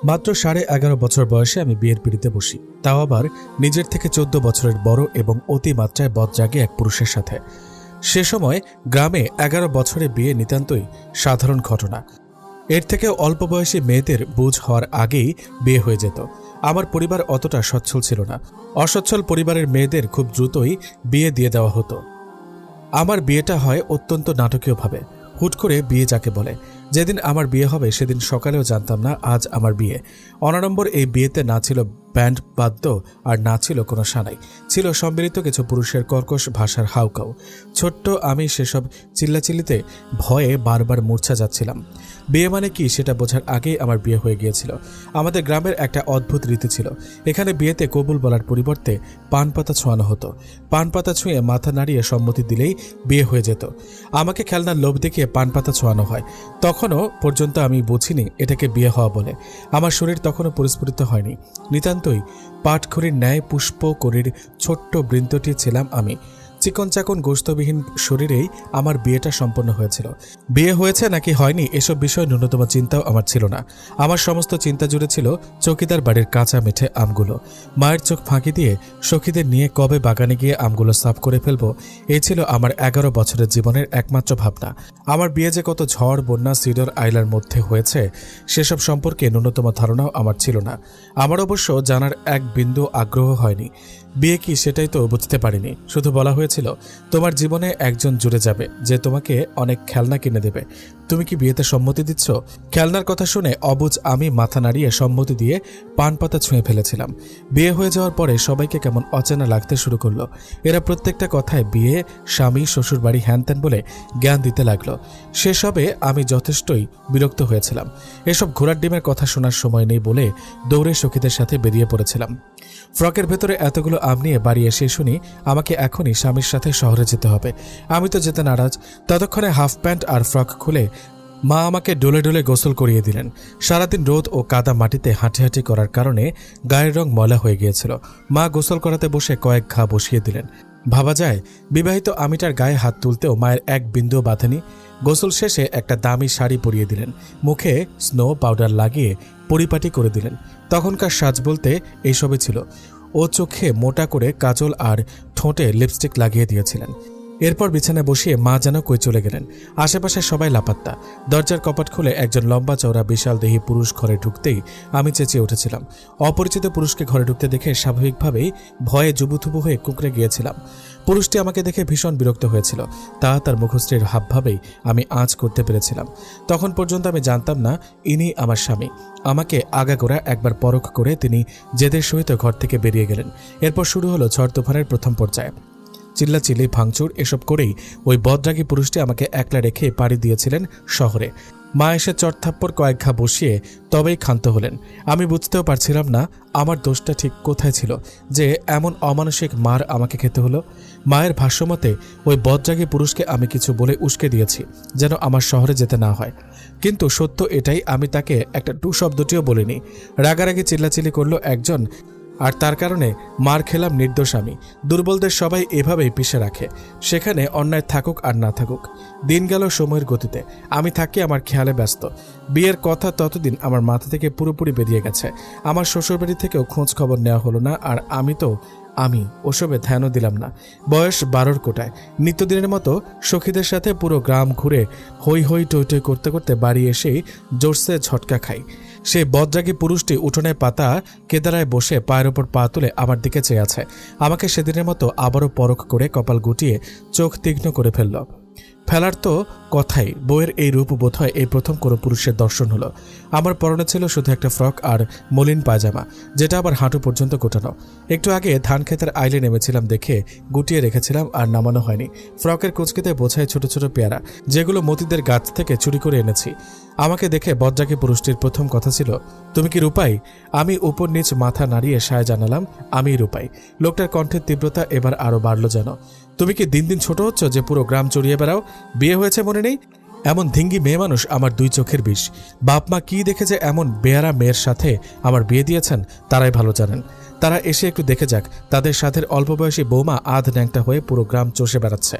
মাত্র 11.5 বছর বয়সে আমি বিয়ের পিঁড়িতে বসি, তাও আবার নিজের থেকে 14 বছরের বড় এবং অতিমাত্রায় বদজাগে এক পুরুষের সাথে। সে সময় গ্রামে 11 বছরে বিয়ে নিতান্তই সাধারণ ঘটনা। এর থেকেও অল্প বয়সী মেয়েদের বুঝ হওয়ার আগেই বিয়ে হয়ে যেত। আমার পরিবার অতটা সচ্ছল ছিল না। অসচ্ছল পরিবারের মেয়েদের খুব দ্রুতই বিয়ে দিয়ে দেওয়া হতো। আমার বিয়েটা হয় অত্যন্ত নাটকীয়ভাবে। হুট করে বিয়ে যাকে বলে। যেদিন আমার বিয়ে হবে সেদিন সকালেও জানতাম না আজ আমার বিয়ে। অনাড়ম্বর এই বিয়েতে না ছিল ব্যান্ড বাদ্য আর না ছিল কোনো সানাই, ছিল সম্মিলিত কিছু পুরুষের কর্কশ ভাষার হাউকাউ। ছোট্ট আমি সেসব চিল্লাচিল্লিতে ভয়ে বারবার মূর্ছা যাচ্ছিলাম। বিয়ে মানে কি সেটা বোঝার আগেই আমার বিয়ে হয়ে গিয়েছিল। আমাদের গ্রামের একটা অদ্ভুত রীতি ছিল। এখানে বিয়েতে কবুল বলার পরিবর্তে পান পাতা ছোঁয়ানো হতো। পান পাতা ছুঁয়ে মাথা নাড়িয়ে সম্মতি দিলেই বিয়ে হয়ে যেত। আমাকে খেলনার লোভ দেখিয়ে পান পাতা ছোঁয়ানো হয়। তখনও পর্যন্ত আমি বুঝিনি এটাকে বিয়ে হওয়া বলে। আমার শরীর তখনও পরিস্ফুটিত হয়নি। নিতান্তই পাটখড়ির ন্যায় পুষ্পকরীর ছোট্ট বৃন্তটি ছিলাম আমি। চিকন চাকন গোস্তবিহীন শরীরেই আমার বিয়েটা সম্পন্ন হয়েছিল। বিয়ে হয়েছে নাকি হয়নি এসব বিষয়ে ন্যূনতম চিন্তাও আমার ছিল না। আমার সমস্ত চিন্তা জুড়ে ছিল চৌকিদার বাড়ির কাঁচা মেঠে আমগুলো। মায়ের চোখ ফাঁকি দিয়ে সখীদের নিয়ে কবে বাগানে গিয়ে আমগুলো সাফ করে ফেলবো, এই ছিল আমার 11 বছরের জীবনের একমাত্র ভাবনা। আমার বিয়ে যে কত ঝড় বন্যা সিডর আইলার মধ্যে হয়েছে সেসব সম্পর্কে ন্যূনতম ধারণাও আমার ছিল না। আমার অবশ্য জানার এক বিন্দু আগ্রহ হয়নি। বিয়ে কি সেটাই তো বুঝতে পারিনি। শুধু বলা হয়েছিল তোমার জীবনে একজন জুড়ে যাবে যে তোমাকে অনেক খেলনা কিনে দেবে। তুমি কি বিয়েতে সম্মতি দিচ্ছ? খেলনার কথা শুনে অবুঝ আমি মাথা নাড়িয়ে সম্মতি দিয়ে পান পাতা ছুঁয়ে ফেলেছিলাম। বিয়ে হয়ে যাওয়ার পরে সবাইকে কেমন অচেনা লাগতে শুরু করলো। এরা প্রত্যেকটা কথায় বিয়ে, স্বামী, শ্বশুরবাড়ি, হ্যানত্যান বলে জ্ঞান দিতে লাগলো। সেসবে আমি যথেষ্টই বিরক্ত হয়েছিলাম। এসব ঘোড়ার ডিমের কথা শোনার সময় নেই বলে দৌড়ে সখীদের সাথে বেরিয়ে পড়েছিলাম। ফ্রকের ভেতরে এতগুলো আম নিয়ে বাড়ি এসে শুনি আমাকে এখনই স্বামীর সাথে শহরে যেতে হবে। আমি তো যেতে নারাজ। ততক্ষণে হাফ প্যান্ট আর ফ্রক খুলে মা আমাকে ডোলে ডোলে গোসল করিয়ে দিলেন। সারাদিন রোদ ও কাদা মাটিতে হাঁটি করার কারণে গায়ের রং ময়লা হয়ে গিয়েছিল। মা গোসল করাতে বসে কয়েক ঘা বসিয়ে দিলেন। ভাবা যায় বিবাহিত আমিটার গায়ে হাত তুলতেও মায়ের এক বিন্দুও বাঁধেনি। গোসল শেষে একটা দামি শাড়ি পরিয়ে দিলেন। মুখে স্নো পাউডার লাগিয়ে পরিপাটি করে দিলেন। তখনকার সাজ বলতে এইসবই ছিল। ও চোখে মোটা করে কাজল আর ঠোঁটে লিপস্টিক লাগিয়ে দিয়েছিলেন। এরপর বিছানায় বসিয়ে মা যেন কই চলে গেলেন। আশেপাশে সবাই লাপাত্তা। দরজার কপাট খুলে একজন লম্বা চওড়া বিশাল দেহী পুরুষ ঘরে ঢুকতেই আমি চেঁচিয়ে উঠেছিলাম। অপরিচিত পুরুষকে ঘরে ঢুকতে দেখে স্বাভাবিকভাবেই ভয়ে জুবুথুবু হয়ে কুঁকড়ে গিয়েছিলাম। পুরুষটি আমাকে দেখে ভীষণ বিরক্ত হয়েছিল। তার মুখশ্রীর হাবভাবেই আমি আঁচ করতে পেরেছিলাম। তখন পর্যন্ত আমি জানতাম না ইনি আমার স্বামী। আমাকে আগাগোড়া একবার পরখ করে তিনি জেদের সহিত ঘর থেকে বেরিয়ে গেলেন। এরপর শুরু হলো ঝড় তুফানের প্রথম পর্যায়ে। চিল্লাচিল্লি ভাঙচুর এসব করেই ওই বদরাগী পুরুষটি আমাকে একলা রেখে পাড়ি দিয়েছিলেন শহরে। মা এসে চড়থাপ্পড় কয়েক ঘা বসিয়ে তবেই ক্ষান্ত হলেন। আমি বুঝতেও পারছিলাম না আমার দোষটা ঠিক কোথায় ছিল যে এমন অমানসিক মার আমাকে খেতে হলো। মায়ের ভাষ্যমতে ওই বদরাগী পুরুষকে আমি কিছু বলে উস্কে দিয়েছি যেন আমার শহরে যেতে না হয়। কিন্তু সত্য এটাই, আমি তাকে একটা টু শব্দটিও বলিনি। রাগারাগি চিল্লাচিল্লি করলো একজন, আর তার কারণে মার খেলাম নির্দোষ আমি। দুর্বলদের সবাই এভাবেই পিষে রাখে, সেখানে অন্যায় থাকুক আর না থাকুক। দিন গেল সময়ের গতিতে। আমি থাকি আমার খেয়ালে ব্যস্ত। বিয়ের কথা ততদিন আমার মাথা থেকে পুরোপুরি বেরিয়ে গেছে। আমার শ্বশুরবাড়ি থেকেও খোঁজ খবর নেওয়া হলো না। আর আমি ওসবে ধ্যানও দিলাম না। বয়স 12 কোটায়। নিত্যদিনের মতো সখীদের সাথে পুরো গ্রাম ঘুরে হই হই টই টই করতে করতে বাড়ি এসেই জোরসে ঝটকা খাই। সেই বদরাগী পুরুষটি উঠোনে পাতা কেদারায় বসে পায়ের ওপর পা তুলে আমার দিকে চেয়ে আছে। আমাকে সেদিনের মতো আবারও পরখ করে কপাল গুটিয়ে চোখ তীক্ষ্ণ করে ফেলার তো কথাই। বইয়ের এই রূপ বোধহয় এই প্রথম কোনো পুরুষের দর্শন হলো। আমার পরনে ছিল শুধু একটা ফ্রক আর মলিন পায়জামা, যেটা আবার হাঁটু পর্যন্ত গোটানো। একটু আগে ধান ক্ষেতের আইলে নেমেছিলাম দেখে গুটিয়ে রেখেছিলাম আর নামানো হয়নি। ফ্রকের কুচকিতে বোঝায় ছোট ছোট পেয়ারা, যেগুলো মতিদের গাছ থেকে চুরি করে এনেছি। আমাকে দেখে বদরাগী পুরুষটির প্রথম কথা ছিল, তুমি কি রূপাই? আমি উপর নিচ মাথা নাড়িয়ে সায় জানালাম, আমি রূপাই। লোকটার কণ্ঠের তীব্রতা এবার আরো বাড়ল যেন। তুমি কি দিন দিন ছোট হচ্ছ যে পুরো গ্রাম চড়িয়ে বেড়াও? বিয়ে হয়েছে মনে নেই? এমন ধিঙ্গি মেয়ে মানুষ আমার 2 চোখের বিষ। বাপ মা কি দেখেছে এমন বেয়ারা মেয়ের সাথে আমার বিয়ে দিয়েছেন তারাই ভালো জানেন। তারা এসে একটু দেখে যাক তাদের সাথে অল্প বয়সী বৌমা আধ ন্যাংটা হয়ে পুরো গ্রাম চষে বেড়াচ্ছে।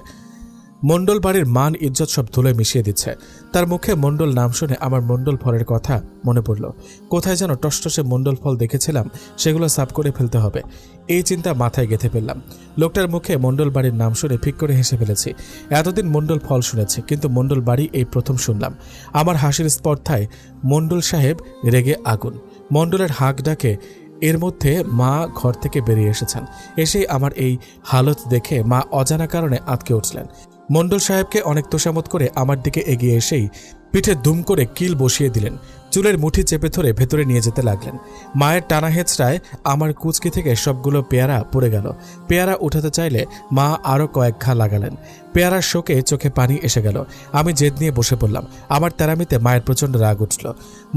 মণ্ডল বাড়ির মান ইজ্জত সব ধুলোয় মিশিয়ে দিচ্ছে। তার মুখে মণ্ডল নাম শুনে আমার মণ্ডল ফলের কথা মনে পড়ল। কোথায় যেন টসটসে মণ্ডল ফল দেখেছিলাম, সেগুলো সাফ করে ফেলতে হবে, এই চিন্তা মাথায় গেঁথে ফেললাম। লোকটার মুখে মণ্ডল বাড়ির নাম শুনে ফিক করে হেসে ফেলেছি। এতদিন মণ্ডল ফল শুনেছি, কিন্তু মণ্ডল বাড়ি এই প্রথম শুনলাম। আমার হাসির স্পর্ধায় মণ্ডল সাহেব রেগে আগুন। মণ্ডলের হাঁক ডাকে এর মধ্যে মা ঘর থেকে বেরিয়ে এসেছেন। এসেই আমার এই হালত দেখে মা অজানা কারণে আঁতকে উঠলেন। মণ্ডল সাহেবকে অনেক তোষামত করে আমার দিকে এগিয়ে এসেই পিঠে দুম করে কিল বসিয়ে দিলেন। চুলের মুঠি চেপে ধরে ভেতরে নিয়ে যেতে লাগলেন। মায়ের টানা হেঁচড়ায় আমার কুচকি থেকে সবগুলো পেয়ারা পড়ে গেল। পেয়ারা উঠাতে চাইলে মা আরও কয়েক ঘা লাগালেন। পেয়ারার শোকে চোখে পানি এসে গেল। আমি জেদ নিয়ে বসে পড়লাম। আমার তেরামিতে মায়ের প্রচণ্ড রাগ উঠল।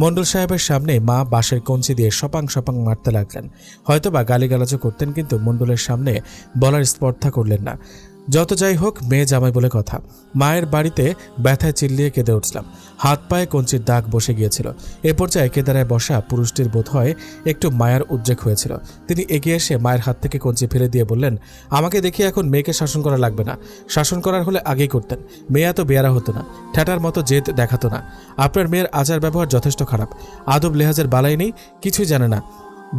মণ্ডল সাহেবের সামনে মা বাঁশের কঞ্চি দিয়ে সপাং সপাং মারতে লাগলেন। হয়তোবা গালিগালাজও করতেন, কিন্তু মণ্ডলের সামনে বলার স্পর্ধা করলেন না। যত যাই হোক, মেয়ে জামাই বলে কথা। মায়ের বাড়িতে ব্যথায় চিল্লিয়ে কেঁদে উঠলাম। হাত পায়ে কঞ্চির দাগ বসে গিয়েছিল। এ পর্যায়ে কেদারায় বসা পুরুষটির বোধ হয় একটু মায়ার উদ্রেক হয়েছিল। তিনি এগিয়ে এসে মায়ের হাত থেকে কঞ্চি ফেলে দিয়ে বললেন, আমাকে দেখিয়ে এখন মেয়েকে শাসন করা লাগবে না। শাসন করার হলে আগেই করতেন। মেয়ে এত বেয়ারা হতো না, ঠ্যাটার মতো জেদ দেখাতো না। আপনার মেয়ের আচার ব্যবহার যথেষ্ট খারাপ। আদব লেহাজের বালাই নেই, কিছুই জানে না।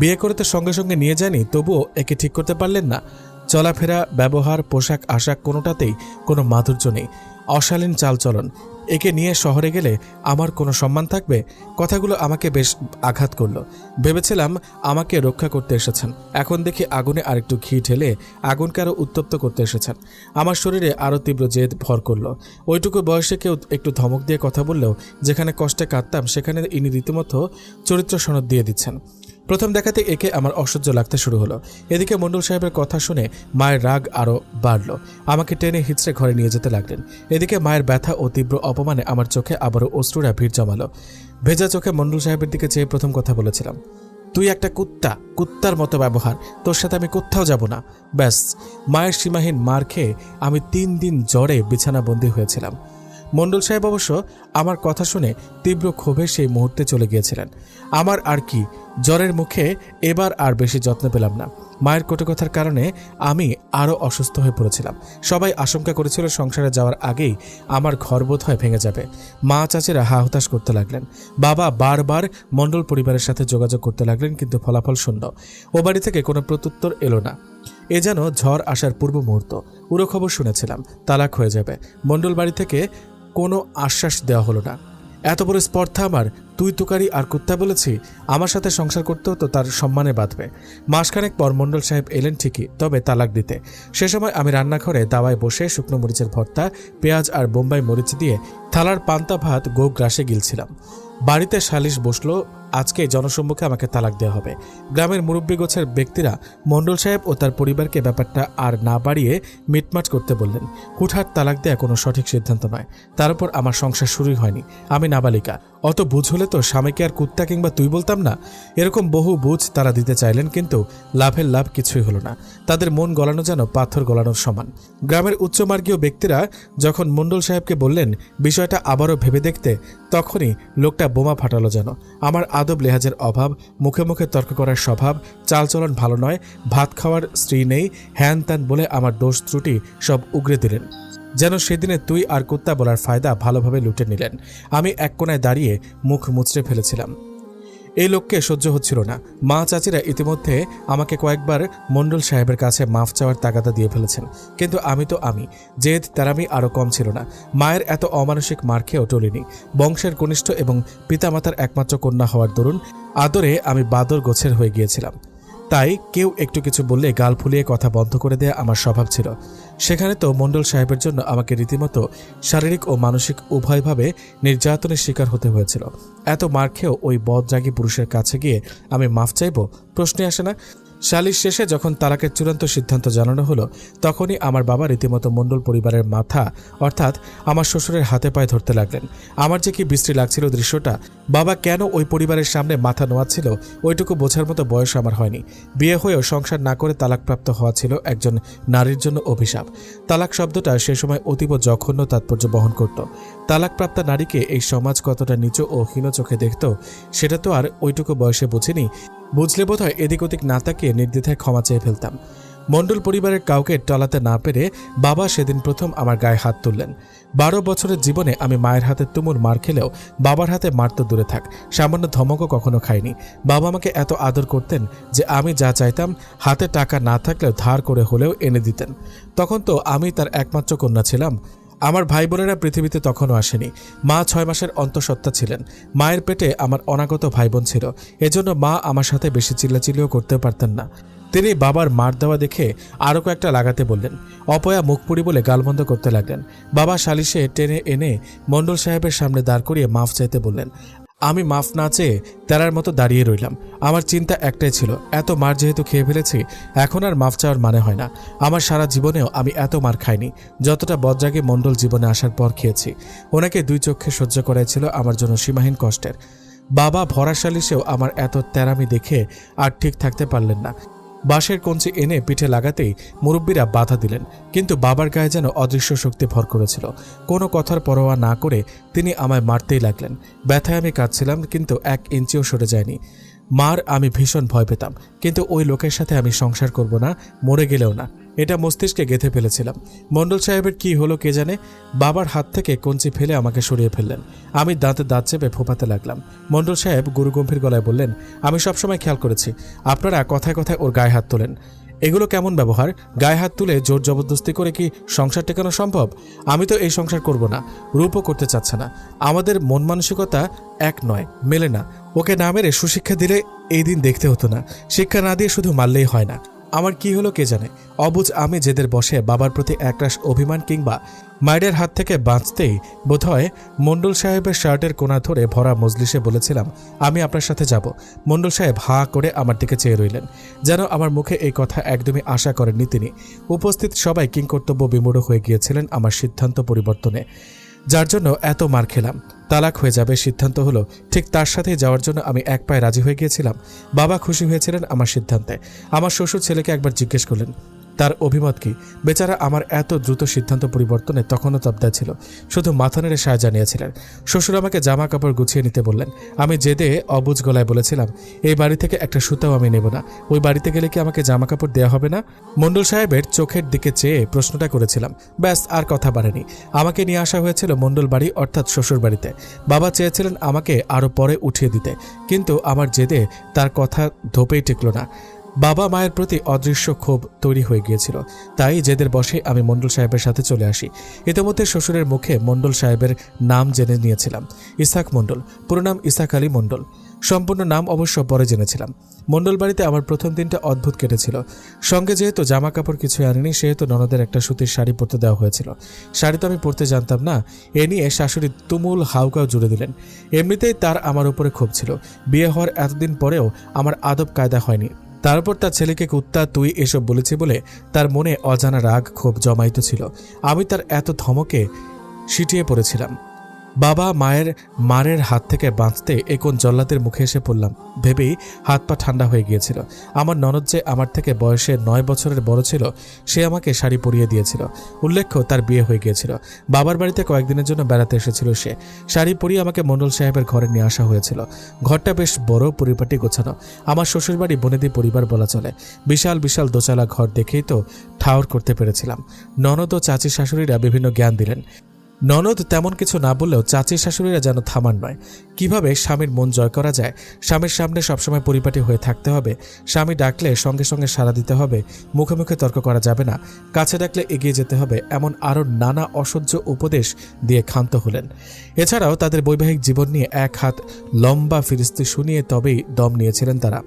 বিয়ে করে তো সঙ্গে সঙ্গে নিয়ে যায়নি, তবুও একে ঠিক করতে পারলেন না। চলাফেরা, ব্যবহার, পোশাক আশাক কোনোটাতেই কোনো মাধুর্য নেই। অশালীন চালচলন। একে নিয়ে শহরে গেলে আমার কোনো সম্মান থাকবে? কথাগুলো আমাকে বেশ আঘাত করলো। ভেবেছিলাম আমাকে রক্ষা করতে এসেছেন, এখন দেখি আগুনে আরেকটু ঘি ঢেলে আগুনকে আরও উত্তপ্ত করতে এসেছেন। আমার শরীরে আরও তীব্র জেদ ভর করলো। ওইটুকু বয়সে কেউ একটু ধমক দিয়ে কথা বললেও যেখানে কষ্টে কাঁদতাম, সেখানে ইনি রীতিমতো চরিত্র সনদ দিয়ে দিচ্ছেন। প্রথম দেখাতে একে আমার অসহ্য লাগতে শুরু হলো। এদিকে মণ্ডল সাহেবের কথা শুনে মায়ের রাগ আরও বাড়ল। আমাকে টেনে হিঁচড়ে ঘরে নিয়ে যেতে লাগলেন। এদিকে মায়ের ব্যথা ও তীব্র অপমানে আমার চোখে আবারও অশ্রুরা ভিড় জমালো। ভেজা চোখে মণ্ডল সাহেবের দিকে চেয়ে প্রথম কথা বলেছিলাম, তুই একটা কুত্তা, কুত্তার মতো ব্যবহার, তোর সাথে আমি কোথাও যাব না। ব্যাস, মায়ের সীমাহীন মার খেয়ে আমি 3 দিন জ্বরে বিছানাবন্দি হয়েছিলাম। মণ্ডল সাহেব অবশ্য আমার কথা শুনে তীব্র ক্ষোভে সেই মুহূর্তে চলে গিয়েছিলেন। আমার আর কি, জ্বরের মুখে এবার আর বেশি যত্ন পেলাম না। মায়ের কটুকথার কারণে আমি আরও অসুস্থ হয়ে পড়েছিলাম। সবাই আশঙ্কা করেছিল সংসারে যাওয়ার আগেই আমার ঘর বোধ হয় ভেঙে যাবে। মা চাচিরা হা হতাশ করতে লাগলেন। বাবা বারবার মণ্ডল পরিবারের সাথে যোগাযোগ করতে লাগলেন, কিন্তু ফলাফল শূন্য। ও বাড়ি থেকে কোনো প্রত্যুত্তর এলো না। এ যেন ঝড় আসার পূর্ব মুহূর্ত। পুরো খবর শুনেছিলাম তালাক হয়ে যাবে। মণ্ডল বাড়ি থেকে কোনো আশ্বাস দেওয়া হলো না। এত বড় স্পর্ধা আমার, তুই তুকারি আর কুত্তা বলেছি। আমার সাথে সংসার করতে হতো তার সম্মানে বাঁধবে। মাসখানেক পর মণ্ডল সাহেব এলেন ঠিকই, তবে তালাক দিতে। সে সময় আমি রান্নাঘরে দাওয়ায় বসে শুকনো মরিচের ভর্তা, পেঁয়াজ আর বোম্বাই মরিচ দিয়ে থালার পান্তা ভাত গ্রাসে গিলছিলাম। বাড়িতে সালিশ বসলো, আজকে জনসম্মুখে আমাকে তালাক দেওয়া হবে। গ্রামের মুরব্বী গোছের ব্যক্তিরা মণ্ডল সাহেব ও তার পরিবারকে ব্যাপারটা আর না বাড়িয়ে মিটমাট করতে বললেন। হুটহাট তালাক দেওয়া কোনো সঠিক সিদ্ধান্ত নয়। তার উপর আমার সংসার শুরুই হয়নি, আমি নাবালিকা। অত বুঝ হলে তো স্বামীকে আর কুত্তা কিংবা তুই বলতাম না। এরকম বহু বুঝ তারা দিতে চাইলেন, কিন্তু লাভের লাভ কিছুই হলো না। তাদের মন গলানো যেন পাথর গলানোর সমান। গ্রামের উচ্চমার্গীয় ব্যক্তিরা যখন মণ্ডল সাহেবকে বললেন বিষয়টা আবারও ভেবে দেখতে, তখনই লোকটা বোমা ফাটালো যেন। আমার আদব লেহাজের অভাব, মুখে মুখে তর্ক করার স্বভাব, চালচলন ভালো নয়, ভাত খাওয়ার স্ত্রী নেই, হ্যান ত্যান বলে আমার দোষ ত্রুটি সব উগরে দিলেন। যেন সেদিনে তুই আর কুত্তা বলার ফায়দা ভালোভাবে লুটে নিলেন। আমি এক কোণায় দাঁড়িয়ে মুখ মুচড়ে ফেলেছিলাম। এই লোককে সহ্য হচ্ছিল না। মা চাচিরা ইতিমধ্যে আমাকে কয়েকবার মণ্ডল সাহেবের কাছে মাফ চাওয়ার তাগাদা দিয়ে ফেলেছেন, কিন্তু আমি জেদ তেরামি আরও কম ছিল না। মায়ের এত অমানসিক মার খেয়েও টলিনি। বংশের কনিষ্ঠ এবং পিতামাতার একমাত্র কন্যা হওয়ার দরুন আদরে আমি বাদর গোছের হয়ে গিয়েছিলাম। তাই কেউ একটু কিছু বললে গাল ফুলিয়ে কথা বন্ধ করে দেয়া আমার স্বভাব ছিল। সেখানে তো মণ্ডল সাহেবের জন্য আমাকে রীতিমতো শারীরিক ও মানসিক উভয়ভাবে নির্যাতনের শিকার হতে হয়েছিল। এত মার খেয়েও ওই বদরাগী পুরুষের কাছে গিয়ে আমি মাফ চাইব, প্রশ্নে আসে না। সালিশ শেষে যখন তালাকের চূড়ান্ত সিদ্ধান্ত জানানো হলো, তখনই আমার বাবা রীতিমতো মণ্ডল পরিবারের মাথা অর্থাৎ আমার শ্বশুরের হাতে পায়ে ধরতে লাগলেন। আমার যে কি বিশ্রী লাগছিল দৃশ্যটা। বাবা কেন ওই পরিবারের সামনে মাথা নোয়াচ্ছিল, ওইটুকু বোঝার মতো বয়স আমার হয়নি। বিয়ে হয়েও সংসার না করে তালাকপ্রাপ্ত হওয়া ছিল একজন নারীর জন্য অভিশাপ। তালাক শব্দটা সে সময় অতীব জঘন্য তাৎপর্য বহন করত। তালাকপ্রাপ্তা নারীকে এই সমাজ কতটা নিচু ও হীন চোখে দেখত, সেটা তো আর ওইটুকু বয়সে বুঝিনি। বুঝলে বোধহয় এদিক ওদিক না তাকিয়ে নির্দ্বিধায় ক্ষমা চেয়ে ফেলতাম। মণ্ডল পরিবারের কাউকে টলাতে না পেরে বাবা সেদিন প্রথম আমার গায়ে হাত তুললেন। 12 বছরের জীবনে আমি মায়ের হাতে তুমুল মার খেলেও বাবার হাতে মার তো দূরে থাক, সামান্য ধমকও কখনো খাইনি। বাবা আমাকে এত আদর করতেন যে আমি যা চাইতাম হাতে টাকা না থাকলেও ধার করে হলেও এনে দিতেন। তখন তো আমি তার একমাত্র কন্যা ছিলাম। আমার ভাই বোনেরা পৃথিবীতে তখনও আসেনি। মা 6 মাসের অন্তঃসত্ত্বা ছিলেন। মায়ের পেটে আমার অনাগত ভাই বোন ছিল, এজন্য মা আমার সাথে বেশি চিল্লাচিল্লিও করতে পারতেন না। তিনি বাবার মার দেওয়া দেখে আরও কয়েকটা লাগাতে বললেন। অপয়া মুখ পুড়ি বলে গালমন্দ করতে লাগলেন। বাবা সালিশে টেনে এনে মণ্ডল সাহেবের সামনে দাঁড় করিয়ে মাফ চাইতে বললেন। আমি মাফ না চেয়ে তেরার মতো দাঁড়িয়ে রইলাম। আমার চিন্তা একটাই ছিল, এত মার যেহেতু খেয়ে ফেলেছি এখন আর মাফ চাওয়ার মানে হয় না। আমার সারা জীবনেও আমি এত মার খাইনি যতটা বজ্রাগে মণ্ডল জীবনে আসার পর খেয়েছি। ওনাকে 2 চোখে সহ্য করাইছিল আমার জন্য সীমাহীন কষ্টের। বাবা ভরা সালিশেও আমার এত তেরামি দেখে আর ঠিক থাকতে পারলেন না। বাঁশের কঞ্চি এনে পিঠে লাগাতেই মুরব্বীরা বাধা দিলেন, কিন্তু বাবার গায়ে যেন অদৃশ্য শক্তি ভর করেছিল। কোনো কথার পরোয়া না করে তিনি আমায় মারতেই লাগলেন। ব্যথায় আমি কাঁদছিলাম, কিন্তু 1 ইঞ্চিও সরে যায়নি। মার আমি ভীষণ ভয় পেতাম, কিন্তু ওই লোকের সাথে আমি সংসার করব না, মরে গেলেও না, এটা মস্তিষ্কে গেঁথে ফেলেছিলাম। মণ্ডল সাহেবের কি হলো কে জানে, বাবার হাত থেকে কঞ্চি ফেলে আমাকে সরিয়ে ফেললেন। আমি দাঁতে দাঁত চেপে ফোঁপাতে লাগলাম। মণ্ডল সাহেব গুরুগম্ভীর গলায় বললেন, আমি সবসময় খেয়াল করেছি আপনারা কথায় কথায় ওর গায়ে হাত তোলেন। এগুলো কেমন ব্যবহার? গায়ে হাত তুলে জোর জবরদস্তি করে কি সংসার টেকানো সম্ভব? আমি তো এই সংসার করব না, রূপও করতে চাচ্ছে না। আমাদের মন মানসিকতা এক নয়, মেলে না। ওকে না মেরে সুশিক্ষা দিলে এই দিন দেখতে হতো না। শিক্ষা না দিয়ে শুধু মারলেই হয় না। আমার কি হলো কে জানে, অবুঝ আমি জেদের বসে বাবার প্রতি একরাশ অভিমান কিংবা মায়ের হাত থেকে বাঁচতেই বোধহয় মণ্ডল সাহেবের শার্টের কোণা ধরে ভরা মজলিসে বলেছিলাম, আমি আপনার সাথে যাব। মণ্ডল সাহেব হা করে আমার দিকে চেয়ে রইলেন, যেন আমার মুখে এই কথা একদমই আশা করেননি তিনি। উপস্থিত সবাই কিংকর্তব্য বিমূঢ় হয়ে গিয়েছিলেন আমার সিদ্ধান্ত পরিবর্তনে, যার জন্য এত মার খেলাম। তালাক হয়ে যাবে সিদ্ধান্ত হলো, ঠিক তার সাথেই যাওয়ার জন্য আমি এক পায়ে রাজি হয়ে গিয়েছিলাম। বাবা খুশি হয়েছিলেন আমার সিদ্ধান্তে। আমার শ্বশুর ছেলেকে একবার জিজ্ঞেস করলেন তার অভিমত কি। বেচারা আমার এত দ্রুত সিদ্ধান্ত পরিবর্তনে তখনও তবদা ছিল, শুধু মাথা নেড়ে সায় জানিয়েছিলেন। শ্বশুর আমাকে জামা কাপড় গুছিয়ে নিতে বললেন। আমি জেদে অবুঝ গলায় বলেছিলাম, এই বাড়ি থেকে একটা সুতাও আমি নেব না। ওই বাড়িতে গেলে কি আমাকে জামা কাপড় দেওয়া হবে না? মণ্ডল সাহেবের চোখের দিকে চেয়ে প্রশ্নটা করেছিলাম, ব্যাস আর কথা বাড়েনি। আমাকে নিয়ে আসা হয়েছিল মণ্ডল বাড়ি অর্থাৎ শ্বশুর বাড়িতে। বাবা চেয়েছিলেন আমাকে আরও পরে উঠিয়ে দিতে, কিন্তু আমার জেদে তার কথা ধোপেই টিকল না। বাবা মায়ের প্রতি অদৃশ্য ক্ষোভ তৈরি হয়ে গিয়েছিল, তাই জেদের বসে আমি মণ্ডল সাহেবের সাথে চলে আসি। ইতিমধ্যে শ্বশুরের মুখে মণ্ডল সাহেবের নাম জেনে নিয়েছিলাম, ইসাক মণ্ডল। পুরো নাম ইসাক আলী মণ্ডল। সম্পূর্ণ নাম অবশ্য পরে জেনেছিলাম। মণ্ডল বাড়িতে আমার প্রথম দিনটা অদ্ভুত কেটেছিল। সঙ্গে যেহেতু জামা কাপড় কিছুই আনেনি, সেহেতু ননদের একটা সুতির শাড়ি পরতে দেওয়া হয়েছিল। শাড়ি তো আমি পরতে জানতাম না, এ নিয়ে শাশুড়ি তুমুল হাউকাও জুড়ে দিলেন। এমনিতেই তার আমার উপরে ক্ষোভ ছিল। বিয়ে হওয়ার এতদিন পরেও আমার আদব কায়দা হয়নি। তারপর তার ছেলেকে কুত্তা তুই এসব বলেছি বলে তার মনে অজানা রাগ ক্ষোভ জমাইত ছিল। আমি তার এত ধমকে সিটিয়ে পড়েছিলাম। বাবা মারের হাত থেকে বাঁচতে কোন জল্লাদের মুখে এসে পড়লাম ভেবেই হাত পা ঠান্ডা হয়ে গিয়েছিল। আমার ননদ যে আমার থেকে বয়সে 9 বছরের বড় ছিল, সে আমাকে শাড়ি পরিয়ে দিয়েছিল। উল্লেখ্য তার বিয়ে হয়ে গিয়েছিল। বাবার বাড়িতে কয়েকদিনের জন্য বেড়াতে এসেছিল সে। শাড়ি পরিয়ে আমাকে মণ্ডল সাহেবের ঘরে নিয়ে আসা হয়েছিল। ঘরটা বেশ বড়, পরিপাটি গোছানো। আমার শ্বশুরবাড়ি বনেদি পরিবার বলা চলে। বিশাল বিশাল দোচালা ঘর দেখেই তো ঠাউর করতে পেরেছিলাম। ননদ ও চাচি শাশুড়িরা বিভিন্ন জ্ঞান দিলেন। ননদ তেমন কিছু না বললেও চাচি শাশুড়িরা যেন থামার নয়। কিভাবে স্বামীর মন জয় করা যায়, স্বামীর সামনে সবসময় পরিপাটি হয়ে থাকতে হবে, স্বামী ডাকলে সঙ্গে সঙ্গে সাড়া দিতে হবে, মুখে মুখে তর্ক করা যাবে না, কাছে ডাকলে এগিয়ে যেতে হবে, এমন আরও নানা অসহ্য উপদেশ দিয়ে ক্ষান্ত হলেন। এছাড়াও তাদের বৈবাহিক জীবন নিয়ে 1 হাত লম্বা ফিরিস্তি শুনিয়ে তবেই দম নিয়েছিলেন তারা।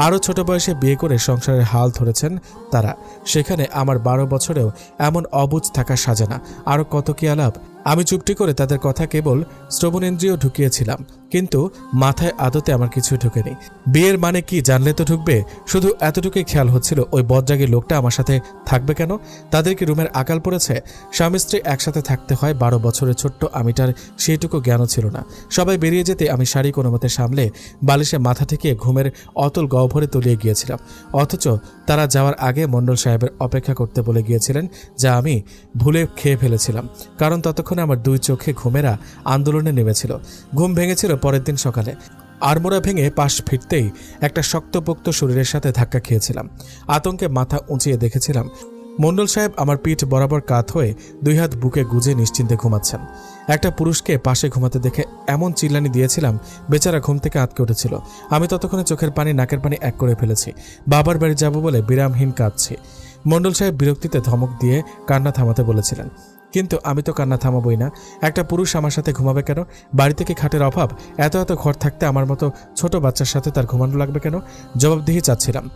আরও ছোট বয়সে বিয়ে করে সংসারের হাল ধরেছেন তারা। সেখানে আমার 12 বছরেও এমন অবুঝ থাকা সাজে না। আরও কত কি আলাপ। আমি চুপটি করে তাদের কথা কেবল শ্রবণেন্দ্রিয় ঢুকিয়েছিলাম, কিন্তু মাথায় আদতে আমার কিছু ঢুকেনি। বিয়ের মানে কি জানলে তো ঢুকবে। শুধু এতটুকুই খেয়াল হচ্ছিল, ওই বদজাগী লোকটা আমার সাথে থাকবে কেন? তাদের কি রুমের আকাল পড়েছে? স্বামী স্ত্রী একসাথে থাকতে হয়। 12 বছরের ছোট্ট আমিটার সেইটুকু জ্ঞানও ছিল না। সবাই বেরিয়ে যেতে আমি শাড়ি কোনো মতে সামলে বালিশে মাথা ঠেকিয়ে ঘুমের অতল গহ্বরে তলিয়ে গিয়েছিলাম। অথচ তারা যাওয়ার আগে মণ্ডল সাহেবের অপেক্ষা করতে বলে গিয়েছিলেন, যা আমি ভুলে খেয়ে ফেলেছিলাম। কারণ ততক্ষণে আমার 2 চোখে ঘুমেরা আন্দোলনে নেমেছিল। ঘুম ভেঙেছিল পরের দিন সকালে। আড়মোড়া ভেঙে পাশ ফিরতেই একটা শক্তপোক্ত শরীরের সাথে ধাক্কা খেয়েছিলাম। আতঙ্কে মাথা উঁচিয়ে দেখেছিলাম মণ্ডল সাহেব আমার পিঠ বরাবর কাত হয়ে 2 হাত বুকে গুজে নিশ্চিন্তে ঘুমাচ্ছেন। একটা পুরুষকে পাশে ঘুমাতে দেখে এমন চিল্লানি দিয়েছিলাম, বেচারা ঘুম থেকে আটকে উঠেছিল। আমি ততক্ষণে চোখের পানি নাকের পানি এক করে ফেলেছি। বাবার বাড়ি যাব বলে বিরামহীন কাঁদছি। মণ্ডল সাহেব বিরক্তিতে ধমক দিয়ে কান্না থামাতে বলেছিলেন, কিন্তু আমি তো কান্না থামাবই না। একটা পুরুষ আমার সাথে ঘুমাবে কেন? বাড়িতে কি খাটের অভাব? এত এত ঘর থাকতে আমার মতো ছোট বাচ্চার সাথে তার ঘুমানো লাগবে কেন? জবাবদিহি চাচ্ছিলাম।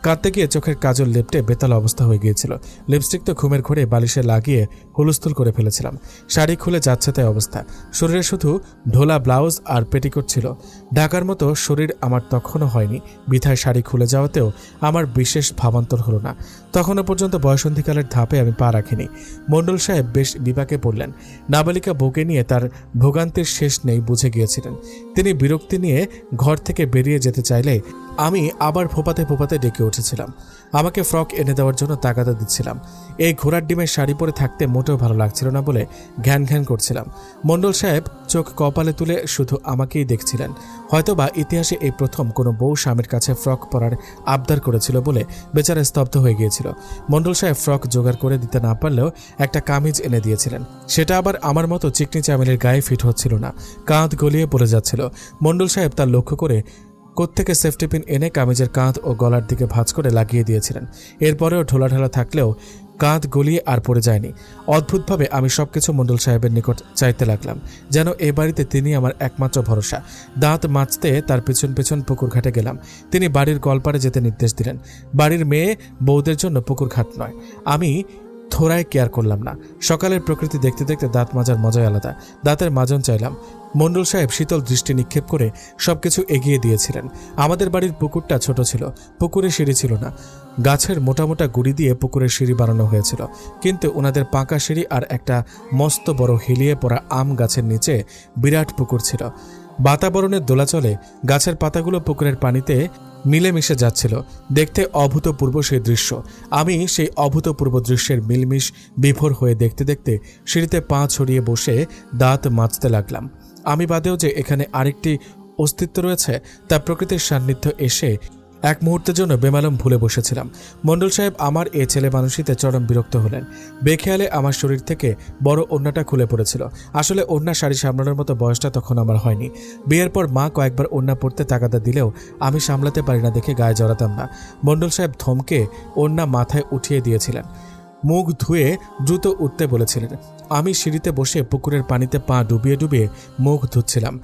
কাঁদতে গিয়ে চোখের কাজল লেপটে বেতাল অবস্থা হয়ে গিয়েছিল। লিপস্টিক তো ঘুমের ঘোরে বালিশে লাগিয়ে হুলস্থুল করে ফেলেছিলাম। শাড়ি খুলে যাচ্ছে তাই অবস্থা। শরীরে শুধু ঢোলা ব্লাউজ আর পেটিকোট ছিল। ঢাকার মতো শরীর আমার তখনও হয়নি, বিথায় শাড়ি খুলে যাওয়াতেও আমার বিশেষ ভাবান্তর হলো না। তখনও পর্যন্ত বয়সন্ধিকালের ধাপে আমি পা রাখিনি। মণ্ডল সাহেব বেশ বিপাকে পড়লেন। নাবালিকা বউকে নিয়ে তার ভোগান্তির শেষ নেই বুঝে গিয়েছিলেন। তিনি বিরক্তি নিয়ে ঘর থেকে বেরিয়ে যেতে চাইলে আমি আবার ফোপাতে ফোপাতে ডেকে উঠেছিলাম। আমাকে ফ্রক এনে দেওয়ার জন্য তাগাদা দিচ্ছিলাম। এই ঘোড়ার ডিমের শাড়ি পরে থাকতে মোটেও ভালো লাগছিল না বলে ঘ্যান ঘ্যান করছিলাম। মণ্ডল সাহেব চোখ কপালে তুলে শুধু আমাকেই দেখছিলেন। হয়তোবা ইতিহাসে এই প্রথম কোনো বউ স্বামীর কাছে ফ্রক পরার আবদার করেছিল বলে বেচারা স্তব্ধ হয়ে গিয়েছিল। মণ্ডল সাহেব ফ্রক জোগাড় করে দিতে না পারলেও একটা কামিজ এনে দিয়েছিলেন। সেটা আবার আমার মতো চিকনি চামেলির গায়ে ফিট হচ্ছিল না, কাঁধ গলিয়ে পড়ে যাচ্ছিল। মণ্ডল সাহেব তার লক্ষ্য করে কোত্থেকে সেফটি পিন এনে কামিজের কাঁধ ও গলার দিকে ভাঁজ করে লাগিয়ে দিয়েছিলেন। এরপরেও ঢোলাঢালা থাকলেও কাঁধ গলিয়ে আর পড়ে যায়নি। অদ্ভুতভাবে আমি সবকিছু মণ্ডল সাহেবের নিকট চাইতে লাগলাম, যেন এ বাড়িতে তিনি আমার একমাত্র ভরসা। দাঁত মাজতে তার পেছন পেছন পুকুর ঘাটে গেলাম। তিনি বাড়ির কলপারে যেতে নির্দেশ দিলেন। বাড়ির মেয়ে বউদের জন্য পুকুর ঘাট নয়। আমি থোড়ায় কেয়ার করলাম না। সকালের প্রকৃতি দেখতে দেখতে দাঁত মাজার মজাই আলাদা। দাঁতের মাজন চাইলাম। মণ্ডল সাহেব শীতল দৃষ্টি নিক্ষেপ করে সবকিছু এগিয়ে দিয়েছিলেন। আমাদের বাড়ির পুকুরটা ছোট ছিল, পুকুরে সিঁড়ি ছিল না। গাছের মোটা মোটা গুড়ি দিয়ে পুকুরের সিঁড়ি বানানো হয়েছিল, কিন্তু ওনাদের পাকা সিঁড়ি আর একটা মস্ত বড় হেলিয়ে পড়া আম গাছের নিচে বিরাট পুকুর ছিল। বাতাবরণের দোলাচলে গাছের পাতাগুলো পুকুরের পানিতে মিলেমিশে যাচ্ছিল। দেখতে অভূতপূর্ব সেই দৃশ্য। আমি সেই অভূতপূর্ব দৃশ্যের মিলমিশ বিভোর হয়ে দেখতে দেখতে সিঁড়িতে পা ছড়িয়ে বসে দাঁত মাজতে লাগলাম। আমি বাদেও যে এখানে আরেকটি অস্তিত্ব রয়েছে তা প্রকৃতির সান্নিধ্য এসে এক মুহূর্তের জন্য বেমালুম ভুলে বসেছিলাম। মণ্ডল সাহেব আমার এ ছেলে মানুষিতে চরম বিরক্ত হলেন। বেখেয়ালে আমার শরীর থেকে বড় ওড়নাটা খুলে পড়েছিল। আসলে ওড়না শাড়ি সামলানোর মতো বয়সটা তখন আমার হয়নি। বিয়ের পর মা কয়েকবার ওড়না পরতে তাগাদা দিলেও আমি সামলাতে পারি না দেখে গায়ে জড়াতাম না। মণ্ডল সাহেব ধমকে ওড়না মাথায় উঠিয়ে দিয়েছিলেন। মুখ ধুয়ে দ্রুত উঠতে বলেছিলেন। আমি সিঁড়িতে বসে পুকুরের পানিতে পা ডুবিয়ে ডুবিয়ে মুখ ধুচ্ছিলাম,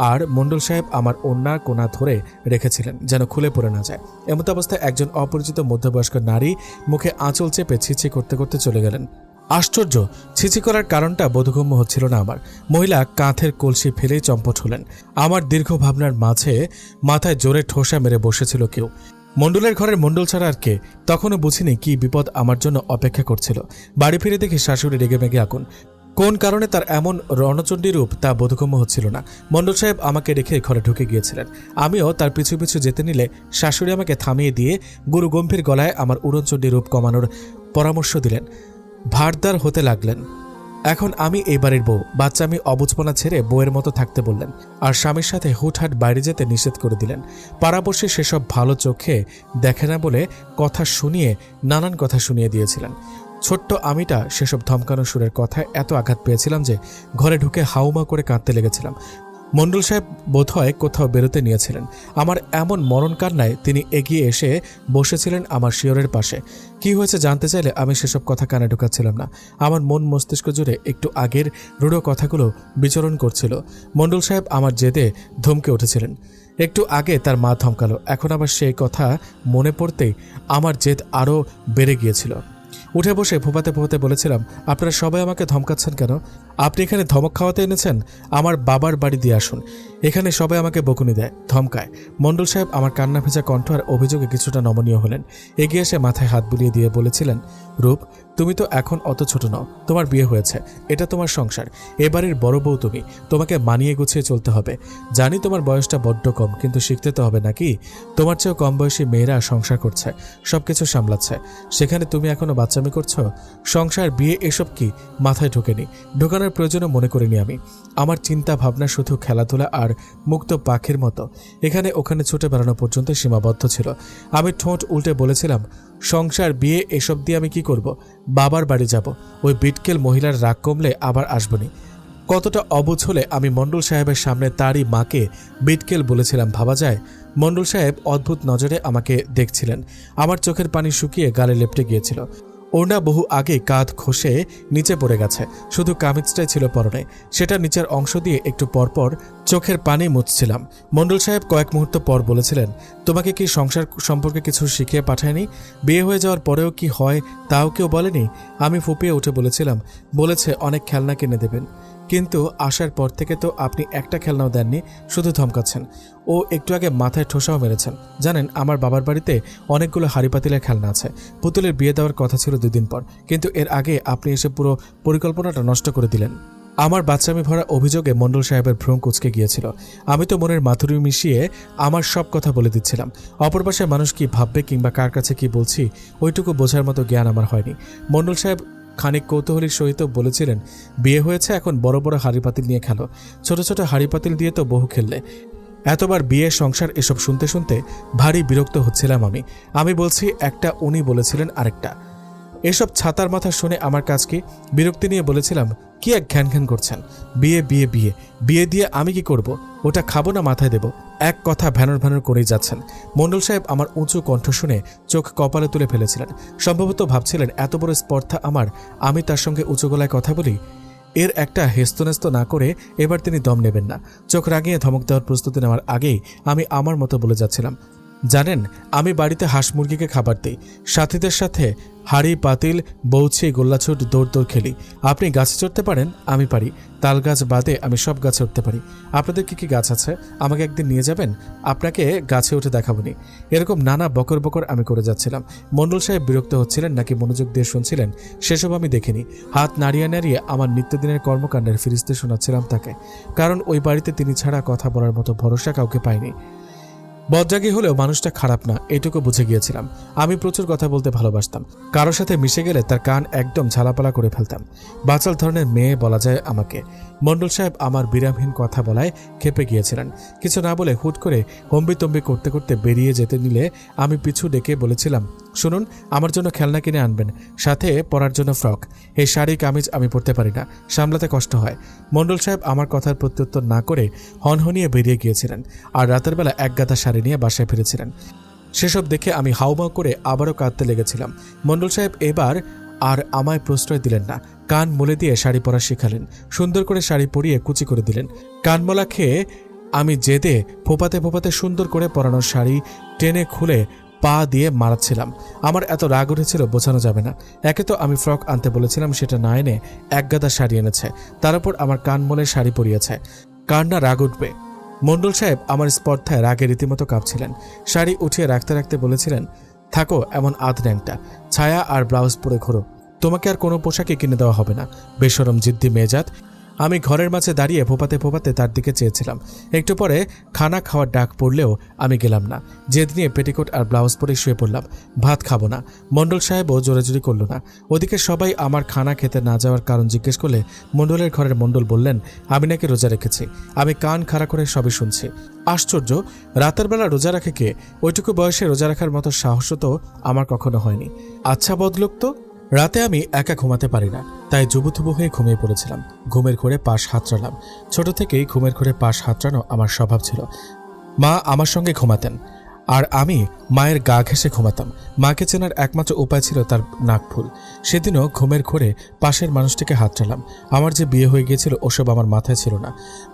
আর মণ্ডল সাহেব আমার ওড়নার কোনা ধরে রেখেছিলেন যেন খুলে পড়ে না যায়। এমত অবস্থায় একজন অপরিচিত মধ্যবয়স্ক নারী মুখে আঁচল চেপে ছিছি করতে করতে চলে গেলেন। আশ্চর্য, ছিছি করার কারণটা বোধগম্য হচ্ছিল না আমার। মহিলা কাঁথের কলসি ফেলেই চম্পট হলেন। আমার দীর্ঘ ভাবনার মাঝে মাথায় জোরে ঠোসা মেরে বসেছিল কেউ। মণ্ডলের ঘরের মণ্ডল ছাড়া আর কে? তখনও বুঝিনি কি বিপদ আমার জন্য অপেক্ষা করছিল। বাড়ি ফিরে দেখি শাশুড়ি রেগে মেগে আগুন। কোন কারণে তার এমন রণচণ্ডী রূপ তা বোধগম্য হচ্ছিল না। মণ্ডল সাহেব আমাকে রেখে ঘরে ঢুকে গিয়েছিলেন। আমিও তার পিছু পিছু যেতে নিলে শাশুড়ি আমাকে থামিয়ে দিয়ে গুরু গম্ভীর গলায় আমার উড়নচণ্ডী রূপ কমানোর পরামর্শ দিলেন। ভারদার হতে লাগলেন। এখন আমি এই বাড়ির বউ, বাচ্চা আমি অবুঝপনা ছেড়ে বউয়ের মতো থাকতে বললেন, আর স্বামীর সাথে হুটহাট বাইরে যেতে নিষেধ করে দিলেন। পাড়াপড়শি সেসব ভালো চোখে দেখে না বলে কথা শুনিয়ে নানান কথা শুনিয়ে দিয়েছিলেন। ছোট্ট আমিটা সেসব ধমকানো সুরের কথায় এত আঘাত পেয়েছিলাম যে ঘরে ঢুকে হাউমা করে কাঁদতে লেগেছিলাম। মণ্ডল সাহেব বোধহয় কোথাও বেরোতে নিয়েছিলেন। আমার এমন মরণ কান্নায় তিনি এগিয়ে এসে বসেছিলেন আমার শিয়রের পাশে। কি হয়েছে জানতে চাইলে আমি সেসব কথা কানে ঢোকাচ্ছিলাম না। আমার মন মস্তিষ্ক জুড়ে একটু আগের রূঢ় কথাগুলো বিচরণ করছিল। মণ্ডল সাহেব আমার জেদে ধমকে উঠেছিলেন। একটু আগে তার মা ধমকালো, এখন আবার সেই কথা মনে পড়তেই আমার জেদ আরও বেড়ে গিয়েছিল। উঠে বসে ফোপাতে ফোপাতে বলেছিলাম, আপনারা সবাই আমাকে ধমকাচ্ছেন কেন? আপনি এখানে ধমক খাওয়াতে এনেছেন? আমার বাবার বাড়ি দিয়ে আসুন। এখানে সবাই আমাকে বকুনি দেয়, ধমকায়। মণ্ডল সাহেব আমার কান্না ভেজা কণ্ঠ আর অভিযোগে কিছুটা নমনীয় হলেন। এগিয়ে এসে মাথায় হাত বুলিয়ে দিয়ে বলেছিলেন, রূপ, তুমি তো এখন অত ছোট নও, তোমার বিয়ে হয়েছে, এটা তোমার সংসার, এ বাড়ির বড় বউ তুমি, তোমাকে মানিয়ে গুছিয়ে চলতে হবে। জানি তোমার বয়সটা বড্ড কম, কিন্তু শিখতে তো হবে নাকি? তোমার চেয়েও কম বয়সী মেয়েরা সংসার করছে, সবকিছু সামলাচ্ছে, সেখানে তুমি এখনো বাচ্চামি করছো। সংসার, বিয়ে এসব কি মাথায় ঢোকেনি। ঢোকানোর করার প্রয়োজনও মনে করিনি আমি। আমার চিন্তা ভাবনা শুধু খেলাধুলা আর মুক্ত পাখির মতো এখানে ওখানে ছুটে বেড়ানো পর্যন্ত সীমাবদ্ধ ছিল। আমি ঠোঁট উল্টে বলেছিলাম, সংসার, বিয়ে এসব দিয়ে আমি কি করব? বাবার বাড়ি যাব, ওই বিটকেল মহিলার রাগ কমলে আবার আসবনি। কতটা অবুঝ হলে আমি মণ্ডল সাহেবের সামনে তারই মাকে বিটকেল বলেছিলাম ভাবা যায়। মণ্ডল সাহেব অদ্ভুত নজরে আমাকে দেখছিলেন। আমার চোখের পানি শুকিয়ে গালে লেপটে গিয়েছিল। ওড়না বহু আগে কাঁধ খসে নিচে পড়ে গেছে, শুধু কামিজটাই ছিল পরনে। সেটা নিচের অংশ দিয়ে একটু পরপর চোখের পানি মুছছিলাম। মণ্ডল সাহেব কয়েক মুহূর্ত পর বলেছিলেন, তোমাকে কি সংসার সম্পর্কে কিছু শিখিয়ে পাঠায়নি? বিয়ে হয়ে যাওয়ার পরেও কি হয় তাও কেউ বলেনি? আমি ফুপিয়ে উঠে বলেছিলাম, বলেছে অনেক খেলনা কিনে দেবেন, কিন্তু আসার পর থেকে তো আপনি একটা খেলনাও দেননি, শুধু ধমকাচ্ছেন। ও একটু আগে মাথায় ঠোসাও মেরেছেন। জানেন, আমার বাবার বাড়িতে অনেকগুলো হাড়ি পাতিলের খেলনা আছে। পুতুলের বিয়ে দেওয়ার কথা ছিল 2 দিন পর, কিন্তু এর আগে আপনি এসে পুরো পরিকল্পনাটা নষ্ট করে দিলেন। আমার বাচ্চামি ভরা অভিযোগে মণ্ডল সাহেবের ভ্রম কুঁচকে গিয়েছিল। আমি তো মনের মাথুরি মিশিয়ে আমার সব কথা বলে দিচ্ছিলাম। অপর পাশে মানুষ কি ভাববে কিংবা কার কাছে কি বলছি ওইটুকু বোঝার মতো জ্ঞান আমার হয়নি। মণ্ডল সাহেব খানিক কৌতূহলীর সহিত বলেছিলেন, বিয়ে হয়েছে, এখন বড় বড় হাড়ি পাতিল নিয়ে খেলো। ছোট ছোট হাড়ি পাতিল দিয়ে তো বহু খেললে। এতবার বিয়ে, সংসার এসব শুনতে শুনতে ভারী বিরক্ত হচ্ছিলাম আমি। আমি বলছি একটা, উনি বলেছিলেন আরেকটা। এসব ছাতার মাথা শুনে আমার কাজ কি? বিরক্তি নিয়ে বলেছিলাম, কি এক ঘ্যান ঘ্যান করছেন? বিয়ে বিয়ে বিয়ে বিয়ে দিয়ে আমি কি করব? ওটা খাবো না মাথায় দেব? এক কথা ভ্যানর ভ্যানর করেই যাচ্ছেন। মণ্ডল সাহেব আমার উঁচু কণ্ঠ শুনে চোখ কপালে তুলে ফেলেছিলেন। সম্ভবত ভাবছিলেন, এত বড় স্পর্ধা আমার, আমি তার সঙ্গে উঁচু গলায় কথা বলি। এর একটা হেস্তনেস্ত না করে এবার তিনি দম নেবেন না। চোখ রাগিয়ে ধমক দেওয়ার প্রস্তুতি নেওয়ার আগেই আমি আমার মতো বলে যাচ্ছিলাম, জানেন, আমি বাড়িতে হাঁস মুরগিকে খাবার দিই, সাথীদের সাথে হাড়ি পাতিল বৌছি গোল্লাছুট দৌড় দৌড় খেলি। আপনি গাছে চড়তে পারেন, আমি পারি। তাল গাছ বাদে আমি সব গাছে উঠতে পারি। আপনাদের কি কি গাছ আছে? আমাকে একদিন নিয়ে যাবেন, আপনাকে গাছে উঠে দেখাবনি। এরকম নানা বকর বকর আমি করে যাচ্ছিলাম। মণ্ডল সাহেব বিরক্ত হচ্ছিলেন নাকি মনোযোগ দিয়ে শুনছিলেন সেসব আমি দেখিনি। হাত নাড়িয়ে নাড়িয়ে আমার নিত্যদিনের কর্মকাণ্ডের ফিরিস্তে শোনাচ্ছিলাম তাকে, কারণ ওই বাড়িতে তিনি ছাড়া কথা বলার মতো ভরসা কাউকে পাইনি। বজ্জাগী হলেও মানুষটা খারাপ না, এটুকু বুঝে গিয়েছিলাম। আমি প্রচুর কথা বলতে ভালোবাসতাম। কারোর সাথে মিশে গেলে তার কান একদম ঝালাপালা করে ফেলতাম। বাচাল ধরনের মেয়ে বলা যায় আমাকে। মণ্ডল সাহেব আমার বিরামহীন কথা বলায় ক্ষেপে গিয়েছিলেন। কিছু না বলে হুট করে হম্বিতম্বি করতে করতে বেরিয়ে যেতে নিলে আমি পিছু ডেকে বলেছিলাম, শুনুন, আমার জন্য খেলনা কিনে আনবেন, সাথে পরার জন্য ফ্রক। এই শাড়ি কামিজ আমি পরতে পারি না, সামলাতে কষ্ট হয়। মণ্ডল সাহেব আমার কথার প্রত্যুত্তর না করে হনহনিয়ে বেরিয়ে গিয়েছিলেন আর রাতের বেলা এক গাদা শাড়ি নিয়ে বাসায় ফিরেছিলেন। সেসব দেখে আমি হাউমাউ করে আবারও কাঁদতে লেগেছিলাম। মণ্ডল সাহেব এবার আর আমায় প্রশ্রয় দিলেন না। কান মলে দিয়ে শাড়ি পরা শেখালেন, সুন্দর করে শাড়ি পরিয়ে কুচি করে দিলেন। কানমলা খেয়ে আমি জেদে ফোপাতে ফোপাতে সুন্দর করে পরানো শাড়ি টেনে খুলে পা দিয়ে মারাচ্ছিলাম। আমার এত রাগ উঠেছিল বোঝানো যাবে না। একে তো আমি ফ্রক আনতে বলেছিলাম, সেটা না এনে এক গাদা শাড়ি এনেছে, তার উপর আমার কান মলে শাড়ি পরিয়েছে। কার না রাগ উঠবে? মণ্ডল সাহেব আমার স্পর্ধায় রাগে রীতিমতো কাঁপছিলেন। শাড়ি উঠিয়ে রাখতে রাখতে বলেছিলেন, থাকো এমন আধ ন্যাংটা, ছায়া আর ব্লাউজ পরে ঘোরো, তোমাকে আর কোনো পোশাকই কিনে দেওয়া হবে না, বেশরম জিদ্দি মেজাত। আমি ঘরের মাঝে দাঁড়িয়ে ফোপাতে ফোপাতে তার দিকে চেয়েছিলাম। একটু পরে খানা খাওয়ার ডাক পড়লেও আমি গেলাম না। জেদ নিয়ে পেটিকোট আর ব্লাউজ পরে শুয়ে পড়লাম। ভাত খাবো না। মণ্ডল সাহেবও জোরাজুরি করল না। ওদিকে সবাই আমার খানা খেতে না যাওয়ার কারণ জিজ্ঞেস করলে মণ্ডলের ঘরের মণ্ডল বললেন, আমি নাকি রোজা রেখেছি। আমি কান খাড়া করে সবই শুনছি। আশ্চর্য, রাতের বেলা রোজা রাখে কে? ওইটুকু বয়সে রোজা রাখার মতো সাহসও তো আমার কখনো হয়নি। আচ্ছা বদলোক তো। রাতে আমি একা ঘুমাতে পারি না, তাই জুবুথুবু হয়ে ঘুমিয়ে পড়েছিলাম। ঘুমের ঘোরে পাশ হাতড়ালাম। ছোট থেকেই ঘুমের ঘোরে পাশ হাতড়ানো আমার স্বভাব ছিল। মা আমার সঙ্গে ঘুমাতেন আর আমি মায়ের গা ঘেঁষে ঘুমাতাম। মাকে চেনার একমাত্র উপায় ছিল তার নাকফুল। সেদিনও ঘুমের ঘোরে পাশের মানুষটিকে হাতড়ালাম। আমার যে বিয়ে হয়ে গিয়েছিল ওসব আমার মাথায় ছিল না।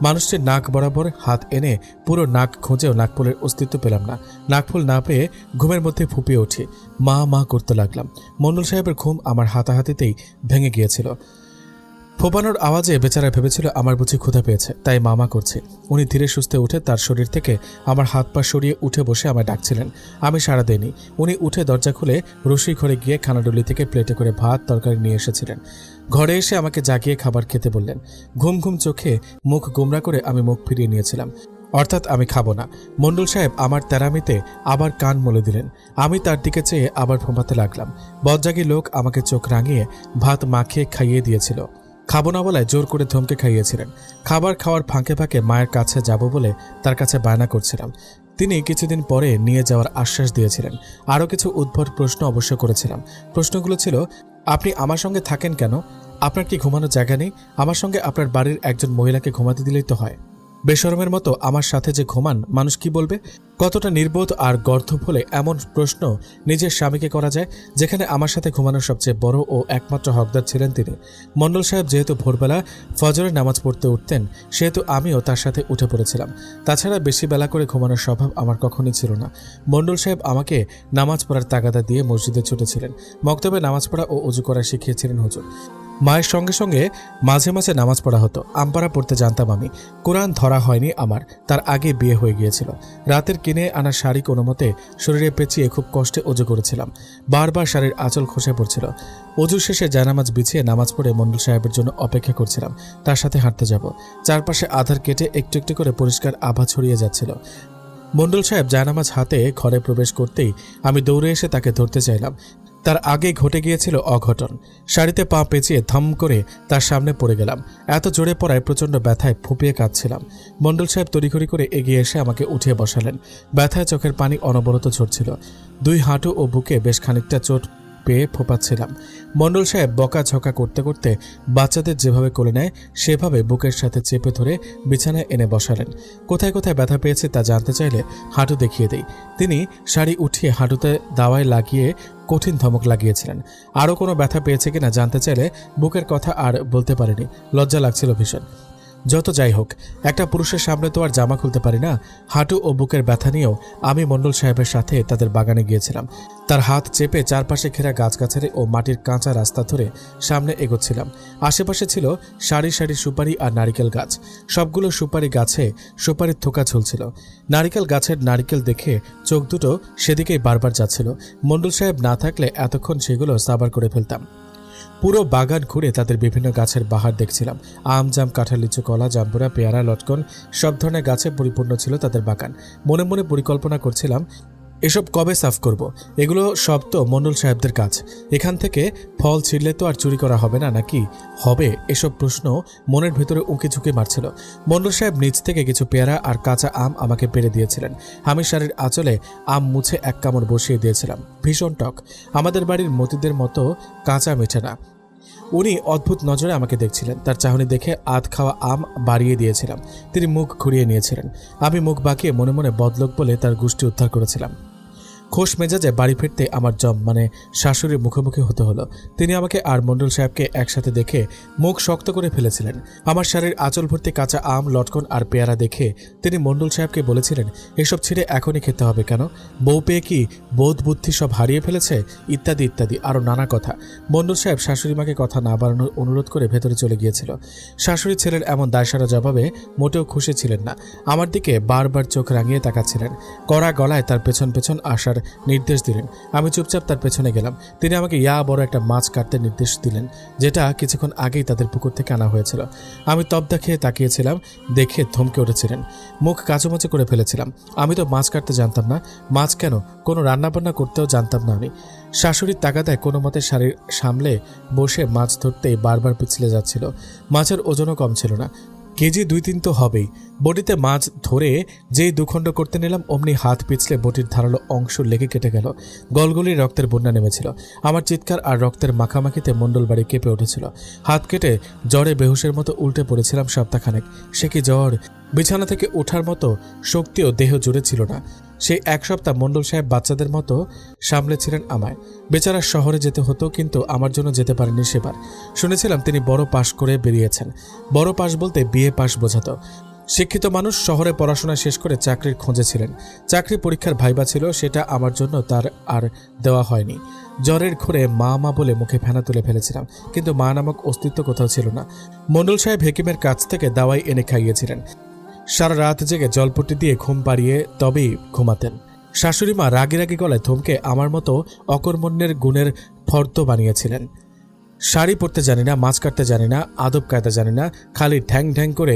মানুষটির নাক বরাবর হাত এনে পুরো নাক খুঁজেও নাকফুলের অস্তিত্ব পেলাম না। নাকফুল না পেয়ে ঘুমের মধ্যে ফুপিয়ে উঠি, মা মা করতে লাগলাম। মণ্ডল সাহেবের ঘুম আমার হাতাহাতিতেই ভেঙে গিয়েছিল। ফোপানোর আওয়াজে বেচারা ভেবেছিল আমার বুঝি ক্ষুধা পেয়েছে, তাই মামা করছে। উনি ধীরে সুস্থে উঠে তার শরীর থেকে আমার হাত পা সরিয়ে উঠে বসে আমায় ডাকছিলেন। আমি সাড়া দেইনি। উনি উঠে দরজা খুলে রসুই ঘরে গিয়ে খানাডুলি থেকে প্লেটে করে ভাত তরকারি নিয়ে এসেছিলেন। ঘরে এসে আমাকে জাগিয়ে খাবার খেতে বললেন। ঘুম ঘুম চোখে মুখ গোমরা করে আমি মুখ ফিরিয়ে নিয়েছিলাম, অর্থাৎ আমি খাবো না। মণ্ডল সাহেব আমার তেরামিতে আবার কান মলে দিলেন। আমি তার দিকে চেয়ে আবার ফোঁপাতে লাগলাম। বজ্জাগী লোক আমাকে চোখ রাঙিয়ে ভাত মাখিয়ে খাইয়ে দিয়েছিল। খাবো না বলায় জোর করে ধমকে খাইয়েছিলেন। খাবার খাওয়ার ফাঁকে ফাঁকে মায়ের কাছে যাব বলে তার কাছে বায়না করছিলাম। তিনি কিছুদিন পরে নিয়ে যাওয়ার আশ্বাস দিয়েছিলেন। আরও কিছু উদ্ভট প্রশ্ন অবশ্য করেছিলাম। প্রশ্নগুলো ছিল, আপনি আমার সঙ্গে থাকেন কেন? আপনার কি ঘুমানোর জায়গা নেই? আমার সঙ্গে আপনার বাড়ির একজন মহিলাকে ঘুমাতে দিলেই তো হয়। বেশরমের মতো আমার সাথে যে ঘুমান, মানুষ কি বলবে? কতটা নির্বোধ আর গর্ধব হলে এমন প্রশ্ন নিজের স্বামীকে করা যায়, যেখানে আমার সাথে ঘুমানোর সবচেয়ে বড় ও একমাত্র হকদার ছিলেন তিনি। মণ্ডল সাহেব যেহেতু ভোরবেলা ফজরের নামাজ পড়তে উঠতেন, সেহেতু আমিও তার সাথে উঠে পড়েছিলাম। তাছাড়া বেশি বেলা করে ঘুমানোর স্বভাব আমার কখনই ছিল না। মণ্ডল সাহেব আমাকে নামাজ পড়ার তাগাদা দিয়ে মসজিদে ছুটেছিলেন। মক্তবে নামাজ পড়া ও অজু করা শিখিয়েছিলেন হুজুর। মায়ের সঙ্গে সঙ্গে মাঝে মাঝে নামাজ পড়া হতো। আমপারা পড়তে জানতাম আমি। কোরআন ধরা হয়নি আমার, তার আগে বিয়ে হয়ে গিয়েছিল। রাতের কিনে আনা শাড়ি কোনো মতে শরীরে পেঁচিয়ে খুব কষ্টে অজু করেছিলাম। বারবার শাড়ির আঁচল খসে পড়ছিল। অজু শেষে জায়নামাজ বিছিয়ে নামাজ পড়ে মণ্ডল সাহেবের জন্য অপেক্ষা করছিলাম, তার সাথে হাঁটতে যাব। চারপাশে আধার কেটে একটু একটু করে পরিষ্কার আভা ছড়িয়ে যাচ্ছিল। মণ্ডল সাহেব জায়নামাজ হাতে ঘরে প্রবেশ করতেই আমি দৌড়ে এসে তাকে ধরতে চাইলাম। তার আগে ঘটে গিয়েছিল অঘটন। শাড়িতে পা পেঁচিয়ে ধম করে তার সামনে পড়ে গেলাম। এত জোরে পড়ায় প্রচণ্ড ব্যথায় ফুপিয়ে কাঁদছিলাম। মণ্ডল সাহেব তড়িঘড়ি করে এগিয়ে এসে আমাকে উঠিয়ে বসালেন। ব্যথায় চোখের পানি অনবরত ঝরছিল। দুই হাঁটু ও বুকে বেশ খানিকটা চোট পেয়ে ফোপাচ্ছিলাম। মণ্ডল সাহেব বকাঝকা করতে করতে বাচ্চাদের যেভাবে কোলে নেয় সেভাবে বুকের সাথে চেপে ধরে বিছানায় এনে বসালেন। কোথায় কোথায় ব্যথা পেয়েছে তা জানতে চাইলে হাঁটু দেখিয়ে দেই। তিনি শাড়ি উঠিয়ে হাঁটুতে দাওয়ায় লাগিয়ে কঠিন ধমক লাগিয়েছিলেন। আরও কোনো ব্যথা পেয়েছে কিনা জানতে চাইলে বুকের কথা আর বলতে পারিনি, লজ্জা লাগছিল ভীষণ। যত যাই হোক, একটা পুরুষের সামনে তো আর জামা খুলতে পারি না। হাঁটু ও বুকের ব্যথা নিয়েও আমি মণ্ডল সাহেবের সাথে তাদের বাগানে গিয়েছিলাম। তার হাত চেপে চারপাশে ঘেরা গাছগাছালি ও মাটির কাঁচা রাস্তা ধরে সামনে এগোচ্ছিলাম। আশেপাশে ছিল সারি সারি সুপারি আর নারিকেল গাছ। সবগুলো সুপারি গাছে সুপারির থোকা ঝুলছিল। নারিকেল গাছের নারিকেল দেখে চোখ দুটো সেদিকেই বারবার যাচ্ছিল। মণ্ডল সাহেব না থাকলে এতক্ষণ সেগুলো সাবার করে ফেলতাম। পুরো বাগান ঘুরে তাদের বিভিন্ন গাছের বাহার দেখছিলাম। আম, জাম, কাঁঠাল, লিচু, কলা, জাম্বুরা, পেয়ারা, লটকন সব ধরনের গাছে পরিপূর্ণ ছিল তাদের বাগান। মনে মনে পরিকল্পনা করছিলাম, এসব কবে সাফ করব? এগুলো সব তো মণ্ডল সাহেবদের কাজ। এখান থেকে ফল ছিঁড়লে তো আর চুরি করা হবে না, নাকি হবে? এসব প্রশ্ন মনের ভেতরে উঁকি ঝুঁকি মারছিল। মণ্ডল সাহেব নিচ থেকে কিছু পেয়ারা আর কাঁচা আম আমাকে পেড়ে দিয়েছিলেন। আমি শাড়ির আঁচলে আম মুছে এক কামড় বসিয়ে দিয়েছিলাম। ভীষণ টক, আমাদের বাড়ির মতিদের মতো কাঁচা মিঠে না। উনি অদ্ভুত নজরে আমাকে দেখছিলেন। তার চাহনি দেখে আধ খাওয়া আম বাড়িয়ে দিয়েছিলাম। তিনি মুখ ঘুরিয়ে নিয়েছিলেন। আমি মুখ বাঁকিয়ে মনে মনে বদলোক বলে তার গোষ্ঠী উদ্ধার করেছিলাম। খোশ মেজাজে বাড়ি ফিরতে আমার শাশুড়ির মুখোমুখি হতে হলো। তিনি আমাকে আর মণ্ডল সাহেবকে একসাথে দেখে মুখ শক্ত করে ফেলেছিলেন। আমার শাড়ির আঁচল ভর্তি কাঁচা আম, লটকন আর পেয়ারা দেখে তিনি মণ্ডল সাহেবকে বলেছিলেন, এসব ছিঁড়ে এখনই খেতে হবে কেন? বউ পেয়ে কি বোধ বুদ্ধি সব হারিয়ে ফেলেছে? ইত্যাদি ইত্যাদি আরও নানা কথা। মণ্ডল সাহেব শাশুড়িমাকে কথা না বাড়ানোর অনুরোধ করে ভেতরে চলে গিয়েছিল। শাশুড়ি ছেলের এমন দায়সারা জবাবে মোটেও খুশি ছিলেন না। আমার দিকে বারবার চোখ রাঙিয়ে তাকাচ্ছিলেন। কড়া গলায় তার পেছন পেছন আসার নির্দেশ দিলেন। আমি চুপচাপ তার পেছনে গেলাম। তিনি আমাকে বড় একটা মাছ কাটতে নির্দেশ দিলেন, যেটা কিছুক্ষণ আগেই তাদের পুকুর থেকে আনা হয়েছিল। আমি তবদা খেয়ে তাকিয়েছিলাম। দেখে থমকে উঠেছিলেন। মুখ কাচুমাচু করে ফেলেছিলাম। আমি তো মাছ কাটতে জানতাম না। মাছ কেন, কোনো রান্নাবান্না করতেও জানতাম না আমি। শাশুড়ির তাগাদায় কোনো মতে শাড়ির সামলে বসে মাছ ধরতেই বারবার পিছলে যাচ্ছিল। মাছের ওজনও কম ছিল না, কেজি 2-3 তো হবেই। বটিতে মাছ ধরে যেই দুখণ্ড করতে নিলাম, অমনি হাত পিছলে বটির ধারালো অংশ লেগে কেটে গেল। গলগলি রক্তের বন্যা নেমেছিল। আমার চিৎকার আর রক্তের মাখামাখিতে মণ্ডল বাড়ি কেঁপে উঠেছিল। হাত কেটে জ্বরে বেহুশের মতো উল্টে পড়েছিলাম সপ্তাহখানেক। সে কি জ্বর! বিছানা থেকে ওঠার মতো শক্তিও দেহ জুড়ে ছিল না। সেই এক সপ্তাহ মণ্ডল সাহেব বাচ্চাদের মতো সামলেছিলেন আমায়। বেচারা শহরে যেতে হতো, কিন্তু আমার জন্য যেতে পারেনি সেবার। শুনেছিলাম তিনি বড় পাশ করে বেরিয়েছেন। বড় পাশ বলতে বিএ পাশ বোঝাতো। শিক্ষিত মানুষ, শহরে পড়াশোনা শেষ করে চাকরির খোঁজে ছিলেন। চাকরি পরীক্ষার ভাইবা ছিল, সেটা আমার জন্য তার আর দেওয়া হয়নি। জ্বরের ঘোরে মা মা বলে মুখে ফেনা তুলে ফেলেছিলাম, কিন্তু মা নামক অস্তিত্ব কোথাও ছিল না। মণ্ডল সাহেব হেকিমের কাছ থেকে দাওয়াই এনে খাইয়েছিলেন। সারা রাত জেগে জলপট্টি দিয়ে ঘুম পাড়িয়ে তবেই ঘুমাতেন। শাশুড়ি মা রাগি রাগি গলায় ধমকে আমার মতো অকর্মণ্যের গুণের ফর্দ বানিয়েছিলেন। শাড়ি পরতে জানি না, মাছ কাটতে জানি না, আদব কায়দা জানি না, খালি ঢ্যাং ঢ্যাং করে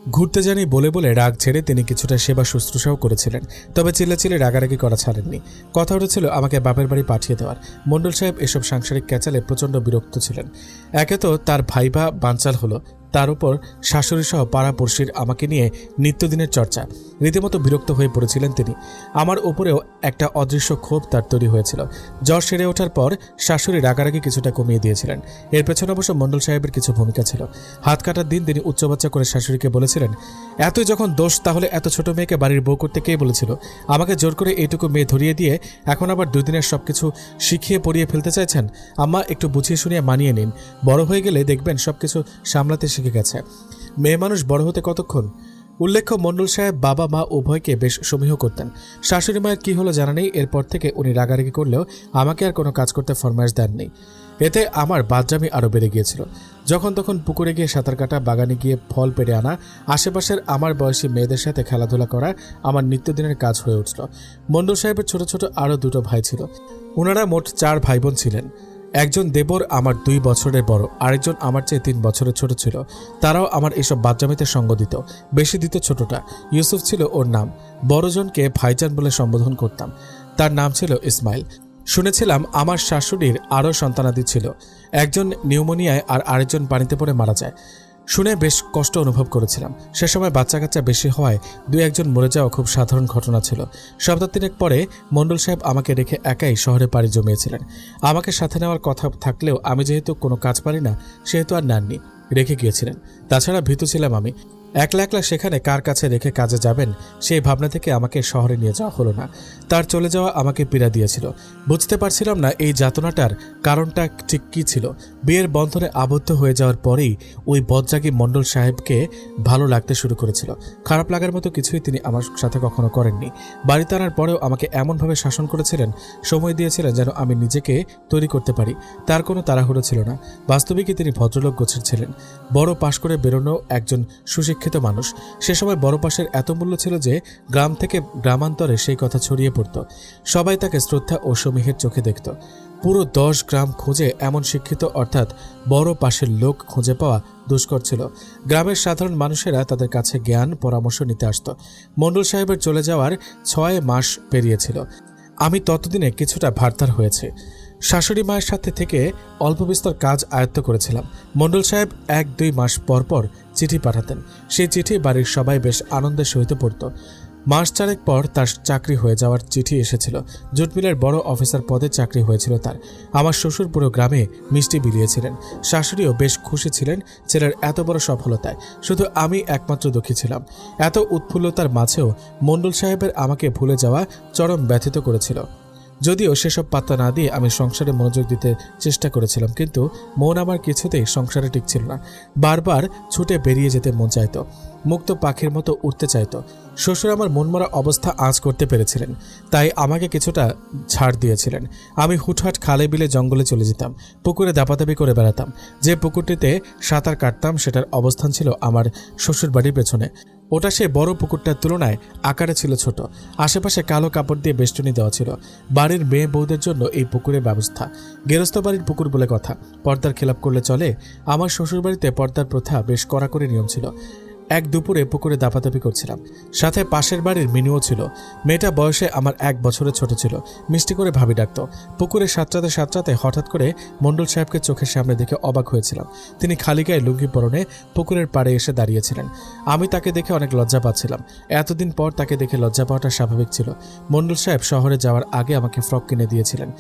ঘুরতে জানি বলে বলে রাগ ছেড়ে তিনি কিছুটা সেবা শুশ্রূষাও করেছিলেন, তবে চিল্লাচিল্লি রাগারাগি করা ছাড়েননি। কথা উঠেছিল আমাকে বাপের বাড়ি পাঠিয়ে দেওয়ার। মণ্ডল সাহেব এসব সাংসারিক ক্যাচালে প্রচণ্ড বিরক্ত ছিলেন। একে তো তার ভাইভা বানচাল হলো, তার উপর শাশুড়ি সহ পাড়াপড়শির আমাকে নিয়ে নিত্যদিনের চর্চা। রীতিমতো বিরক্ত হয়ে পড়েছিলেন তিনি। আমার ওপরেও একটা অদৃশ্য ক্ষোভ তার তৈরি হয়েছিল। জ্বর সেরে ওঠার পর শাশুড়ি রাগারাগি কিছুটা কমিয়ে দিয়েছিলেন। এর পেছনে অবশ্য মণ্ডল সাহেবের কিছু ভূমিকা ছিল। হাত কাটার দিন তিনি উচ্চবাচ্চা করে শাশুড়িকে বলেছিলেন, এতই যখন দোষ তাহলে এত ছোট মেয়েকে বাড়ির বউ করতে কে বলেছিল? আমাকে জোর করে এইটুকু মেয়ে ধরিয়ে দিয়ে এখন আবার 2 দিনের সবকিছু শিখিয়ে পড়িয়ে ফেলতে চাইছেন? আম্মা, একটু বুঝিয়ে শুনিয়ে মানিয়ে নিন। বড় হয়ে গেলে দেখবেন সবকিছু সামলাতে শিখে গেছে। মেয়ে মানুষ বড় হতে কতক্ষণ? উল্লেখ্য, মণ্ডল সাহেব বাবা মা উভয়কে বেশ সমীহ করতেন। শাশুড়ি মায়ের কি হলো জানা নেই, এরপর থেকে উনি রাগারাগি করলেও আমাকে আর কোনো কাজ করতে ফরমাইশ দেননি। এতে আমার বাদজামি আরও বেড়ে গিয়েছিল। যখন তখন পুকুরে গিয়ে সাঁতার কাটা, বাগানে গিয়ে ফল পেড়ে আনা, আশেপাশের আমার বয়সী মেয়েদের সাথে খেলাধুলা করা আমার নিত্যদিনের কাজ হয়ে উঠল। মণ্ডল সাহেবের ছোট ছোট আরও 2 ভাই ছিল। ওনারা মোট 4 ভাই বোন ছিলেন। একজন দেবর আমার 2 বছরের বড়, আরেকজন আমার চেয়ে 3 বছরের ছোট ছিল। তারাও আমার এসব বাদজামিতে সঙ্গ দিত। বেশি দিত ছোটটা। ইউসুফ ছিল ওর নাম। বড়জনকে ভাইজান বলে সম্বোধন করতাম। তার নাম ছিল ইসমাইল। শুনেছিলাম আমার শাশুড়ির আরও সন্তানাদি ছিল। একজন নিউমোনিয়ায় আর আরেকজন পানিতে পড়ে মারা যায়। শুনে বেশ কষ্ট অনুভব করেছিলাম। সে সময় বাচ্চা কাচ্চা বেশি হওয়ায় 2-1 মরে যাওয়া খুব সাধারণ ঘটনা ছিল। সপ্তাহ 3 পরে মণ্ডল সাহেব আমাকে রেখে একাই শহরে পাড়ি জমিয়েছিলেন। আমাকে সাথে নেওয়ার কথা থাকলেও আমি যেহেতু কোনো কাজ পারি না, সেহেতু আর নেননি, রেখে গিয়েছিলেন। তাছাড়া ভীতু ছিলাম আমি। একলা একলা সেখানে কার কাছে রেখে কাজে যাবেন, সেই ভাবনা থেকে আমাকে শহরে নিয়ে যাওয়া হলো না। তার চলে যাওয়া আমাকে পীড়া দিয়েছিল। বুঝতে পারছিলাম না এই যাতনাটার কারণটা ঠিক কী ছিল। বিয়ের বন্ধনে আবদ্ধ হয়ে যাওয়ার পরেই ওই বদজাগী মণ্ডল সাহেবকে ভালো লাগতে শুরু করেছিল। খারাপ লাগার মতো কিছুই তিনি আমার সাথে কখনো করেননি। বাড়িতে আনার পরেও আমাকে এমনভাবে শাসন করেছিলেন, সময় দিয়েছিলেন যেন আমি নিজেকে তৈরি করতে পারি। তার কোনো তাড়াহুড়ো ছিল না। বাস্তবিকই তিনি ভদ্রলোক গোছের ছিলেন। বড় পাশ করে বেরোনো একজন সুশিক্ষিত মানুষ। সে সময় বড় পাশের এত মূল্য ছিল যে গ্রাম থেকে গ্রামান্তরে সেই কথা ছড়িয়ে পড়ত। সবাই তাকে শ্রদ্ধা ও সমীহের চোখে দেখত। পুরো 10 গ্রাম খুঁজে এমন শিক্ষিত অর্থাৎ বড় পাশের লোক খুঁজে পাওয়া দুষ্কর ছিল। গ্রামের সাধারণ মানুষেরা তাদের কাছে জ্ঞান পরামর্শ নিতে আসত। মণ্ডল সাহেবের চলে যাওয়ার 6 মাস পেরিয়েছিল। আমি ততদিনে কিছুটা ভারতার হয়েছে। শাশুড়ি মায়ের সাথে থেকে অল্প বিস্তর কাজ আয়ত্ত করেছিলাম। মণ্ডল সাহেব 1-2 মাস পর পর চিঠি পাঠাতেন। সেই চিঠি বাড়ির সবাই বেশ আনন্দের সহিত পড়ত। মাস 4 পর তার চাকরি হয়ে যাওয়ার চিঠি এসেছিল। জুট মিলের বড় অফিসার পদে চাকরি হয়েছিল তার। আমার শ্বশুর পুরো গ্রামে মিষ্টি বিলিয়েছিলেন। শাশুড়িও বেশ খুশি ছিলেন ছেলের এত বড় সফলতায়। শুধু আমি একমাত্র দুঃখী ছিলাম। এত উৎফুল্লতার মাঝেও মণ্ডল সাহেবের আমাকে ভুলে যাওয়া চরম ব্যথিত করেছিল। যদিও সেসব পাত্তা না দিয়ে আমি সংসারে মনোযোগ দিতে চেষ্টা করেছিলাম, কিন্তু মন আমার কিছুতেই সংসারে টিকছিল না। বারবার ছুটে বেরিয়ে যেতে মন চাইতো। মুক্ত পাখির মতো উঠতে চাইতো। শ্বশুর আমার মনমরা অবস্থা আঁচ করতে পেরেছিলেন, তাই আমাকে কিছুটা ছাড় দিয়েছিলেন। আমি হুটহাট খালে বিলে জঙ্গলে চলে যেতাম। পুকুরে দাপাদাপি করে বেড়াতাম। যে পুকুরটিতে সাঁতার কাটতাম সেটার অবস্থান ছিল আমার শ্বশুর বাড়ির পেছনে। ওটা সে বড় পুকুরটার তুলনায় আকারে ছিল ছোট। আশেপাশে কালো কাপড় দিয়ে বেষ্টনী দেওয়া ছিল। বাড়ির মেয়ে বউদের জন্য এই পুকুরের ব্যবস্থা। গেরস্ত বাড়ির পুকুর বলে কথা। পর্দার খেলাপ করলে চলে। আমার শ্বশুরবাড়িতে পর্দার প্রথা বেশ কড়াকড়ি নিয়ম ছিল। এক দুপুরে পুকুরে দাপাদাপি করছিলাম। সাথে পাশের বাড়ির মিনুও ছিল। মেয়েটা বয়সে আমার 1 বছরের ছোট ছিল। মিষ্টি করে ভাবি ডাকত। পুকুরে সাঁতরাতে হঠাৎ করে মণ্ডল সাহেবকে চোখের সামনে দেখে অবাক হয়েছিলাম। তিনি খালি গায়ে লুঙ্গি পরনে পুকুরের পাড়ে এসে দাঁড়িয়েছিলেন। আমি তাকে দেখে অনেক লজ্জা পাচ্ছিলাম। এতদিন পর তাকে দেখে লজ্জা পাওয়াটা স্বাভাবিক ছিল। মণ্ডল সাহেব শহরে যাওয়ার আগে আমাকে ফ্রক কিনে দিয়েছিলেন।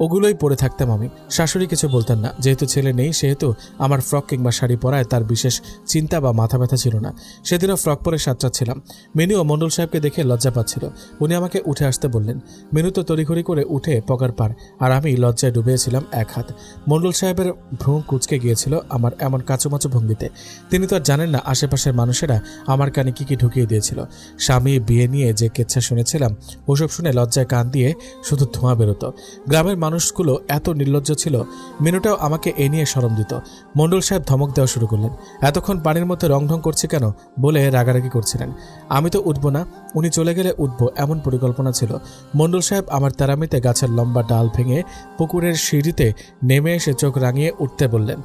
ওগুলোই পরে থাকতাম আমি। শাশুড়ি কিছু বলতেন না। যেহেতু ছেলে নেই, সেহেতু আমার ফ্রক কিংবা শাড়ি পরায় তার বিশেষ চিন্তা বা মাথা ব্যথা ছিল না। সেদিনও ফ্রক পরে সাঁতরাচ্ছিলাম। মিনু ও মণ্ডল সাহেবকে দেখে লজ্জা পাচ্ছিল। উনি আমাকে উঠে আসতে বললেন। মিনু তো তড়িঘড়ি করে উঠে পগার পার, আর আমি লজ্জায় ডুবেছিলাম 1 হাত। মণ্ডল সাহেবের ভ্রু কুঁচকে গিয়েছিল আমার এমন কাঁচুমাচু ভঙ্গিতে। তিনি তো আর জানেন না আশেপাশের মানুষেরা আমার কানে কি ঢুকিয়ে দিয়েছিল। স্বামী বিয়ে নিয়ে যে কেচ্ছা শুনেছিলাম, ওসব শুনে লজ্জায় কান দিয়ে শুধু ধোঁয়া বেরোতো। গ্রামের মানুষগুলো এত নির্লজ্জ ছিল, মিনুটাও আমাকে এ নিয়ে শরম দিত। মণ্ডল সাহেব ধমক দেওয়া শুরু করলেন। এতক্ষণ পানির মধ্যে রং করছে কেন বলে রাগারাগি করছিলেন। আমি তো উঠব না, উনি চলে গেলে উঠব এমন পরিকল্পনা ছিল। মণ্ডল সাহেব আমার তেরামিতে গাছের লম্বা ডাল ভেঙে পুকুরের সিঁড়িতে নেমে এসে চোখ রাঙিয়ে উঠতে বললেন।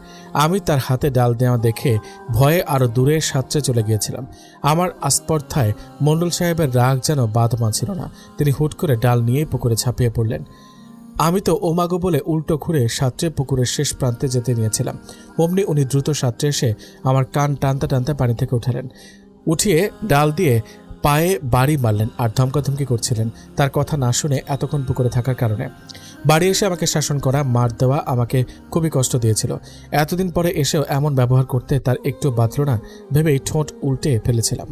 আমি তার হাতে ডাল দেওয়া দেখে ভয়ে আরও দূরে সাঁতরে চলে গিয়েছিলাম। আমার আস্পর্ধায় মণ্ডল সাহেবের রাগ যেন বাঁধ মানছিল না। তিনি হুট করে ডাল নিয়েই পুকুরে ঝাঁপিয়ে পড়লেন। আমি তো ওমাগো বলে উল্টো ঘুরে সাঁতরে পুকুরের শেষ প্রান্তে যেতে নিয়েছিলাম। অমনি উনি দ্রুত সাঁতরে এসে আমার কান টানতে টানতে পানি থেকে উঠালেন। উঠিয়ে ডাল দিয়ে পায়ে বাড়ি মারলেন আর ধমকাধমকি করছিলেন, তার কথা না শুনে এতক্ষণ পুকুরে থাকার কারণে। বাড়ি এসে আমাকে শাসন করা, মার দেওয়া আমাকে খুবই কষ্ট দিয়েছিল। এতদিন পরে এসেও এমন ব্যবহার করতে তার একটু বাঁধল না ভেবেই ঠোঁট উল্টে ফেলেছিলাম।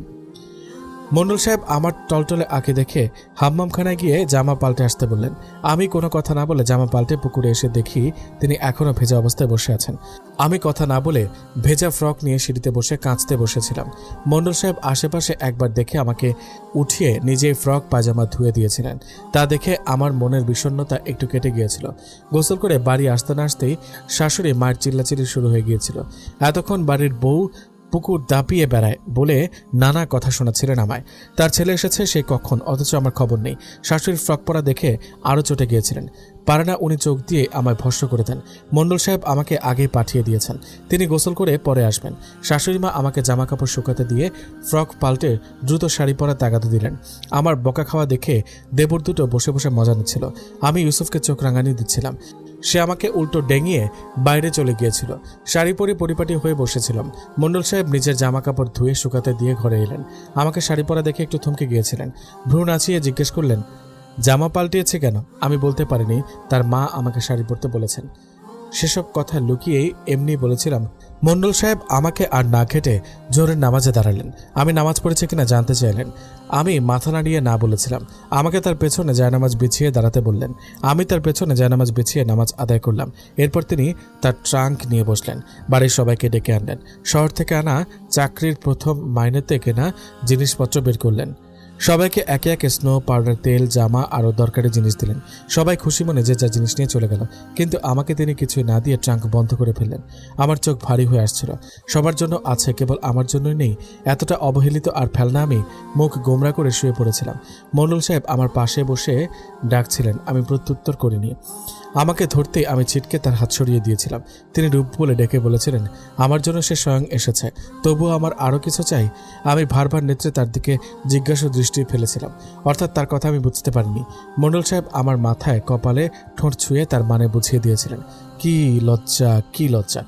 মণ্ডল সাহেব আমার টলটলে আঁকে দেখে হাম্মামখানায় গিয়ে জামা পাল্টে আসতে বললেন। আমি কোনো কথা না বলে জামা পাল্টে পুকুরে এসে দেখি তিনি এখনও ভেজা অবস্থায় বসে আছেন। আমি কথা না বলে ভেজা ফ্রক নিয়ে সিঁড়িতে বসে কাঁচতে বসেছিলাম। মণ্ডল সাহেব আশেপাশে একবার দেখে আমাকে উঠিয়ে নিজেই ফ্রক পায়জামা ধুয়ে দিয়েছিলেন। তা দেখে আমার মনের বিষণ্ণতা একটু কেটে গিয়েছিল। গোসল করে বাড়ি আসতে না আসতেই শাশুড়ি মায়ের চিল্লাচিল্লি শুরু হয়ে গিয়েছিল। এতক্ষণ বাড়ির বউ পুকুর দাপিয়ে বেড়ায় বলে নানা কথা শোনাচ্ছিলেন আমায়। তার ছেলে এসেছে সেই কখন, অথচ আমার খবর নেই। শাশুড়ির ফ্রক পরা দেখে আরও চটে গিয়েছিলেন। পারে না উনি চোখ দিয়ে আমায় ভস্ম করে দেন। মণ্ডল সাহেব আমাকে আগেই পাঠিয়ে দিয়েছেন, তিনি গোসল করে পরে আসবেন। শাশুড়িমা আমাকে জামা কাপড় শুকাতে দিয়ে ফ্রক পাল্টে দ্রুত শাড়ি পরা তাগাদা দিলেন। আমার বকা খাওয়া দেখে দেবর দুটো বসে বসে মজা নিচ্ছিল। আমি ইউসুফকে চোখ রাঙানি দিচ্ছিলাম। সে আমাকে উল্টো ডেঙিয়ে বাইরে চলে গিয়েছিল। শাড়ি পরে পরিপাটি হয়ে বসেছিলাম। মণ্ডল সাহেব নিজের জামা কাপড় ধুয়ে শুকাতে দিয়ে ঘরে এলেন। আমাকে শাড়ি পরা দেখে একটু থমকে গিয়েছিলেন। ভ্রু নাচিয়ে জিজ্ঞেস করলেন, জামা পাল্টিয়েছে কেন? আমি বলতে পারিনি তার মা আমাকে শাড়ি পরতে বলেছেন। সেসব কথা লুকিয়েই এমনি বলেছিলাম। মণ্ডল সাহেব আমাকে আর না ঘেটে জোরের নামাজে দাঁড়ালেন। আমি নামাজ পড়েছি কিনা জানতে চাইলেন। আমি মাথা নাড়িয়ে না বলেছিলাম। আমাকে তার পেছনে জায়নামাজ বিছিয়ে দাঁড়াতে বললেন। আমি তার পেছনে জায়নামাজ বিছিয়ে নামাজ আদায় করলাম। এরপর তিনি তার ট্রাঙ্ক নিয়ে বসলেন। বাড়ির সবাইকে ডেকে আনলেন। শহর থেকে আনা চাকরির প্রথম মাইনেতে কেনা জিনিসপত্র বের করলেন। সবাইকে একে একে স্নো, পাউডার, তেল, জামা আরও দরকারি জিনিস দিলেন। সবাই খুশি মনে যে যা জিনিস নিয়ে চলে গেল, কিন্তু আমাকে তিনি কিছুই না দিয়ে ট্রাঙ্ক বন্ধ করে ফেললেন। আমার চোখ ভারী হয়ে আসছিল। সবার জন্য আছে, কেবল আমার জন্যই নেই। এতটা অবহেলিত আর ফেলনা আমি মুখ গোমরা করে শুয়ে পড়েছিলাম। মণ্ডল সাহেব আমার পাশে বসে ডাকছিলেন, আমি প্রত্যুত্তর করিনি। আমাকে ধরতেই আমি ছিটকে তার হাত সরিয়ে দিয়েছিলাম। তিনি রূপ বলে ডেকে বলেছিলেন, আমার জন্য সে স্বয়ং এসেছে, তবুও আমার আরও কিছু চাই। আমি ভারবার নেত্রে তার দিকে জিজ্ঞাসা দৃষ্টি ফেলেছিলাম, অর্থাৎ তার কথা আমি বুঝতে পারিনি। মণ্ডল সাহেব আমার মাথায় কপালে ঠোঁট ছুঁয়ে তার মানে বুঝিয়ে দিয়েছিলেন। কি লজ্জা, কি লজ্জা!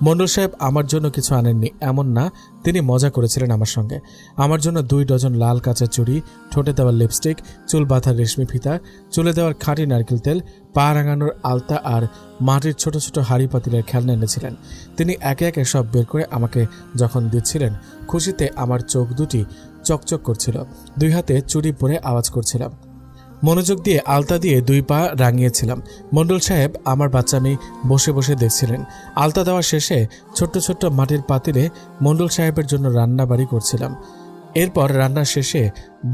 মণ্ডল সাহেব আমার জন্য কিছু আনেননি এমন না, তিনি মজা করেছিলেন আমার সঙ্গে। আমার জন্য 2 ডজন লাল কাঁচের চুড়ি, ঠোঁটে দেওয়ার লিপস্টিক, চুল বাঁধার রেশমি ফিতা, চুলে দেওয়ার খাঁটি নারকেল তেল, পা রাঙানোর আলতা আর মাটির ছোট ছোট হাঁড়ি পাতিলের খেলনা এনেছিলেন। তিনি একে একে সব বের করে আমাকে যখন দিচ্ছিলেন, খুশিতে আমার চোখ দুটি চকচক করছিল। 2 হাতে চুড়ি পরে আওয়াজ করছিলাম। মনোযোগ দিয়ে আলতা দিয়ে 2 পা রাঙিয়েছিলাম। মণ্ডল সাহেব আমার বাচ্চামি বসে বসে দেখছিলেন। আলতা দেওয়া শেষে ছোট্ট ছোট্ট মাটির পাতিলে মণ্ডল সাহেবের জন্য রান্না বাড়ি করছিলাম। এরপর রান্না শেষে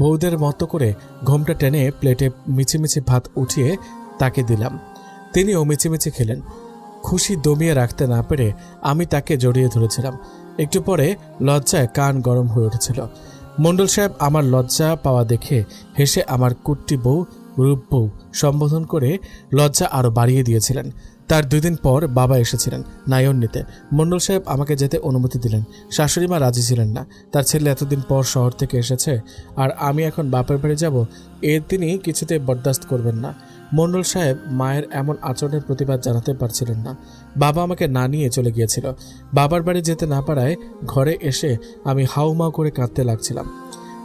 বউদের মতো করে ঘোমটা টেনে প্লেটে মিছিমিছি ভাত উঠিয়ে তাকে দিলাম। তিনিও মিছিমিছি খেলেন। খুশি দমিয়ে রাখতে না পেরে আমি তাকে জড়িয়ে ধরেছিলাম। একটু পরে লজ্জায় কান গরম হয়ে উঠেছিল। মণ্ডল সাহেব আমার লজ্জা পাওয়া দেখে হেসে আমার কুট্টি বউ, রূপ বউ সম্বোধন করে লজ্জা আরও বাড়িয়ে দিয়েছিলেন। তার 2 দিন পর বাবা এসেছিলেন নায়ন নিতে। মণ্ডল সাহেব আমাকে যেতে অনুমতি দিলেন। শাশুড়িমা রাজি ছিলেন না। তার ছেলে এতদিন পর শহর থেকে এসেছে আর আমি এখন বাপের বাড়ি যাব, তিনি কিছুতেই বরদাস্ত করবেন না। মণ্ডল সাহেব মায়ের এমন আচরণের প্রতিবাদ জানাতে পারছিলেন না। বাবা আমাকে না নিয়ে চলে গিয়েছিল। বাবার বাড়ি যেতে না পারায় ঘরে এসে আমি হাউমাউ করে কাঁদতে লাগছিলাম।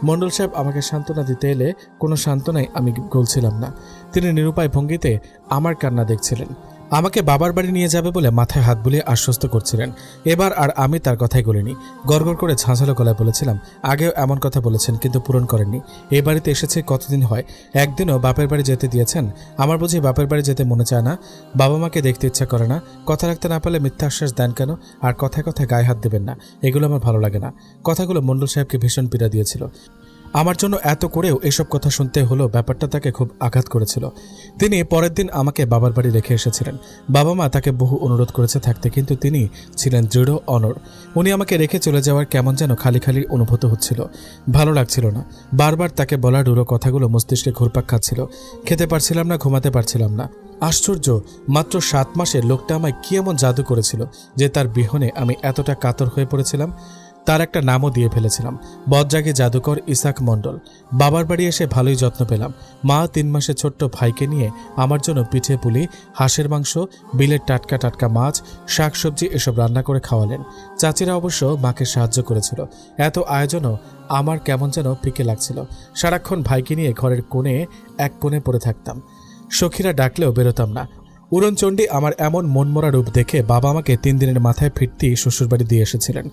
মণ্ডল সাহেব আমাকে সান্ত্বনা দিতে এলে কোনো সান্ত্বনাই আমি গলছিলাম না। তিনি নিরুপায় ভঙ্গিতে আমার কান্না দেখছিলেন। আমাকে বাবার বাড়ি নিয়ে যাবে বলে মাথায় হাত বুলিয়ে আশ্বস্ত করছিলেন। এবার আর আমি তার কথাই বলিনি। গড়গড় করে ঝাঁঝালো গলায় বলেছিলাম, আগেও এমন কথা বলেছেন কিন্তু পূরণ করেননি। এই বাড়িতে এসেছে কতদিন হয়, একদিনও বাপের বাড়ি যেতে দিয়েছেন? আমার বুঝি বাপের বাড়ি যেতে মনে চায় না? বাবা মাকে দেখতে ইচ্ছা করে না? কথা রাখতে না পারলে মিথ্যা আশ্বাস দেন কেন? আর কথায় কথায় গায়ে হাত দেবেন না, এগুলো আমার ভালো লাগে না। কথাগুলো মণ্ডল সাহেবকে ভীষণ পীড়া দিয়েছিল। আমার জন্য এত করেও এসব কথা শুনতে হলো, ব্যাপারটা তাকে খুব আঘাত করেছিল। তিনি পরের দিন আমাকে বাবার বাড়ি রেখে এসেছিলেন। বাবা মা তাকে বহু অনুরোধ করেছে থাকতে, কিন্তু তিনি ছিলেন দৃঢ় অনড়। উনি আমাকে রেখে চলে যাওয়ার কেমন যেন খালি খালি অনুভূত হচ্ছিল, ভালো লাগছিল না। বারবার তাকে বলা রূঢ় কথাগুলো মস্তিষ্কে ঘুরপাক খাচ্ছিল। খেতে পারছিলাম না, ঘুমাতে পারছিলাম না। আশ্চর্য, মাত্র 7 মাসে লোকটা আমায় কি এমন জাদু করেছিল যে তার বিহনে আমি এতটা কাতর হয়ে পড়েছিলাম। তার একটা নামও দিয়ে ফেলেছিলাম, বদজাগী জাদুকর ইসাক মণ্ডল। বাবার বাড়ি এসে ভালোই যত্ন পেলাম। মা 3 মাসে ছোট্ট ভাইকে নিয়ে আমার জন্য পিঠে পুলি, হাঁসের মাংস, বিলের টাটকা টাটকা মাছ, শাকসবজি এসব রান্না করে খাওয়ালেন। চাচিরা অবশ্য মাকে সাহায্য করেছিল। এত আয়োজনও আমার কেমন যেন ফিকে লাগছিল। সারাক্ষণ ভাইকে নিয়ে ঘরের এক কোণে পড়ে থাকতাম। সখীরা ডাকলেও বেরোতাম না। উড়নচণ্ডী আমার এমন মনমরা রূপ দেখে বাবা আমাকে 3 দিনের মাথায় ফিরতি শ্বশুরবাড়ি দিয়ে এসেছিলেন।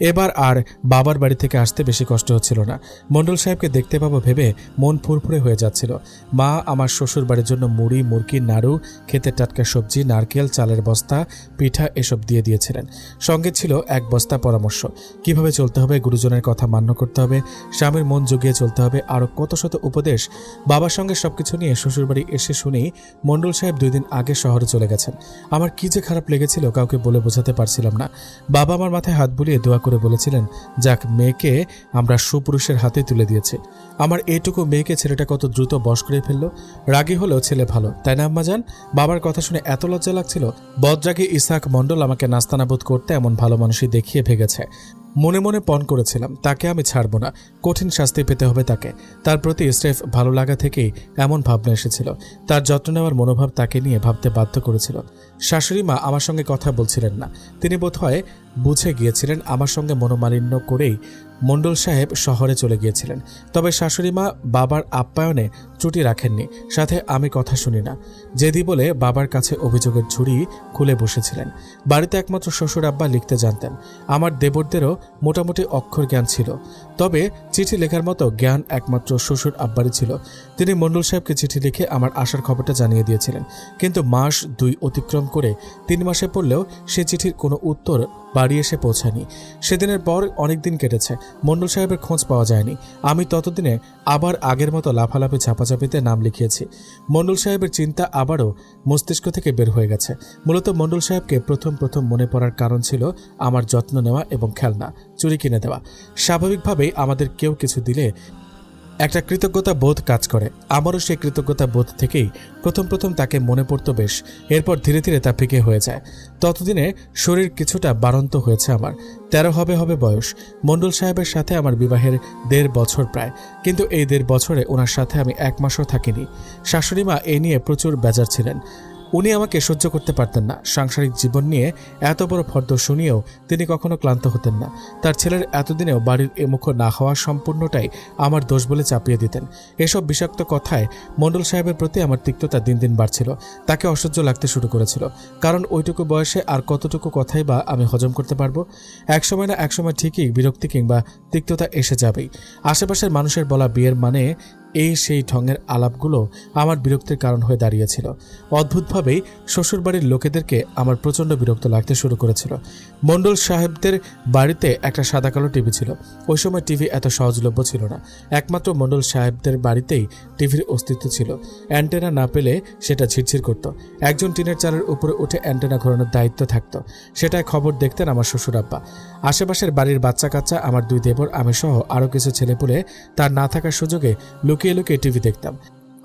এবার আর বাবার বাড়ি থেকে আসতে বেশি কষ্ট হচ্ছিল না। মণ্ডল সাহেবকে দেখতে পাবো ভেবে মন ফুরফুরে হয়ে যাচ্ছিল। মা আমার শ্বশুর বাড়ির জন্য মুড়ি, মুরগি, নাড়ু, খেতে টাটকা সবজি, নারকেল, চালের বস্তা, পিঠা এসব দিয়ে দিয়েছিলেন। সঙ্গে ছিল 1 বস্তা পরামর্শ, কিভাবে চলতে হবে, গুরুজনের কথা মান্য করতে হবে, স্বামীর মন জুগিয়ে চলতে হবে, আরও কত শত উপদেশ। বাবার সঙ্গে সবকিছু নিয়ে শ্বশুরবাড়ি এসে শুনেই মণ্ডল সাহেব 2 দিন আগে শহরে চলে গেছেন। আমার কি যে খারাপ লেগেছিল কাউকে বলে বোঝাতে পারছিলাম না। বাবা আমার মাথায় হাত বুলিয়ে দোয়া করে বলেছিলেন, যাক, মেয়েকে আমরা সুপুরুষের হাতে তুলে দিয়েছি। আমার এইটুকু মেয়েকে ছেলেটা কত দ্রুত বশ করে ফেললো। রাগী হলেও ছেলে ভালো, তাই না আম্মাজান? বাবার কথা শুনে এত লজ্জা লাগছিল। বদরাগী ইসাক মণ্ডল আমাকে নাস্তানাবুদ করতে এমন ভালো মানুষই দেখিয়ে ভেগেছে। মনে মনে পণ করেছিলাম, তাকে আমি ছাড়ব না, কঠিন শাস্তি পেতে হবে তাকে। তার প্রতি স্রেফ ভালো লাগা থেকেই এমন ভাবনা এসেছিল। তার যত্ন নেওয়ার মনোভাব তাকে নিয়ে ভাবতে বাধ্য করেছিল। শাশুড়ি মা আমার সঙ্গে কথা বলছিলেন না। তিনি বোধহয় বুঝে গিয়েছিলেন আমার সঙ্গে মনোমালিন্য করেই মণ্ডল সাহেব শহরে চলে গিয়েছিলেন। তবে শাশুড়ি মা বাবার আপ্যায়নে ত্রুটি রাখেননি। সাথে আমি কথা শুনি না জেদি বলে বাবার কাছে অভিযোগের ঝুড়ি খুলে বসেছিলেন। বাড়িতে একমাত্র শ্বশুর আব্বা লিখতে জানতেন। আমার দেবরদেরও মোটামুটি অক্ষর জ্ঞান ছিল, তবে চিঠি লেখার মতো জ্ঞান একমাত্র শ্বশুর আব্বারই ছিল। তিনি মণ্ডল সাহেবকে চিঠি লিখে আমার আসার খবরটা জানিয়ে দিয়েছিলেন, কিন্তু মাস 2 অতিক্রম করে 3 মাসে পড়লেও সে চিঠির কোনো উত্তর বাড়ি এসে পৌঁছায়নি। সেদিনের পর অনেক দিন কেটেছে, মণ্ডল সাহেবের খোঁজ পাওয়া যায়নি। আমি ততদিনে আবার আগের মতো লাফালাফি ঝাপাঝাপিতে নাম লিখিয়েছি। মণ্ডল সাহেবের চিন্তা আবারও মস্তিষ্ক থেকে বের হয়ে গেছে। মূলত মণ্ডল সাহেবকে প্রথম মনে পড়ার কারণ ছিল আমার যত্ন নেওয়া এবং খেলনা চুরি কিনে দেওয়া। স্বাভাবিকভাবেই আমাদের কেউ কিছু দিলে একটা কৃতজ্ঞতা বোধ কাজ করে। আমারও সেই কৃতজ্ঞতা বোধ থেকেই প্রথম তাকে মনে পড়তো বেশ। এরপর ধীরে ধীরে তা ফিকে হয়ে যায়। ততদিনে শরীর কিছুটা বাড়ন্ত হয়েছে আমার। 13 হবে বয়স। মণ্ডল সাহেবের সাথে আমার বিবাহের 1.5 বছর প্রায়, কিন্তু এই 1.5 বছরে ওনার সাথে আমি 1 মাসও থাকিনি। শাশুড়ি মা এ নিয়ে প্রচুর বেজার ছিলেন। উনি আমাকে সহ্য করতে পারতেন না। সাংসারিক জীবন নিয়ে এত বড় ফর্দ শুনিয়েও তিনি কখনো ক্লান্ত হতেন না। তার ছেলের এতদিনেও বাড়ির এমুখ না হওয়া সম্পূর্ণটাই আমার দোষ বলে চাপিয়ে দিতেন। এসব বিষাক্ত কথায় মণ্ডল সাহেবের প্রতি আমার তিক্ততা দিন দিন বাড়ছিল। তাকে অসহ্য লাগতে শুরু করেছিল, কারণ ওইটুকু বয়সে আর কতটুকু কথাই বা আমি হজম করতে পারবো। একসময় না একসময় ঠিকই বিরক্তি কিংবা তিক্ততা এসে যাবেই। আশেপাশের মানুষের বলা বিয়ের মানে সেই ঢঙের আলাপগুলো আমার বিরক্তির কারণ হয়ে দাঁড়িয়েছিল। অদ্ভুতভাবেই শ্বশুরবাড়ির লোকেদেরকে আমার প্রচণ্ড বিরক্ত লাগতে শুরু করেছিল। মণ্ডল সাহেবদের বাড়িতে একটা সাদা কালো টিভি ছিল। ওই সময় টিভি এত সহজলভ্য ছিল না। একমাত্র মণ্ডল সাহেবদের বাড়িতেই টিভির অস্তিত্ব ছিল। অ্যান্টেনা না পেলে সেটা ঝিরঝির করত। একজন টিনের চালের উপরে উঠে অ্যান্টেনা ঘোরানোর দায়িত্ব থাকত। সেটাই খবর দেখতেন আমার শ্বশুর আব্বা। আশেপাশের বাড়ির বাচ্চা কাচ্চা, আমার 2 দেবর, আমি সহ আরও কিছু ছেলেপুলে তার না থাকার সুযোগে লুকিয়ে লুকিয়ে টিভি দেখতাম।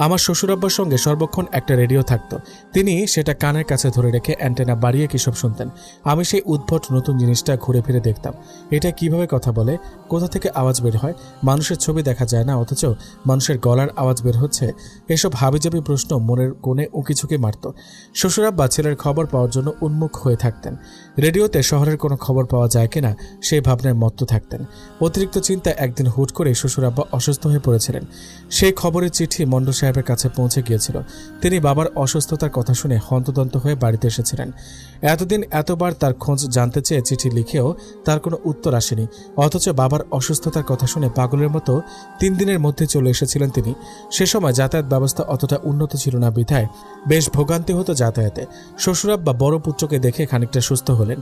আমার শ্বশুরাব্বার সঙ্গে সর্বক্ষণ একটা রেডিও থাকত। তিনি সেটা কানের কাছে ধরে রেখে অ্যান্টেনা বাড়িয়ে কিসব শুনতেন। আমি সেই উদ্ভট নতুন জিনিসটা ঘুরে ফিরে দেখতাম। এটা কিভাবে কথা বলে, কোথা থেকে আওয়াজ বের হয়, মানুষের ছবি দেখা যায় না অথচ মানুষের গলার আওয়াজ বের হচ্ছে। এসব হাবিজাবি প্রশ্ন মনের কোণে উঁকিঝুঁকি মারত। শ্বশুরাব্বা ছেলের খবর পাওয়ার জন্য উন্মুখ হয়ে থাকতেন। রেডিওতে শহরের কোনো খবর পাওয়া যায় কিনা সেই ভাবনায় মত্ত থাকতেন। অতিরিক্ত চিন্তায় একদিন হুট করে শ্বশুরাব্বা অসুস্থ হয়ে পড়েছিলেন। সেই খবরের চিঠি মণ্ডল সাহেবের কাছে পৌঁছে গিয়েছিল। তিনি বাবার অসুস্থতার কথা শুনে হন্তদন্ত হয়ে বাড়িতে এসেছিলেন। এতদিন এতবার তার খোঁজ জানতে চেয়ে চিঠি লিখেও তার কোনো উত্তর আসেনি। অথচ বাবার অসুস্থতার কথা শুনে পাগলের মতো 3 দিনের মধ্যে চলে এসেছিলেন তিনি। সে সময় যাতায়াত ব্যবস্থা অতটা উন্নত ছিল না বিধায় বেশ ভোগান্তি হতো যাতায়াতে। শ্বশুরাব্বা বড় পুত্রকে দেখে খানিকটা সুস্থ হলেন।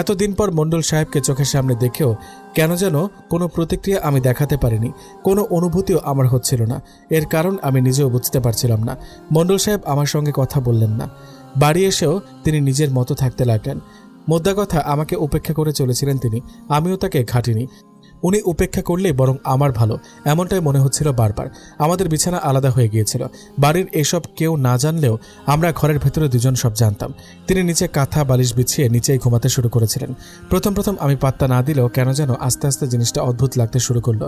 এতদিন পর মণ্ডল সাহেবকে চোখের সামনে দেখেও কেন যেন কোনো প্রতিক্রিয়া আমি দেখাতে পারিনি, কোনো অনুভূতিও আমার হচ্ছিল না। এর কারণ আমি নিজেও বুঝতে পারছিলাম না। মণ্ডল সাহেব আমার সঙ্গে কথা বললেন না। বাড়ি এসেও তিনি নিজের মতো থাকতে লাগলেন। মোদ্দা কথা, আমাকে উপেক্ষা করে চলেছিলেন তিনি, আমিও তাকে ঘাটিনি। উনি উপেক্ষা করলেই বরং আমার ভালো, এমনটাই মনে হচ্ছিল বারবার। আমাদের বিছানা আলাদা হয়ে গিয়েছিল। বাড়ির এসব কেউ না জানলেও আমরা ঘরের ভেতরে দুজন সব জানতাম। তিনি নিচে কাঁথা বালিশ বিছিয়ে নিচেই ঘুমাতে শুরু করেছিলেন। প্রথম আমি পাত্তা না দিলেও কেন যেন আস্তে আস্তে জিনিসটা অদ্ভুত লাগতে শুরু করলো।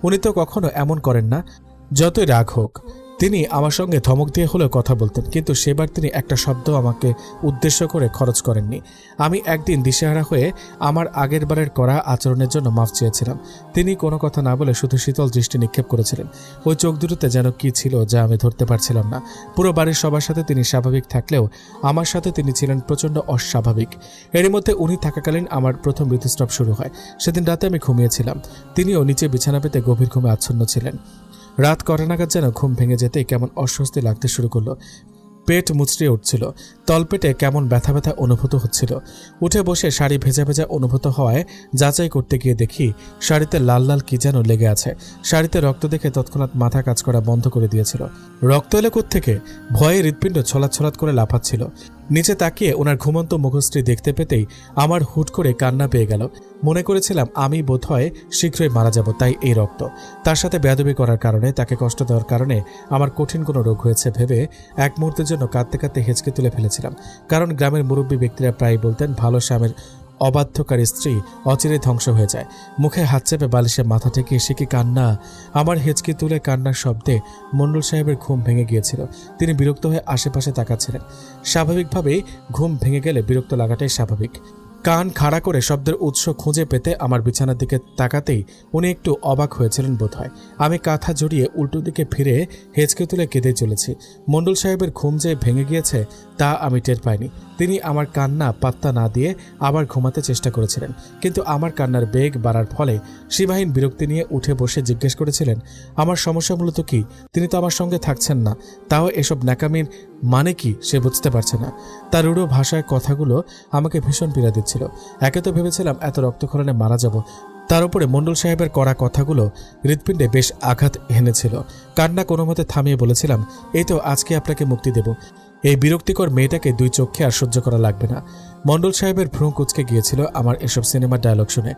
উনি তো কখনো এমন করেন না, যতই রাগ হোক। তিনি আমার সঙ্গে ধমক দিয়ে হলেও কথা বলতেন, কিন্তু সেবার তিনি একটা শব্দ আমাকে উদ্দেশ্য করে খরচ করেননি। আমি একদিন দিশেহারা হয়ে আমার আগের বারের করা আচরণের জন্য মাফ চেয়েছিলাম। তিনি কোনো কথা না বলে শুধু শীতল দৃষ্টি নিক্ষেপ করেছিলেন। ওই চোখ দুটোতে যেন কি ছিল যা আমি ধরতে পারছিলাম না। পুরো বাড়ির সবার সাথে তিনি স্বাভাবিক থাকলেও আমার সাথে তিনি ছিলেন প্রচণ্ড অস্বাভাবিক। এরই মধ্যে উনি থাকাকালীন আমার প্রথম ঋতুস্রাব শুরু হয়। সেদিন রাতে আমি ঘুমিয়েছিলাম, তিনিও নিচে বিছানা পেতে গভীর ঘুমে আচ্ছন্ন ছিলেন। রাত কটা নাগাদ যেন ঘুম ভেঙে যেতেই কেমন অস্বস্তি লাগতে শুরু করলো। পেট মুচড়িয়ে উঠছিল, তলপেটে কেমন ব্যথা ব্যথা অনুভূত হচ্ছিল। উঠে বসে শাড়ি ভেজা ভেজা অনুভূত হওয়ায় যাচাই করতে গিয়ে দেখি শাড়িতে লাল লাল কি যেন লেগে আছে। শাড়িতে রক্ত দেখে তৎক্ষণাৎ মাথা কাজ করা বন্ধ করে দিয়েছিল। রক্ত এলো কোত্থেকে? ভয়ে হৃৎপিণ্ড ছলাৎ ছলাৎ করে লাফাচ্ছিল। নিচে তাকিয়ে ওনার ঘুমন্ত মুখশ্রী দেখতে পেতেই আমার হুট করে কান্না পেয়ে গেল। মনে করেছিলাম আমি বোধহয় শীঘ্রই মারা যাব, তাই এই রক্ত। তার সাথে বেয়াদবি করার কারণে, তাকে কষ্ট দেওয়ার কারণে আমার কঠিন কোনো রোগ হয়েছে ভেবে এক মুহূর্তের জন্য কাঁদতে কাঁদতে হেঁচকে তুলে ফেলেছিলাম। কারণ গ্রামের মুরব্বী ব্যক্তিরা প্রায় বলতেন, ভালো স্বামীর অবাধ্যকারী স্ত্রী অচিরে ধ্বংস হয়ে যায়। মুখে হাত চেপে বালিশে মাথা ঠেকিয়ে সে কি কান্না! আমার হেঁচকি তুলে কান্নার শব্দে মণ্ডল সাহেবের ঘুম ভেঙে গিয়েছিল। তিনি বিরক্ত হয়ে আশেপাশে তাকাচ্ছিলেন। স্বাভাবিকভাবেই ঘুম ভেঙে গেলে বিরক্ত লাগাটাই স্বাভাবিক। কান খাড়া করে শব্দের উৎস খুঁজে পেতে আমার বিছানার দিকে তাকাতেই উনি একটু অবাক হয়েছিলেন বোধহয়। আমি কাঁথা জড়িয়ে উল্টো দিকে ফিরে হেঁচকে তুলে কেঁদে চলেছি। মণ্ডল সাহেবের ঘুম যে ভেঙে গিয়েছে তা আমি টের পাইনি। তিনি আমার কান্না পাত্তা না দিয়ে আবার ঘুমাতে চেষ্টা করেছিলেন, কিন্তু আমার কান্নার বেগ বাড়ার ফলে সীমাহীন বিরক্তি নিয়ে উঠে বসে জিজ্ঞেস করেছিলেন, আমার সমস্যা মূলত কি? তিনি তো আমার সঙ্গে থাকছেন না, তাও এসব ন্যাকামির মানে কি সে বুঝতে পারছে না। তার রূঢ় ভাষায় কথাগুলো আমাকে ভীষণ পীড়া দিচ্ছিল। একে তো ভেবেছিলাম এত রক্তক্ষরণে মারা যাব, তার উপরে মণ্ডল সাহেবের করা কথাগুলো হৃৎপিণ্ডে বেশ আঘাত এনেছিল। কান্না কোনো মতে থামিয়ে বলেছিলাম, এই তো আজকে আপনাকে মুক্তি দেব। এই বিরক্তিকর মেয়েটাকে 2 চোখে আর সহ্য করা লাগবে না। মণ্ডল সাহেবের ভ্রু কুঁচকে গিয়েছিল আমার এসব সিনেমার ডায়লগ শুনে।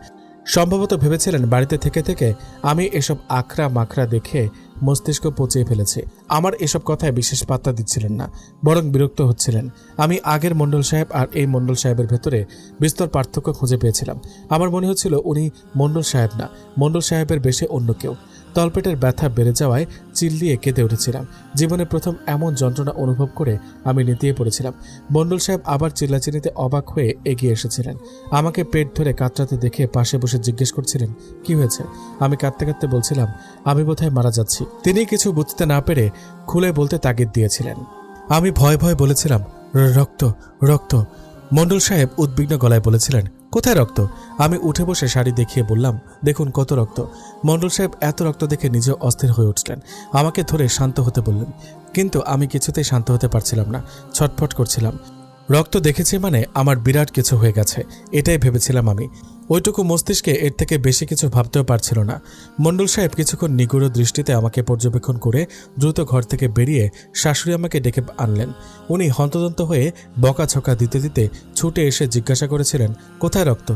সম্ভবত ভেবেছিলেন বাড়িতে থেকে থেকে আমি এসব আখড়া মাখড়া দেখে মস্তিষ্ক পচিয়ে ফেলেছি। আমার এসব কথায় বিশেষ পাত্তা দিচ্ছিলেন না, বরং বিরক্ত হচ্ছিলেন। আমি আগের মণ্ডল সাহেব আর এই মণ্ডল সাহেবের ভেতরে বিস্তর পার্থক্য খুঁজে পেয়েছিলাম। আমার মনে হচ্ছিল উনি মণ্ডল সাহেব না, মণ্ডল সাহেবের বেশে অন্য কেউ। তলপেটের ব্যথা বেড়ে যাওয়ায় চিল্লিয়ে কেঁদে উঠেছিলাম। জীবনে প্রথম এমন যন্ত্রণা অনুভব করে আমি নেতিয়ে পড়েছিলাম। মণ্ডল সাহেব আবার চিল্লাচিল্লিতে অবাক হয়ে এগিয়ে এসেছিলেন। আমাকে পেট ধরে কাতরাতে দেখে পাশে বসে জিজ্ঞেস করছিলেন, কি হয়েছে? আমি কাঁদতে কাঁদতে বলছিলাম, আমি বোধহয় মারা যাচ্ছি। তিনি কিছু বুঝতে না পেরে খুলে বলতে তাগিদ দিয়েছিলেন। আমি ভয়ে ভয়ে বলেছিলাম, রক্ত রক্ত। মণ্ডল সাহেব উদ্বিগ্ন গলায় বলেছিলেন, কোথায় রক্ত? আমি উঠে বসে শাড়ি দেখিয়ে বললাম, দেখুন কত রক্ত। মণ্ডল সাহেব এত রক্ত দেখে নিজেও অস্থির হয়ে উঠলেন। আমাকে ধরে শান্ত হতে বললেন, কিন্তু আমি কিছুতেই শান্ত হতে পারছিলাম না, ছটফট করছিলাম। রক্ত দেখেছি মানে আমার বিরাট কিছু হয়ে গেছে, এটাই ভেবেছিলাম আমি। ওইটুকু মস্তিষ্কে এর থেকে বেশি কিছু ভাবতেও পারছিল না। মণ্ডল সাহেব কিছুক্ষণ নিগুড় দৃষ্টিতে আমাকে পর্যবেক্ষণ করে দ্রুত ঘর থেকে বেরিয়ে শাশুড়ি আমাকে ডেকে আনলেন। উনি হন্তদন্ত হয়ে বকাঝকা দিতে দিতে ছুটে এসে জিজ্ঞাসা করেছিলেন, কোথায় রক্ত?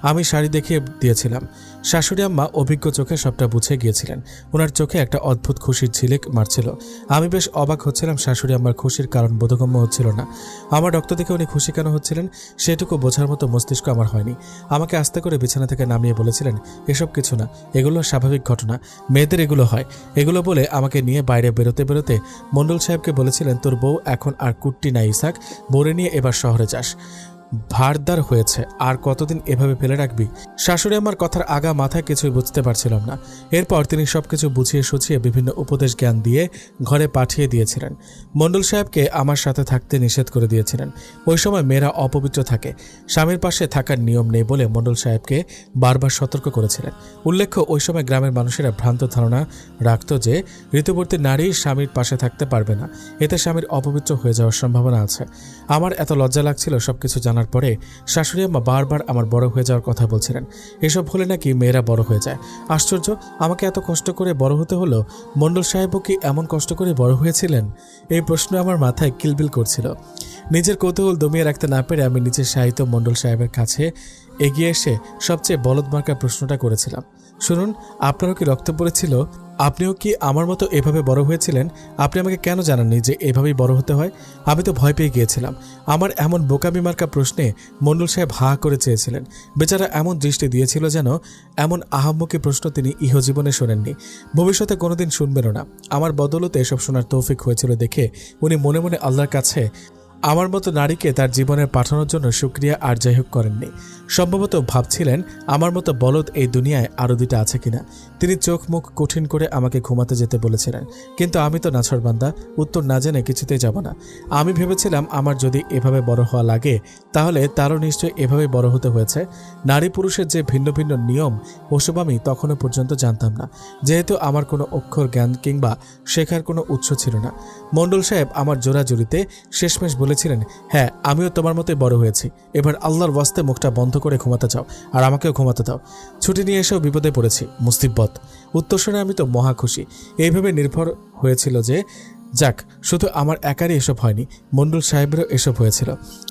আমি শাড়ি দেখিয়ে দিয়েছিলাম। শাশুড়ি আম্মা অভিজ্ঞ চোখে সবটা বুঝে গিয়েছিলেন। ওনার চোখে একটা অদ্ভুত খুশির ঝিলিক মারছিল। আমি বেশ অবাক হচ্ছিলাম, শাশুড়ি আম্মার খুশির কারণ বোধগম্য হচ্ছিল না। আমার রক্ত দেখে উনি খুশি কেন হচ্ছিলেন সেটুকু বোঝার মতো মস্তিষ্ক আমার হয়নি। আমাকে আস্তে করে বিছানা থেকে নামিয়ে বলেছিলেন, এসব কিছু না, এগুলো স্বাভাবিক ঘটনা, মেয়েদের এগুলো হয়। এগুলো বলে আমাকে নিয়ে বাইরে বেরোতে বেরোতে মণ্ডল সাহেবকে বলেছিলেন, তোর বউ এখন আর কুট্টি না ইসাক, বউরে নিয়ে এবার শহরে যাস। ভারদার হয়েছে, আর কতদিন এভাবে ফেলে রাখবি? শাশুড়ি আমার কথার আগা মাথায় কিছুই বুঝতে পারছিলাম না। এরপর তিনি সবকিছু বুঝিয়ে সুঝিয়ে বিভিন্ন উপদেশ জ্ঞান দিয়ে ঘরে পাঠিয়ে দিয়েছিলেন। মণ্ডল সাহেবকে আমার সাথে থাকতে নিষেধ করে দিয়েছিলেন। ওই সময় মেয়েরা অপবিত্র থাকে, স্বামীর পাশে থাকার নিয়ম নেই বলে মণ্ডল সাহেবকে বারবার সতর্ক করেছিলেন। উল্লেখ্য, ওই সময় গ্রামের মানুষেরা ভ্রান্ত ধারণা রাখত যে ঋতুবর্তী নারী স্বামীর পাশে থাকতে পারবে না, এতে স্বামীর অপবিত্র হয়ে যাওয়ার সম্ভাবনা আছে। আমার এত লজ্জা লাগছিল সবকিছু জানার পরে। শাশুড়ি আম্মা বারবার আমার বড় হয়ে যাওয়ার কথা বলছিলেন, এসব হলে নাকি মেয়েরা বড় হয়ে যায়। আশ্চর্য, আমাকে এত কষ্ট করে বড় হতে হলো। মণ্ডল সাহেবও কি এমন কষ্ট করে বড় হয়েছিলেন? এই প্রশ্ন আমার মাথায় কিলবিল করছিল। নিজের কৌতূহল দমিয়ে রাখতে না পেরে আমি নিজের সাহিত্য মণ্ডল সাহেবের কাছে এগিয়ে এসে সবচেয়ে বলদমার্কা প্রশ্নটা করেছিলাম, শুনুন, আপনারও কি রক্ত পড়েছিল? আপনিও কি আমার মতো এভাবে বড় হয়েছিলেন? আপনি আমাকে কেন জানাননি যে এভাবেই বড় হতে হয়? আমি তো ভয় পেয়ে গিয়েছিলাম। আমার এমন বোকামি মার্কা প্রশ্নে মণ্ডল সাহেব হা করে চেয়েছিলেন। বেচারা এমন দৃষ্টি দিয়েছিল যেন এমন আহাম্মকি প্রশ্ন তিনি ইহজীবনে শোনেননি, ভবিষ্যতে কোনোদিন শুনবেনও না। আমার বদৌলতে এসব শোনার তৌফিক হয়েছিল দেখে উনি মনে মনে আল্লাহর কাছে আমার মতো নারীকে তার জীবনের পাঠানোর জন্য শুকরিয়া আর যাই হোক করেননি। সম্ভবত ভাবছিলেন আমার মতো বলদ এই দুনিয়ায় আরও দুইটা আছে কিনা। তিনি চোখ মুখ কঠিন করে আমাকে ঘুমাতে যেতে বলেছিলেন, কিন্তু আমি তো নাছরবান্দা, উত্তর না জেনে কিছুতেই যাব না। আমি ভেবেছিলাম আমার যদি এভাবে বড় হওয়া লাগে তাহলে তারও নিশ্চয়ই এভাবে বড় হতে হয়েছে। নারী পুরুষের যে ভিন্ন ভিন্ন নিয়ম, ওসব আমি তখনও পর্যন্ত জানতাম না, যেহেতু আমার কোনো অক্ষর জ্ঞান কিংবা শেখার কোনো উৎস ছিল না। মণ্ডল সাহেব আমার জোরাজুরিতে শেষমেশ বলেছিলেন, হ্যাঁ, আমিও তোমার মতোই বড় হয়েছি, এবার আল্লাহর ওয়াস্তে মুখটা বন্ধ করে ঘুমাতে চাও, আর আমাকেও ঘুমাতে দাও। ছুটি নিয়ে এসেও বিপদে পড়েছি, মুসিবত। উত্তর শুনে আমি তো মহা খুশি। এইভাবে নির্ভর হয়েছিল যে যাক, শুধু আমার একারই এসব হয়নি, মণ্ডল সাহেবেরও এসব হয়েছিল।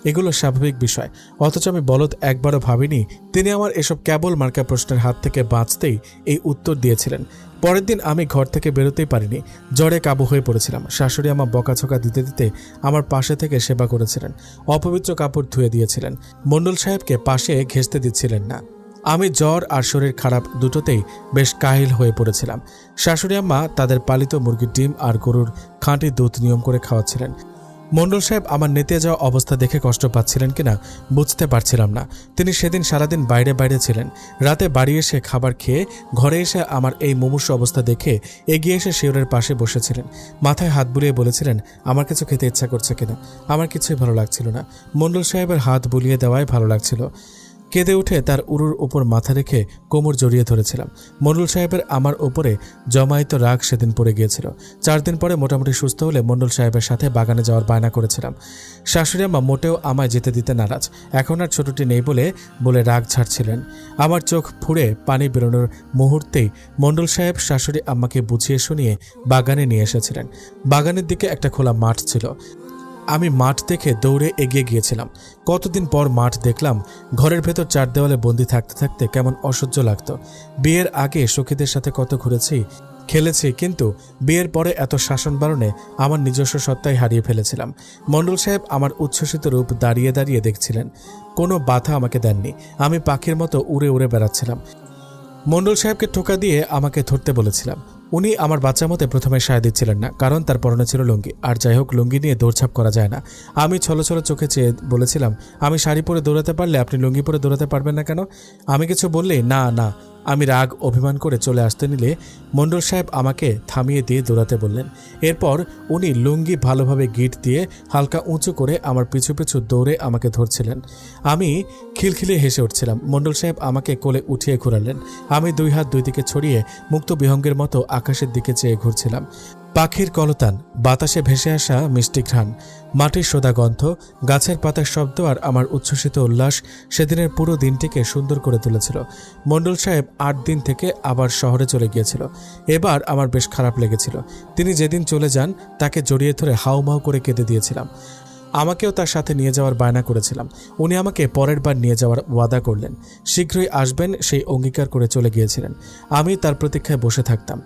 এগুলো স্বাভাবিক বিষয়, অথচ আমি বলদ একবারও ভাবিনি তিনি আমার এসব কেবল মার্কা প্রশ্নের হাত থেকে বাঁচতেই এই উত্তর দিয়েছিলেন। পরের দিন আমি ঘর থেকে বেরোতেই পারিনি, জ্বরে কাবু হয়ে পড়েছিলাম। শাশুড়ি আমার বকাঝকা দিতে দিতে আমার পাশে থেকে সেবা করেছিলেন, অপবিত্র কাপড় ধুয়ে দিয়েছিলেন, মণ্ডল সাহেবকে পাশে ঘেঁষতে দিচ্ছিলেন না। আমি জ্বর আর শরীর খারাপ দুটোতেই বেশ কাহিল হয়ে পড়েছিলাম। শাশুড়ি আম্মা তাদের পালিত মুরগির ডিম আর গরুর খাঁটি দুধ নিয়ম করে খাওয়াচ্ছিলেন। মণ্ডল সাহেব আমার নেতে যাওয়া অবস্থা দেখে কষ্ট পাচ্ছিলেন কিনা বুঝতে পারছিলাম না। তিনি সেদিন সারাদিন বাইরে বাইরে ছিলেন। রাতে বাড়ি এসে খাবার খেয়ে ঘরে এসে আমার এই মুমূর্ষু অবস্থা দেখে এগিয়ে এসে শিওরের পাশে বসেছিলেন। মাথায় হাত বুলিয়ে বলেছিলেন, আমার কিছু খেতে ইচ্ছা করছে কিনা। আমার কিছুই ভালো লাগছিল না, মণ্ডল সাহেবের হাত বুলিয়ে দেওয়াই ভালো লাগছিল। কেঁদে উঠে তার উরুর উপর মাথা রেখে কোমর জড়িয়ে ধরেছিলাম। মণ্ডল সাহেবের আমার উপরে জমায়িত রাগ সেদিন পড়ে গিয়েছিল। 4 দিন পরে মোটামুটি সুস্থ হলে মণ্ডল সাহেবের সাথে বাগানে যাওয়ার বায়না করেছিলাম। শাশুড়ি আম্মা মোটেও আমায় যেতে দিতে নারাজ। এখন আর ছোটটি নেই বলে রাগ ছাড়ছিলেন। আমার চোখ ফুঁড়ে পানি বেরোনোর মুহূর্তেই মণ্ডল সাহেব শাশুড়ি আম্মাকে বুঝিয়ে শুনিয়ে বাগানে নিয়ে এসেছিলেন। বাগানের দিকে একটা খোলা মাঠ ছিল। আমি মাঠ দেখে দৌড়ে এগিয়ে গিয়েছিলাম। কতদিন পর মাঠ দেখলাম। ঘরের ভেতর 4 দেওয়ালে বন্দি থাকতে থাকতে কেমন অসহ্য লাগতো। বিয়ের আগে সখীদের সাথে কত ঘুরেছি, খেলেছি, কিন্তু বিয়ের পরে এত শাসন বারণে আমার নিজস্ব সত্তাই হারিয়ে ফেলেছিলাম। মণ্ডল সাহেব আমার উচ্ছ্বসিত রূপ দাঁড়িয়ে দাঁড়িয়ে দেখছিলেন, কোনো বাধা আমাকে দেননি। আমি পাখির মতো উড়ে উড়ে বেড়াচ্ছিলাম। মণ্ডল সাহেবকে টোকা দিয়ে আমাকে ধরতে বলেছিলাম। উনি আমার বাচ্চা মতে প্রথমে সায় দিচ্ছিলেন না, কারণ তার পরনে ছিল লুঙ্গি। আর যাই হোক, লুঙ্গি নিয়ে দৌড়ঝাঁপ করা যায় না। আমি ছলছল চোখে চেয়ে বলেছিলাম, আমি শাড়ি পরে দৌড়াতে পারলে আপনি লুঙ্গি পরে দৌড়াতে পারবেন না কেন? আমি কিছু বললেই না না আমি রাগ অভিমান করে চলে আসতে নিলে মণ্ডল সাহেব আমাকে থামিয়ে দিয়ে দৌড়াতে বললেন। এরপর উনি লুঙ্গি ভালোভাবে গিট দিয়ে হালকা উঁচু করে আমার পিছু পিছু দৌড়ে আমাকে ধরছিলেন। আমি খিলখিলিয়ে হেসে উঠছিলাম। মণ্ডল সাহেব আমাকে কোলে উঠিয়ে ঘোরালেন। আমি 2 হাত 2 দিকে ছড়িয়ে মুক্ত বিহঙ্গের মতো আকাশের দিকে চেয়ে ঘুরছিলাম। পাখির কলতান, বাতাসে ভেসে আসা মিষ্টি ঘ্রাণ, মাটির সোদা গন্ধ, গাছের পাতার শব্দ আর আমার উচ্ছ্বসিত উল্লাস সেদিনের পুরো দিনটিকে সুন্দর করে তুলেছিল। মণ্ডল সাহেব 8 দিন থেকে আবার শহরে চলে গিয়েছিল। এবার আমার বেশ খারাপ লেগেছিল। তিনি যেদিন চলে যান তাকে জড়িয়ে ধরে হাউমাউ করে কেঁদে দিয়েছিলাম। আমাকেও তার সাথে নিয়ে যাওয়ার বায়না করেছিলাম। উনি আমাকে পরের বার নিয়ে যাওয়ার ওয়াদা করলেন, শীঘ্রই আসবেন সেই অঙ্গীকার করে চলে গিয়েছিলেন। আমি তার প্রতীক্ষায় বসে থাকতাম।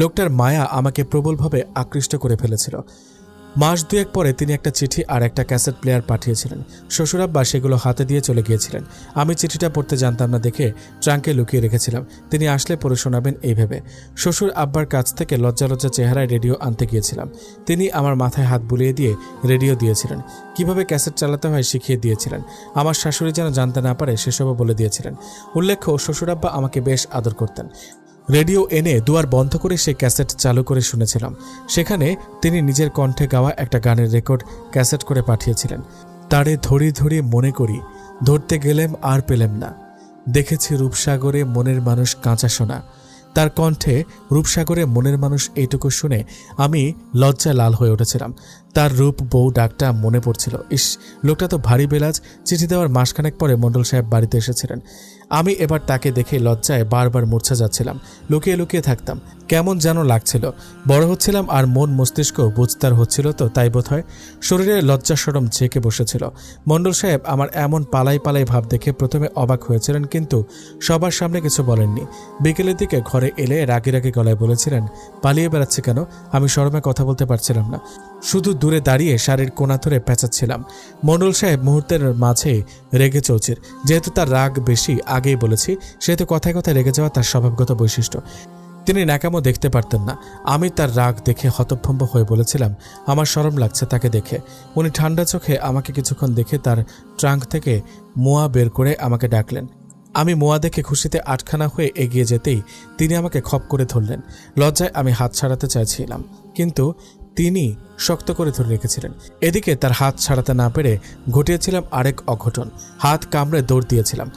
লোকটার মায়া আমাকে প্রবলভাবে আকৃষ্ট করে ফেলেছিল। মাস দুয়েক পরে তিনি একটা চিঠি আর একটা ক্যাসেট প্লেয়ার পাঠিয়েছিলেন। শ্বশুরাব্বা সেগুলো হাতে দিয়ে চলে গিয়েছিলেন। আমি চিঠিটা পড়তে জানতাম না দেখে ট্রাঙ্কে লুকিয়ে রেখেছিলাম, তিনি আসলে পড়ে শোনাবেন এই ভেবে। শ্বশুর আব্বার কাছ থেকে লজ্জা লজ্জা চেহারায় রেডিও আনতে গিয়েছিলাম। তিনি আমার মাথায় হাত বুলিয়ে দিয়ে রেডিও দিয়েছিলেন, কিভাবে ক্যাসেট চালাতে হয় শিখিয়ে দিয়েছিলেন। আমার শাশুড়ি যেন জানতে না পারে সেসবও বলে দিয়েছিলেন। উল্লেখ্য, শ্বশুরাব্বা আমাকে বেশ আদর করতেন। রেডিও এনে দুয়ার বন্ধ করে সেই ক্যাসেট চালু করে শুনেছিলাম। সেখানে তিনি নিজের কণ্ঠে গাওয়া একটা গানের রেকর্ড ক্যাসেট করে পাঠিয়েছিলেন। তারে ধরি ধরি মনে করি, ধরতে গেলেম আর পেলেম না, দেখেছি রূপসাগরে মনের মানুষ কাঁচা সোনা। তার কণ্ঠে রূপসাগরে মনের মানুষ এইটুকু শুনে আমি লজ্জায় লাল হয়ে উঠেছিলাম। তার রূপ বউ ডাকটা মনে পড়ছিল। ইস, লোকটা তো ভারী বেলাজ। চিঠি দেওয়ার মাসখানেক পরে মণ্ডল সাহেব বাড়িতে এসেছিলেন। আমি এবার তাকে দেখে লজ্জায় বারবার মূর্ছা যাচ্ছিলাম। লুকিয়ে লুকিয়ে থাকতাম, কেমন যেন লাগছিল। বড় হচ্ছিলাম আর মন মস্তিষ্ক বুঝতার হচ্ছিল, তো তাই বোধ হয় শরীরে লজ্জা সরম ঝেঁকে বসেছিল। মণ্ডল সাহেব আমার এমন পালাই পালাই ভাব দেখে প্রথমে অবাক হয়েছিলেন, কিন্তু সবার সামনে কিছু বলেননি। বিকেলের দিকে ঘরে এলে রাগে রাগে গলায় বলেছিলেন, পালিয়ে বেড়াচ্ছে কেন? আমি শরমে কথা বলতে পারছিলাম না, শুধু দূরে দাঁড়িয়ে শাড়ির কোণা ধরে পেঁচাচ্ছিলাম। মণ্ডল সাহেব মুহূর্তের মাঝে রেগে চৌচির। যেহেতু তার রাগ বেশি, আগেই বলেছি, সেহেতু কথায় কথায় রেগে যাওয়া তার স্বভাবগত বৈশিষ্ট্য। তিনি ন্যাকামো দেখতে পারতেন না। আমি তার রাগ দেখে হতভম্ব হয়ে বলেছিলাম, আমার শরম লাগছে তাকে দেখে। উনি ঠান্ডা চোখে আমাকে কিছুক্ষণ দেখে তার ট্রাঙ্ক থেকে মোয়া বের করে আমাকে ডাকলেন। আমি মোয়া দেখে খুশিতে আটখানা হয়ে এগিয়ে যেতেই তিনি আমাকে খপ করে ধরলেন। লজ্জায় আমি হাত ছাড়াতে চাইছিলাম, কিন্তু তিনি শক্ত করে ধরে রেখেছিলেন। এদিকে তার হাত ছাড়াতে না পেরে ঘটিয়েছিলাম আরেক অঘটন। হাত কামড়ে দৌড় দিয়েছিলাম।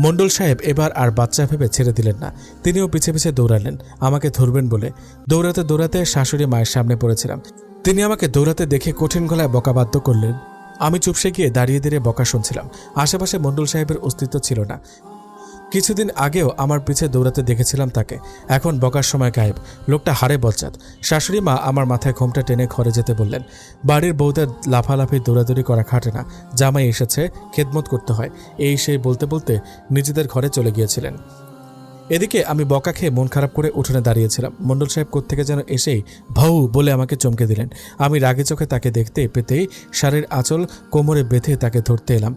মণ্ডল সাহেব এবার আর বাচ্চা ভেবে ছেড়ে দিলেন না। তিনিও পিছে পিছে দৌড়ালেন আমাকে ধরবেন বলে। দৌড়াতে দৌড়াতে শাশুড়ি মায়ের সামনে পড়েছিলাম। তিনি আমাকে দৌড়াতে দেখে কঠিন গলায় বকাবাদ্য করলেন। আমি চুপসে গিয়ে দাঁড়িয়ে দাঁড়িয়ে বকা শুনছিলাম। আশেপাশে মণ্ডল সাহেবের অস্তিত্ব ছিল না। কিছুদিন আগেও আমার পিছে দৌড়াতে দেখেছিলাম তাকে, এখন বকার সময় গায়েব। লোকটা হাড়ে বজ্জাত। শাশুড়ি মা আমার মাথায় ঘোমটা টেনে ঘরে যেতে বললেন। বাড়ির বউদের লাফালাফি দৌড়াদৌড়ি করা খাটে না, জামাই এসেছে, খেদমত করতে হয়, এই সেই বলতে বলতে নিজেদের ঘরে চলে গিয়েছিলেন। এদিকে আমি বকা খেয়ে মন খারাপ করে উঠোনে দাঁড়িয়েছিলাম। মণ্ডল সাহেব কোত্থেকে যেন এসেই ভাউ বলে আমাকে চমকে দিলেন। আমি রাগে চোখে তাকে দেখতে পেতেই শাড়ির আঁচল কোমরে বেঁধে তাকে ধরতে এলাম।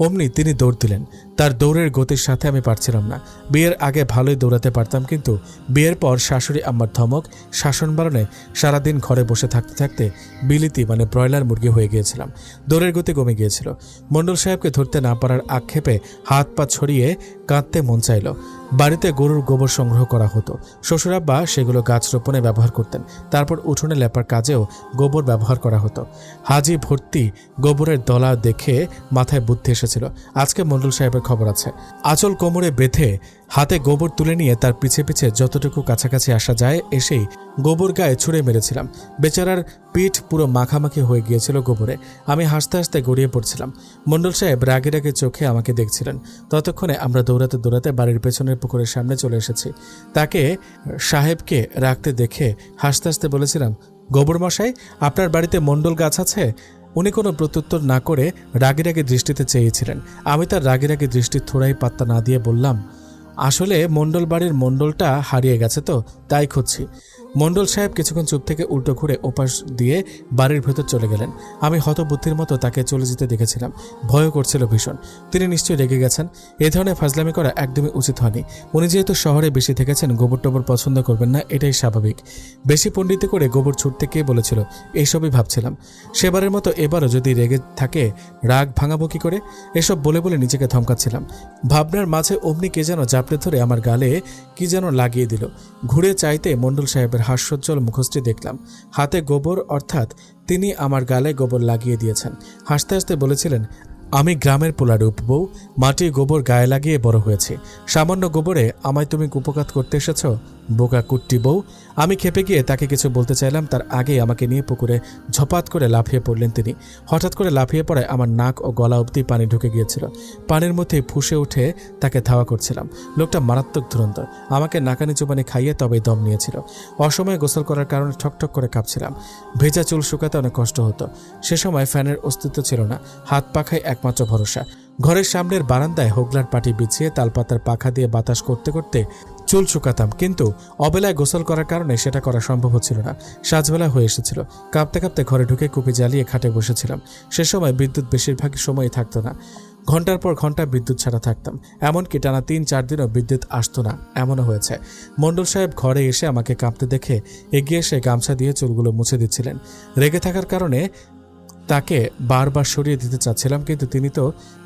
অমনি তিনি দৌড় দিলেন। তার দৌড়ের গতির সাথে আমি পারছিলাম না। বিয়ের আগে ভালোই দৌড়াতে পারতাম, কিন্তু বিয়ের পর শাশুড়ি আম্মার ধমক, শাসন বারণে সারাদিন ঘরে বসে থাকতে থাকতে বিলিতি মানে ব্রয়লার মুরগি হয়ে গিয়েছিলাম। দৌড়ের গতি কমে গিয়েছিল। মণ্ডল সাহেবকে ধরতে না পারার আক্ষেপে হাত পা ছড়িয়ে কাঁদতে মন চাইল। বাড়িতে গরুর গোবর সংগ্রহ করা হতো। শ্বশুরাব্বা সেগুলো গাছ রোপণে ব্যবহার করতেন। তারপর উঠোনে লেপার কাজেও গোবর ব্যবহার করা হতো। হাজি ভর্তি গোবরের দলা দেখে মাথায় বুদ্ধি এসেছিল, আজকে মণ্ডল সাহেবের খবর আছে। আঁচল কোমরে বেঁধে হাতে গোবর তুলে নিয়ে তার পিছে পিছে যতটুকু কাছাকাছি আসা যায় এসেই গোবর গায়ে ছুঁড়ে মেরেছিলাম। বেচারার পিঠ পুরো মাখামাখি হয়ে গিয়েছিল গোবরে। আমি হাসতে হাসতে গড়িয়ে পড়ছিলাম। মণ্ডল সাহেব রাগে রাগে চোখে আমাকে দেখছিলেন। ততক্ষণে আমরা দৌড়াতে দৌড়াতে বাড়ির পেছনের পুকুরের সামনে চলে এসেছি। তাকে সাহেবকে রাখতে দেখে হাসতে হাসতে বলেছিলাম, গোবর মশাই, আপনার বাড়িতে মণ্ডল গাছ আছে? উনি কোনো প্রত্যুত্তর না করে রাগে রাগে দৃষ্টিতে চেয়েছিলেন। আমি তার রাগে রাগে দৃষ্টির থোড়াই পাত্তা না দিয়ে বললাম, আসলে মণ্ডল বাড়ির মণ্ডলটা হারিয়ে গেছে তো, তাই খুঁজছি। মণ্ডল সাহেব কিছুক্ষণ চুপ থেকে উল্টো ঘুরে ওপাশ দিয়ে বাড়ির ভেতর চলে গেলেন। আমি হতবুদ্ধির মতো তাকে চলে যেতে দেখেছিলাম। ভয়ও করছিল ভীষণ। তিনি নিশ্চয়ই রেগে গেছেন। এ ধরনের ফাজলামি করা একদমই উচিত হয়নি। উনি যেহেতু শহরে বেশি থেকেছেন, গোবর টোবর পছন্দ করবেন না, এটাই স্বাভাবিক। বেশি পণ্ডিতি করে গোবর ছুটতে কে বলেছিল? এইসবই ভাবছিলাম। সেবারের মতো এবারও যদি রেগে থাকে, রাগ ভাঙাবো কি করে? এসব বলে বলে নিজেকে ধমকাচ্ছিলাম। ভাবনার মাঝে অমনি কে যেন জাপড়ে ধরে আমার গালে কি যেন লাগিয়ে দিল। ঘুরে চাইতে মণ্ডল সাহেবের হাস্যোজ্জ্বল মুখশ্রী দেখলাম। হাতে গোবর, অর্থাৎ তিনি আমার গালে গোবর লাগিয়ে দিয়েছেন। হাসতে হাসতে বলেছিলেন, আমি গ্রামের পোলা রূপ বউ, মাটি গোবর গায়ে লাগিয়ে বড় হয়েছি। সামান্য গোবরে আমায় তুমি কুপকাত করতে এসেছ, বোকা কুট্টি বউ। আমি খেপে গিয়ে তাকে কিছু বলতে চাইলাম, তার আগেই আমাকে নিয়ে পুকুরে ঝপাত করে লাফিয়ে পড়লেন তিনি। হঠাৎ করে লাফিয়ে পড়ায় আমার নাক ও গলা অবধি পানি ঢুকে গিয়েছিল। পানির মধ্যে ফুঁসে উঠে তাকে ধাওয়া করছিলাম। লোকটা মারাত্মক ধুরন্ধর। আমাকে নাকানি চুবানি খাইয়ে তবেই দম নিয়েছিল। অসময়ে গোসল করার কারণে ঠকঠক করে কাঁপছিলাম। ভেজা চুল শুকাতে অনেক কষ্ট হতো। সে সময় ফ্যানের অস্তিত্ব ছিল না। হাত পাখায় একমাত্র ভরসা। ঘরের সামনের বারান্দায় হোগলার পাটি বিছিয়ে তালপাতার পাখা দিয়ে বাতাস করতে করতে চুল শুকাতাম, কিন্তু অবেলায় গোসল করার কারণে সেটা করা সম্ভব হচ্ছিল না। সাজবেলা হয়ে এসেছিল। কাঁপতে কাঁপতে ঘরে ঢুকে কুপি জ্বালিয়ে খাটে বসেছিলাম। সে সময় বিদ্যুৎ বেশিরভাগই সময়ই থাকতো না। ঘন্টার পর ঘন্টা বিদ্যুৎ ছাড়া থাকতাম। এমনকি টানা ৩-৪ দিনও বিদ্যুৎ আসতো না, এমনও হয়েছে। মণ্ডল সাহেব ঘরে এসে আমাকে কাঁপতে দেখে এগিয়ে এসে গামছা দিয়ে চুলগুলো মুছে দিচ্ছিলেন। রেগে থাকার কারণে তাকে বারবার সরিয়ে দিতে চাচ্ছিলাম, কিন্তু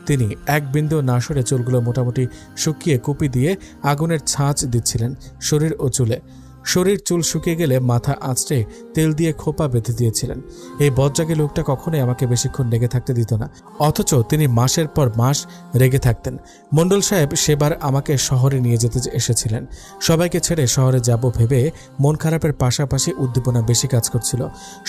তিনি এক বিন্দু না সরে চুলগুলো মোটামুটি শুকিয়ে কুপি দিয়ে আগুনের ছাঁচ দিচ্ছিলেন শরীর ও চুলে। চুল শুকিয়ে গেলে মাথা আঁচড়ে তেল দিয়ে খোপা বেঁধে দিয়েছিলেন। এই বজ্জাগী লোকটা কখনোই আমাকে বেশিক্ষণ রেগে থাকতে দিত না, অথচ তিনি মাসের পর মাস রেগে থাকতেন। মণ্ডল সাহেব সেবার আমাকে শহরে নিয়ে যেতে এসেছিলেন। সবাইকে ছেড়ে শহরে যাব ভেবে মন খারাপের পাশাপাশি উদ্দীপনা বেশি কাজ করছিল।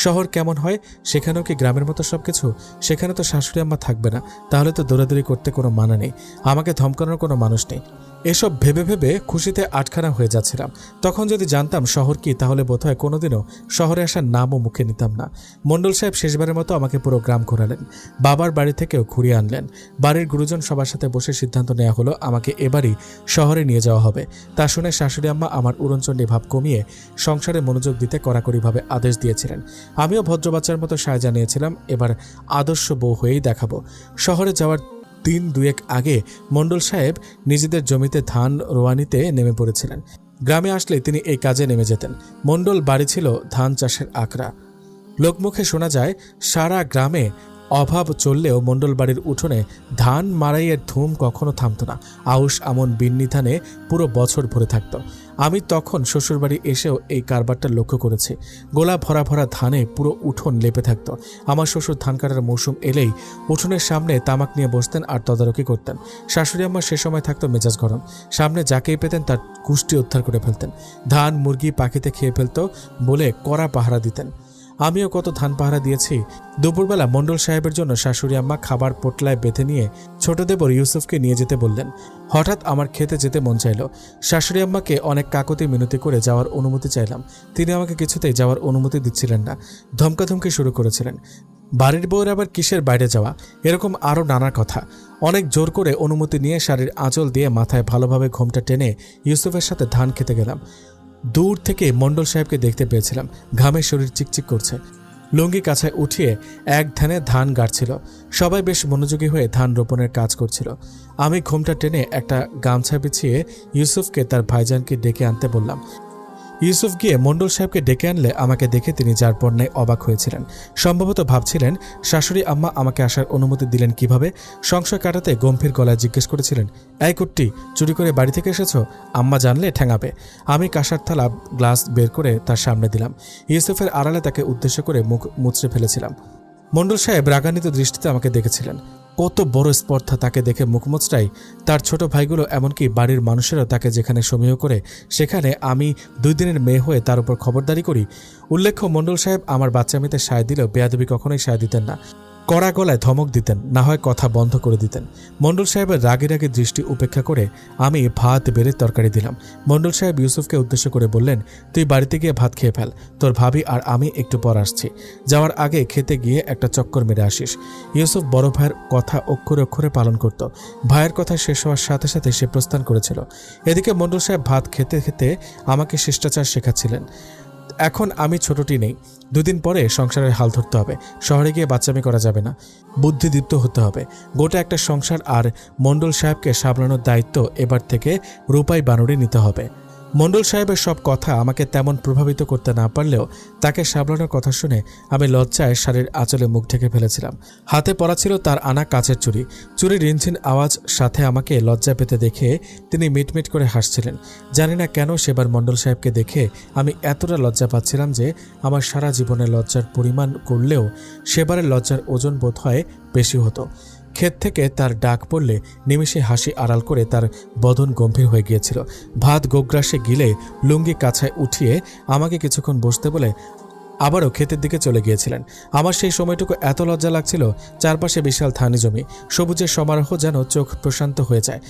শহর কেমন হয়, সেখানেও কি গ্রামের মতো সবকিছু? সেখানে তো শাশুড়ি আম্মা থাকবে না, তাহলে তো দৌড়াদৌড়ি করতে কোনো মানা নেই, আমাকে ধমকানোর কোনো মানুষ নেই। এসব ভেবে ভেবে খুশিতে আটখানা হয়ে যাচ্ছিলাম। তখন যদি জানতাম শহর কি, তাহলে বোধহয় কোনোদিনও শহরে আসার নামও মুখে নিতাম না। মণ্ডল সাহেব শেষবারের মতো আমাকে পুরো গ্রাম ঘোরালেন, বাবার বাড়ি থেকেও ঘুরিয়ে আনলেন। বাড়ির গুরুজন সবার সাথে বসে সিদ্ধান্ত নেওয়া হলো আমাকে এবারই শহরে নিয়ে যাওয়া হবে। তা শুনে শাশুড়ি আম্মা আমার উড়নচণ্ডী ভাব কমিয়ে সংসারে মনোযোগ দিতে কড়াকড়িভাবে আদেশ দিয়েছিলেন। আমিও ভদ্রবাচ্চার মতো সায় জানিয়েছিলাম, এবার আদর্শ বউ হয়েই দেখাবো। শহরে যাওয়ার দিন দুয়েক আগে মণ্ডল সাহেব নিজেদের জমিতে ধান রোয়ানিতে নেমে পড়েছিলেন। গ্রামে আসলে তিনি এই কাজে নেমে যেতেন। মণ্ডল বাড়ি ছিল ধান চাষের আকড়া। লোকমুখে শোনা যায় সারা গ্রামে অভাব চললেও মণ্ডল বাড়ির উঠোনে ধান মাড়াইয়ের ধুম কখনো থামত না। আউশ আমন বিন্নি ধানে পুরো বছর ভরে থাকত। আমি তখন শ্বশুরবাড়ি এসেও এই কারবারটা লক্ষ্য করেছি। গোলা ভরা ভরা ধানে পুরো উঠোন লেপে থাকত। আমার শ্বশুর ধান কাটার মৌসুম এলেই উঠোনের সামনে তামাক নিয়ে বসতেন আর তদারকি করতেন। শাশুড়ি আম্মা সে সময় থাকতো মেজাজ গরম। সামনে যাকেই পেতেন তার কুষ্টি উদ্ধার করে ফেলতেন। ধান মুরগি পাখিতে খেয়ে ফেলত বলে কড়া পাহারা দিতেন। আমিও কত ধান পাহারা দিয়েছি। দুপুরবেলা মণ্ডল সাহেবের জন্য শাশুড়ি আম্মা খাবার পোটলায় বেঁধে নিয়ে ছোট দেবর ইউসুফকে নিয়ে যেতে বললেন। হঠাৎ আমার খেতে যেতে মন চাইল। শাশুড়ি আম্মাকে অনেক কাকতি মিনতি করে যাওয়ার অনুমতি চাইলাম। তিনি আমাকে কিছুতেই যাওয়ার অনুমতি দিচ্ছিলেন না, ধমকাধমকি শুরু করেছিলেন। বাড়ির বউয়ের আবার কিসের বাইরে যাওয়া, এরকম আরও নানা কথা। অনেক জোর করে অনুমতি নিয়ে শাড়ির আঁচল দিয়ে মাথায় ভালোভাবে ঘোমটা টেনে ইউসুফের সাথে ধান খেতে গেলাম। দূর থেকে মণ্ডল সাহেবকে দেখতে পেয়েছিলাম, ঘামে শরীর চিকচিক করছে। লুঙ্গি কাছায় উঠিয়ে এক ধানে ধান গাড়ছিল। সবাই বেশ মনোযোগী হয়ে ধান রোপণের কাজ করছিল। আমি ঘোমটা টেনে একটা গামছা বিছিয়ে ইউসুফকে তার ভাইজানকে ডেকে আনতে বললাম। ইউসুফ গিয়ে মণ্ডল সাহেবকে ডেকে আনলে আমাকে দেখে তিনি যার পণ্যায় অবাক হয়েছিলেন। সম্ভবত ভাবছিলেন শাশুড়ি আম্মা আমাকে আসার অনুমতি দিলেন কিভাবে। সংশয় কাটাতে গম্ভীর গলায় জিজ্ঞেস করেছিলেন, এই কুট্টি, চুরি করে বাড়ি থেকে এসেছ? আম্মা জানলে ঠ্যাঙাবে। আমি কাঁসার থালা গ্লাস বের করে তার সামনে দিলাম। ইউসুফের আড়ালে তাকে উদ্দেশ্য করে মুখ মুচড়ে ফেলেছিলাম। মণ্ডল সাহেব রাগান্বিত দৃষ্টিতে আমাকে দেখেছিলেন। কত বড় স্পর্ধা তাকে দেখে মুখ মুচড়াই। তার ছোট ভাইগুলো, এমনকি বাড়ির মানুষেরাও তাকে যেখানে সমীহ করে, সেখানে আমি 2 দিনের মেয়ে হয়ে তার উপর খবরদারি করি। উল্লেখ্য, মণ্ডল সাহেব আমার বাচ্চামিতে সায় দিলেও বেয়াদবি কখনোই সায় দিতেন না। কড়া গলায় ধমক দিতেন, না হয় কথা বন্ধ করে দিতেন। মণ্ডল সাহেবের রাগে রাগে দৃষ্টি উপেক্ষা করে আমি ভাত বেড়ে তরকারি দিলাম। মণ্ডল সাহেব ইউসুফকে উদ্দেশ্য করে বললেন, তুই বাড়িতে গিয়ে ভাত খেয়ে ফেল, তোর ভাবি আর আমি একটু পর আসছি। যাওয়ার আগে খেতে গিয়ে একটা চক্কর মেরে আসিস। ইউসুফ বড় ভাইয়ের কথা অক্ষরে অক্ষরে পালন করত। ভাইয়ের কথা শেষ হওয়ার সাথে সাথে সে প্রস্থান করেছিল। এদিকে মণ্ডল সাহেব ভাত খেতে খেতে আমাকে শিষ্টাচার শেখাচ্ছিলেন। এখন আমি ছোটটি নেই, 2 দিন পরে সংসারের হাল ধরতে হবে। শহরে গিয়ে বাচ্চামি করা যাবে না, বুদ্ধিদীপ্ত হতে হবে। গোটা একটা সংসার আর মণ্ডল সাহেবকে সামলানোর দায়িত্ব এবার থেকে রূপাই বানরে নিতে হবে। মণ্ডল সাহেবের সব কথা আমাকে তেমন প্রভাবিত করতে না পারলেও তাকে সামলানোর কথা শুনে আমি লজ্জায় শাড়ির আঁচলে মুখ ঢেকে ফেলেছিলাম। হাতে পরা ছিল তার আনা কাচের চুড়ি। চুরির রিনঝিন আওয়াজ সাথে আমাকে লজ্জা পেতে দেখে তিনি মিটমিট করে হাসছিলেন। জানি না কেন সেবার মণ্ডল সাহেবকে দেখে আমি এতটা লজ্জা পাচ্ছিলাম যে আমার সারা জীবনে লজ্জার পরিমাণ করলেও সেবারের লজ্জার ওজন বোধ হয় বেশি হতো। ক্ষেত থেকে তার ডাক পড়লে নিমেষে হাসি আড়াল করে তার বদন গম্ভীর হয়ে গিয়েছিল। ভাত গোগ্রাসে গিলে লুঙ্গি কাছায় উঠিয়ে আমাকে কিছুক্ষণ বসতে বলে আবারও ক্ষেতের দিকে চলে গিয়েছিলেন। আমার সেই সময়টুকু এত লজ্জা লাগছিল। চারপাশে বিশাল ধানি জমি, সবুজের সমারোহ যেন চোখ প্রশান্ত হয়ে যায়।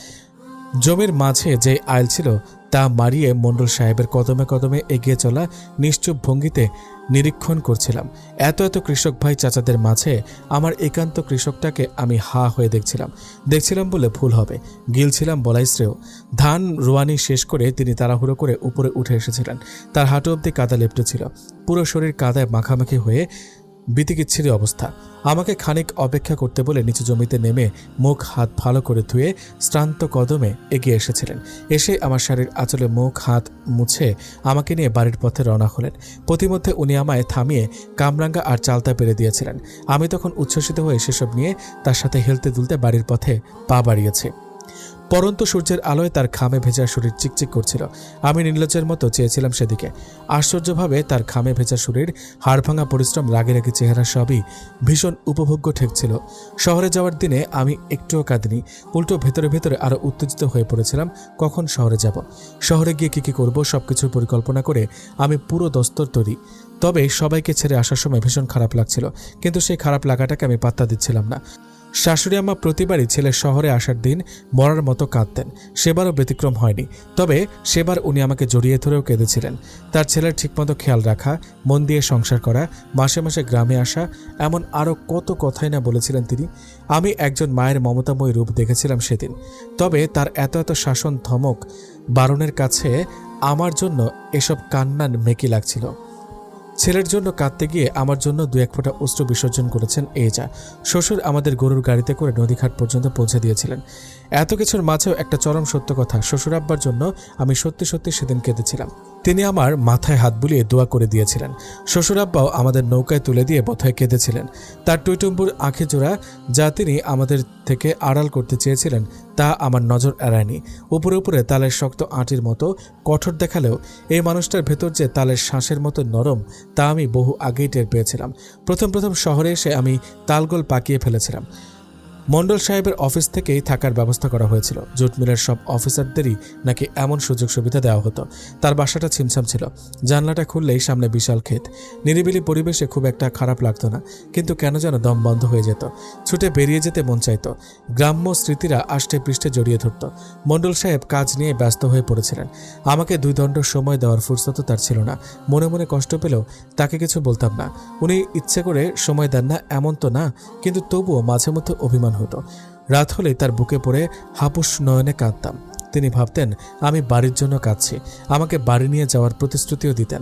জমির মাঝে যে আইল ছিল তা মারিয়ে মণ্ডল সাহেবের কদমে কদমে এগিয়ে চলা নিশ্চুপ ভঙ্গিতে নিরীক্ষণ করছিলাম। এত কৃষক ভাই চাচাদের মাঝে আমার একান্ত কৃষকটাকে আমি হা হয়ে দেখছিলাম বলে ভুল হবে, গিলছিলাম বলাই শ্রেয়। ধান রোয়ানি শেষ করে তিনি তাড়াহুড়ো করে উপরে উঠে এসেছিলেন। তার হাঁটু অবধি কাদা লেপ্টে ছিল, পুরো শরীর কাদায় মাখামাখি হয়ে বিতিকিচ্ছিরি অবস্থা। আমাকে খানিক অপেক্ষা করতে বলে নিচু জমিতে নেমে মুখ হাত ভালো করে ধুয়ে শ্রান্ত কদমে এগিয়ে এসেছিলেন। এসে আমার শাড়ির আঁচলে মুখ হাত মুছে আমাকে নিয়ে বাড়ির পথে রওনা হলেন। পথিমধ্যে উনি আমায় থামিয়ে কামরাঙ্গা আর চালতা পেরে দিয়েছিলেন। আমি তখন উচ্ছ্বসিত হয়ে সেসব নিয়ে তার সাথে হেলতে দুলতে বাড়ির পথে পা বাড়িয়েছি। পরন্ত সূর্যের আলোয় তার ঘামে ভেজা শরীর চিকচিক করছিল। আমি নির্লজ্জের মতো চেয়েছিলাম সেদিকে। আশ্চর্যভাবে তার ঘামে ভেজা শরীর, হাড়ভাঙা পরিশ্রম, রাগে রাগে চেহারা সবই ভীষণ উপভোগ্য ঠেকছিল। শহরে যাওয়ার দিনে আমি একটুও কাঁদিনি, উল্টো ভেতরে ভেতরে আরও উত্তেজিত হয়ে পড়েছিলাম কখন শহরে যাব, শহরে গিয়ে কী করব সবকিছুর পরিকল্পনা করে আমি পুরো দস্তর তৈরি। তবে সবাইকে ছেড়ে আসার সময় ভীষণ খারাপ লাগছিল, কিন্তু সেই খারাপ লাগাটাকে আমি পাত্তা দিচ্ছিলাম না। শাশুড়ি আম্মা প্রতিবারই ছেলে শহরে আসার দিন মরার মতো কাঁদতেন। সেবারও ব্যতিক্রম হয়নি। তবে সেবার উনি আমাকে জড়িয়ে ধরেও কেঁদেছিলেন। তার ছেলের ঠিকমতো খেয়াল রাখা, মন দিয়ে সংসার করা, মাসে মাসে গ্রামে আসা, এমন আরও কত কথাই না বলেছিলেন তিনি। আমি একজন মায়ের মমতাময়ী রূপ দেখেছিলাম সেদিন। তবে তার এত শাসন ধমক বারণের কাছে আমার জন্য এসব কান্নার মেকি লাগছিল। ছেলের জন্য কাঁদতে গিয়ে আমার জন্য 2-1 ফোঁটা অশ্রু বিসর্জন করেছেন এই যা। শ্বশুর আমাদের গরুর গাড়িতে করে নদীঘাট পর্যন্ত পৌঁছে দিয়েছিলেন। এত কিছুর মাঝেও একটা চরম সত্য কথা, শ্বশুর আব্বার জন্য আমি সত্যি সেদিন কেঁদেছিলাম। তিনি আমার মাথায় হাত বুলিয়ে দোয়া করে দিয়েছিলেন। শ্বশুর আব্বাও আমাদের নৌকায় তুলে দিয়ে বোধহয় কেঁদেছিলেন। তার টুইটুম্বুর আঁখি জোড়া যা তিনি আমাদের থেকে আড়াল করতে চেয়েছিলেন তা আমার নজর এড়ায়নি। উপরে তালের শক্ত আঁটির মতো কঠোর দেখালেও এই মানুষটার ভেতর যে তালের শ্বাসের মতো নরম তা আমি বহু আগেই টের পেয়েছিলাম। প্রথম শহরে এসে আমি তালগোল পাকিয়ে ফেলেছিলাম। মণ্ডল সাহেবের অফিস থেকেই থাকার ব্যবস্থা করা হয়েছিল। জুট মিলের সব অফিসারদেরই নাকি এমন সুযোগ সুবিধা দেওয়া হতো। তার বাসাটা ছিমছাম ছিল, জানলাটা খুললেই সামনে বিশাল ক্ষেত। নিরিবিলি পরিবেশে খুব একটা খারাপ লাগতো না, কিন্তু কেন যেন দম বন্ধ হয়ে যেত। ছুটে বেরিয়ে যেতে মন চাইত। গ্রাম্য স্মৃতিরা আষ্টে পৃষ্ঠে জড়িয়ে ধরত। মণ্ডল সাহেব কাজ নিয়ে ব্যস্ত হয়ে পড়েছিলেন। আমাকে 2 দণ্ড সময় দেওয়ার ফুরসত তার ছিল না। মনে মনে কষ্ট পেলেও তাকে কিছু বলতাম না। উনি ইচ্ছে করে সময় দেন না এমন তো না, কিন্তু তবুও মাঝে মধ্যে অভিমান হতো। রাত হলেই তার বুকে পড়ে হাপুস নয়নে কাঁদতাম। তিনি ভাবতেন আমি বাড়ির জন্য কাঁদছি, আমাকে বাড়ি নিয়ে যাওয়ার প্রতিশ্রুতিও দিতেন।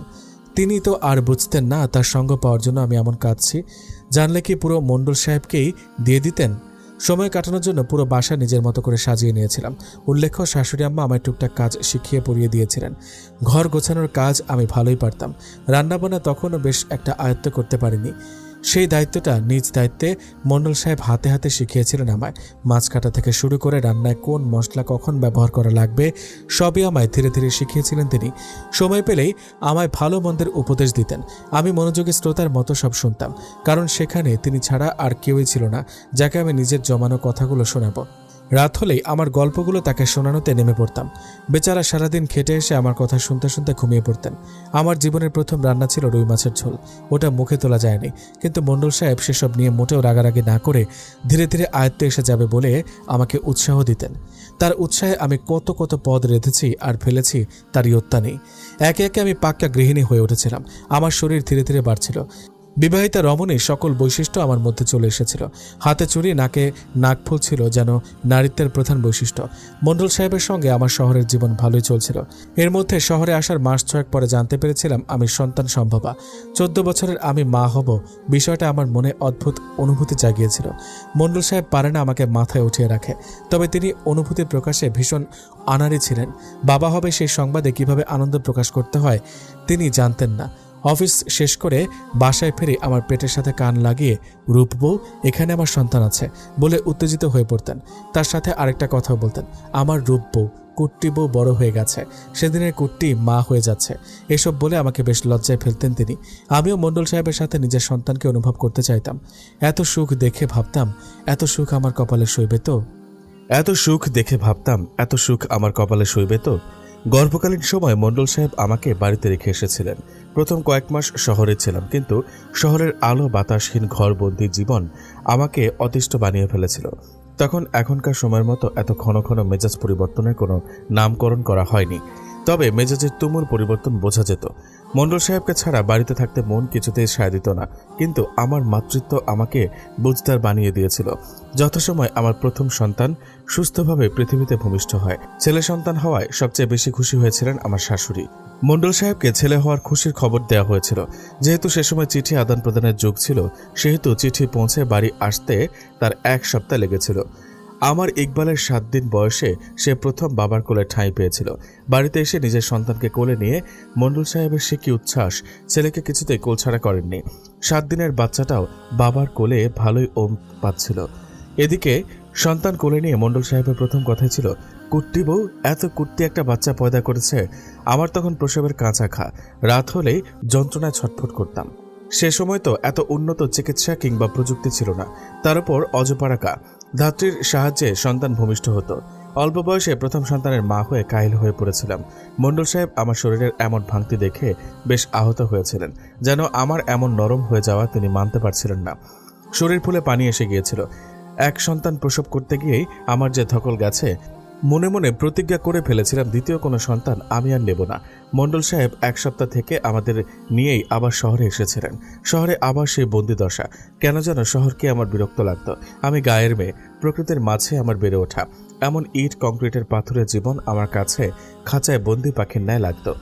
তিনি তো আর বুঝতেন না তার সঙ্গ পাওয়ার জন্য আমি এমন কাঁদছি। জানলে কি পুরো মণ্ডল সাহেবকেই দিয়ে দিতেন। সময় কাটানোর জন্য পুরো বাসা নিজের মতো করে সাজিয়ে নিয়েছিলাম। উল্লেখ্য, শাশুড়ি আম্মা আমায় টুকটাক কাজ শিখিয়ে পড়িয়ে দিয়েছিলেন। ঘর গোছানোর কাজ আমি ভালোই পারতাম। রান্নাবান্না তখনও বেশ একটা আয়ত্ত করতে পারিনি। সেই দায়িত্বটা নিজ দায়িত্বে মণ্ডল সাহেব হাতে হাতে শিখিয়েছিলেন আমায়। মাছ কাটা থেকে শুরু করে রান্নায় কোন মশলা কখন ব্যবহার করা লাগবে সবই আমায় ধীরে ধীরে শিখিয়েছিলেন তিনি। সময় পেলেই আমায় ভালো মন্দের উপদেশ দিতেন। আমি মনোযোগী শ্রোতার মতো সব শুনতাম, কারণ সেখানে তিনি ছাড়া আর কেউই ছিল না যাকে আমি নিজের জমানো কথাগুলো শোনাবো। রাত হলেই আমার গল্পগুলো তাকে শোনানোতে নেমে পড়তাম। বেচারা সারাদিন খেটে এসে আমার কথা শুনতে শুনতে ঘুমিয়ে পড়তেন। আমার জীবনের প্রথম রান্না ছিল রুই মাছের ঝোল। ওটা মুখে তোলা যায়নি, কিন্তু মণ্ডল সাহেব সেসব নিয়ে মোটেও রাগারাগি না করে ধীরে ধীরে আয়ত্তে এসে যাবে বলে আমাকে উৎসাহ দিতেন। তার উৎসাহে আমি কত পদ রেঁধেছি আর ফেলেছি তার ইয়ত্তা নেই। একে একে আমি পাক্কা গৃহিণী হয়ে উঠেছিলাম। আমার শরীর ধীরে ধীরে বাড়ছিল। বিবাহিতা রমণীর সকল বৈশিষ্ট্য আমার মধ্যে চলে এসেছিল। হাতে চুড়ি, নাকে নাকফুল ছিল যেন নারীত্বের প্রধান বৈশিষ্ট্য। মণ্ডল সাহেবের সঙ্গে আমার শহরের জীবন ভালোই চলছিল। এর মধ্যে শহরে আসার মাস 6 পরে জানতে পেরেছিলাম আমি সন্তান সম্ভবা। 14 বছরের আমি মা হব, বিষয়টা আমার মনে অদ্ভুত অনুভূতি জাগিয়েছিল। মণ্ডল সাহেব পারে না আমাকে মাথায় উঠিয়ে রাখে, তবে তিনি অনুভূতি প্রকাশে ভীষণ আনাড়ি ছিলেন। বাবা হবে সেই সংবাদে কিভাবে আনন্দ প্রকাশ করতে হয় তিনি জানতেন না। অফিস শেষ করে বাসায় ফিরে আমার পেটের সাথে কান লাগিয়ে রূপবউ, এখানে আমার সন্তান আছে বলে উত্তেজিত হয়ে পড়তেন। তার সাথে আরেকটা কথাও বলতেন, আমার রূপবউ, কুট্টি বউ বড় হয়ে গেছে, সেদিনের কুট্টি মা হয়ে যাচ্ছে। এসব বলে আমাকে বেশ লজ্জায় ফেলতেন তিনি। আমিও মণ্ডল সাহেবের সাথে নিজের সন্তানকে অনুভব করতে চাইতাম। এত সুখ দেখে ভাবতাম এত সুখ আমার কপালে সইবে তো। গর্ভকালীন সময় মণ্ডল সাহেব আমাকে বাড়িতে রেখে এসেছিলেন। প্রথম কয়েক মাস শহরে ছিলাম, কিন্তু শহরের আলো বাতাসহীন ঘরবন্দি জীবন আমাকে অতিষ্ঠ বানিয়ে ফেলেছিল। তখন এখনকার সময়ের মতো এত ঘন ঘন মেজাজ পরিবর্তনের কোনো নামকরণ করা হয়নি। তবে মেজাজের তুমুল পরিবর্তন বোঝা যেত। মণ্ডল সাহেবকে ছাড়া বাড়িতে থাকতে মন কিছুতেই সায় দিত না, কিন্তু আমার মাতৃত্ব আমাকে বুঝদার বানিয়ে দিয়েছিল। যথাসময় আমার প্রথম সন্তান সুস্থভাবে পৃথিবীতে ভূমিষ্ঠ হয়। ছেলে সন্তান হওয়ায় সবচেয়ে বেশি খুশি হয়েছিলেন আমার শাশুড়ি। মণ্ডল সাহেবকে ছেলে হওয়ার খুশির খবর দেওয়া হয়েছিল। যেহেতু সে সময় চিঠি আদান প্রদানের যুগ ছিল, সেহেতু চিঠি পৌঁছে বাড়ি আসতে তার 1 সপ্তাহ লেগেছিল। আমার ইকবালের 7 দিন বয়সে সে প্রথম বাবার কোলে ঠাঁই পেয়েছিল। বাড়িতে এসে নিজের সন্তানকে কোলে নিয়ে মণ্ডল সাহেবের সে কি উচ্ছ্বাস! ছেলেকে কিছুতেই কোলছাড়া করেননি। 7 দিনের বাচ্চাটাও বাবার কোলে ভালোই ওম পাচ্ছিল। এদিকে সন্তান কোলে নিয়ে মণ্ডল সাহেবের প্রথম কথাই ছিল, কুট্টি বউ এত কুট্টি একটা বাচ্চা পয়দা করেছে। আমার তখন প্রসবের কাঁচা খা, রাত হলেই যন্ত্রণায় ছটফট করতাম। সে সময় তো এত উন্নত চিকিৎসা কিংবা প্রযুক্তি ছিল না। তার উপর অজপাড়াকা ধাত্রীর সাহায্যে সন্তান ভূমিষ্ঠ হতো। অল্প বয়সে প্রথম সন্তানের মা হয়ে কাহিল হয়ে পড়েছিলাম। মণ্ডল সাহেব আমার শরীরের এমন ভাঙতি দেখে বেশ আহত হয়েছিলেন। যেন আমার এমন নরম হয়ে যাওয়া তিনি মানতে পারছিলেন না। শরীর ফুলে পানি এসে গিয়েছিল। 1 সন্তান প্রসব করতে গিয়েই আমার যে ধকল গেছে, মনে মনে প্রতিজ্ঞা করে ফেলেছিলাম দ্বিতীয় কোনো সন্তান আমি আর নেব না। মণ্ডল সাহেব 1 সপ্তাহ থেকে আমাদের নিয়েই আবার শহরে এসেছিলেন। শহরে আবার সেই বন্দিদশা। কেন যেন শহরকে আমার বিরক্ত লাগতো। আমি গায়ের মেয়ে, প্রকৃতির মাঝে আমার বেড়ে ওঠা। এমন ইট কংক্রিটের পাথরের জীবন আমার কাছে খাঁচায় বন্দি পাখির ন্যায় লাগতো।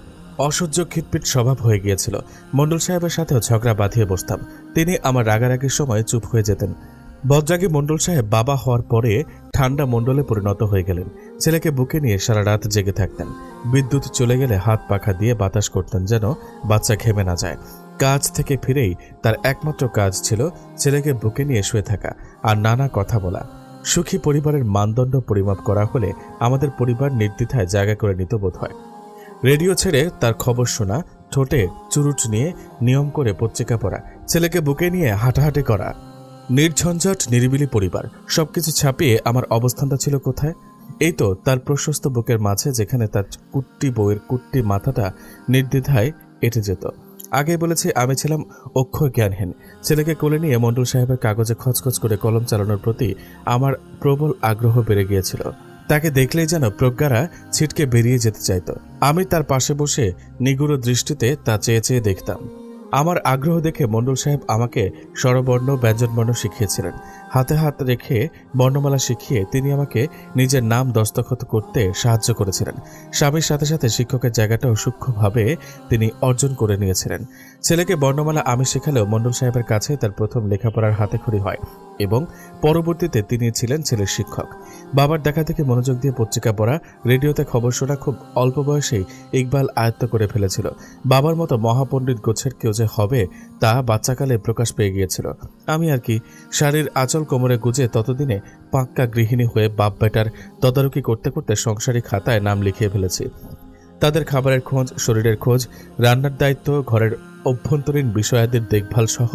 অসহ্য খিটপিট স্বভাব হয়ে গিয়েছিল। মণ্ডল সাহেবের সাথেও ঝগড়া বাঁধিয়ে বসতাম। তিনি আমার রাগারাগির সময় চুপ হয়ে যেতেন। বদরাগী মণ্ডল সাহেব বাবা হওয়ার পরে ঠান্ডা মণ্ডলে পরিণত হয়ে গেলেন। ছেলেকে বুকে নিয়ে সারা রাত জেগে থাকতেন। বিদ্যুৎ চলে গেলে হাত পাখা দিয়ে বাতাস করতেন যেন বাচ্চা ঘেমে না যায়। কাজ থেকে ফিরেই তার একমাত্র কাজ ছিল ছেলেকে বুকে নিয়ে শুয়ে থাকা আর নানা কথা বলা। সুখী পরিবারের মানদণ্ড পরিমাপ করা হলে আমাদের পরিবার নির্দ্বিধায় জায়গা করে নিত বোধ হয়। রেডিও ছেড়ে তার খবর শোনা, ঠোঁটে চুরুট নিয়ে নিয়ম করে পত্রিকা পড়া, ছেলেকে বুকে নিয়ে হাঁটাহাঁটি করা, নির্ঝঞ্ঝট নিরিবিলি পরিবার। সবকিছু ছাপিয়ে আমার অবস্থানটা ছিল কোথায়? এই তো তার প্রশস্ত বুকের মাঝে, যেখানে তার কুট্টি বউয়ের কুট্টি মাথাটা নির্দ্বিধায় এঁটে যেত। আগে বলেছি আমি ছিলাম অক্ষয় জ্ঞানহীন। ছেলেকে কোলে নিয়ে মণ্ডল সাহেবের কাগজে খচখচ করে কলম চালানোর প্রতি আমার প্রবল আগ্রহ বেড়ে গিয়েছিল। তাকে দেখলেই যেন প্রজ্ঞারা ছিটকে বেরিয়ে যেতে চাইত। আমি তার পাশে বসে নিগুড় দৃষ্টিতে তা চেয়ে চেয়ে দেখতাম। আমার আগ্রহ দেখে মণ্ডল সাহেব আমাকে স্বরবর্ণ ব্যঞ্জনবর্ণ শিখিয়েছিলেন। হাতে হাত রেখে বর্ণমালা শিখিয়ে তিনি আমাকে নিজের নাম দস্তখত করতে সাহায্য করেছিলেন। স্বামীর সাথে সাথে শিক্ষকের জায়গাটাও সূক্ষ্মভাবে তিনি অর্জন করে নিয়েছিলেন। ছেলেকে বর্ণমালা আমি শেখালেও মণ্ডল সাহেবের কাছে তার প্রথম লেখাপড়ার হাতেখড়ি হয় এবং পরবর্তীতে তিনি ছিলেন ছেলের শিক্ষক। বাবার দেখা থেকে মনোযোগ দিয়ে পত্রিকা পড়া, রেডিওতে খবর শোনা খুব অল্প বয়সেই ইকবাল আয়ত্ত করে ফেলেছিল। বাবার মতো মহাপণ্ডিত গোছের কেউ যে হবে তা বাচ্চাকালে প্রকাশ পেয়ে গিয়েছিল। আমি আর কি শাড়ির আঁচল কোমরে গুজে ততদিনে পাক্কা গৃহিণী হয়ে বাপ বেটার তদারকি করতে করতে সংসারী খাতায় নাম লিখিয়ে ফেলেছি। তাদের খাবারের খোঁজ, শরীরের খোঁজ, রান্নার দায়িত্ব, ঘরের অভ্যন্তরীণ বিষয়াদির দেখভাল সহ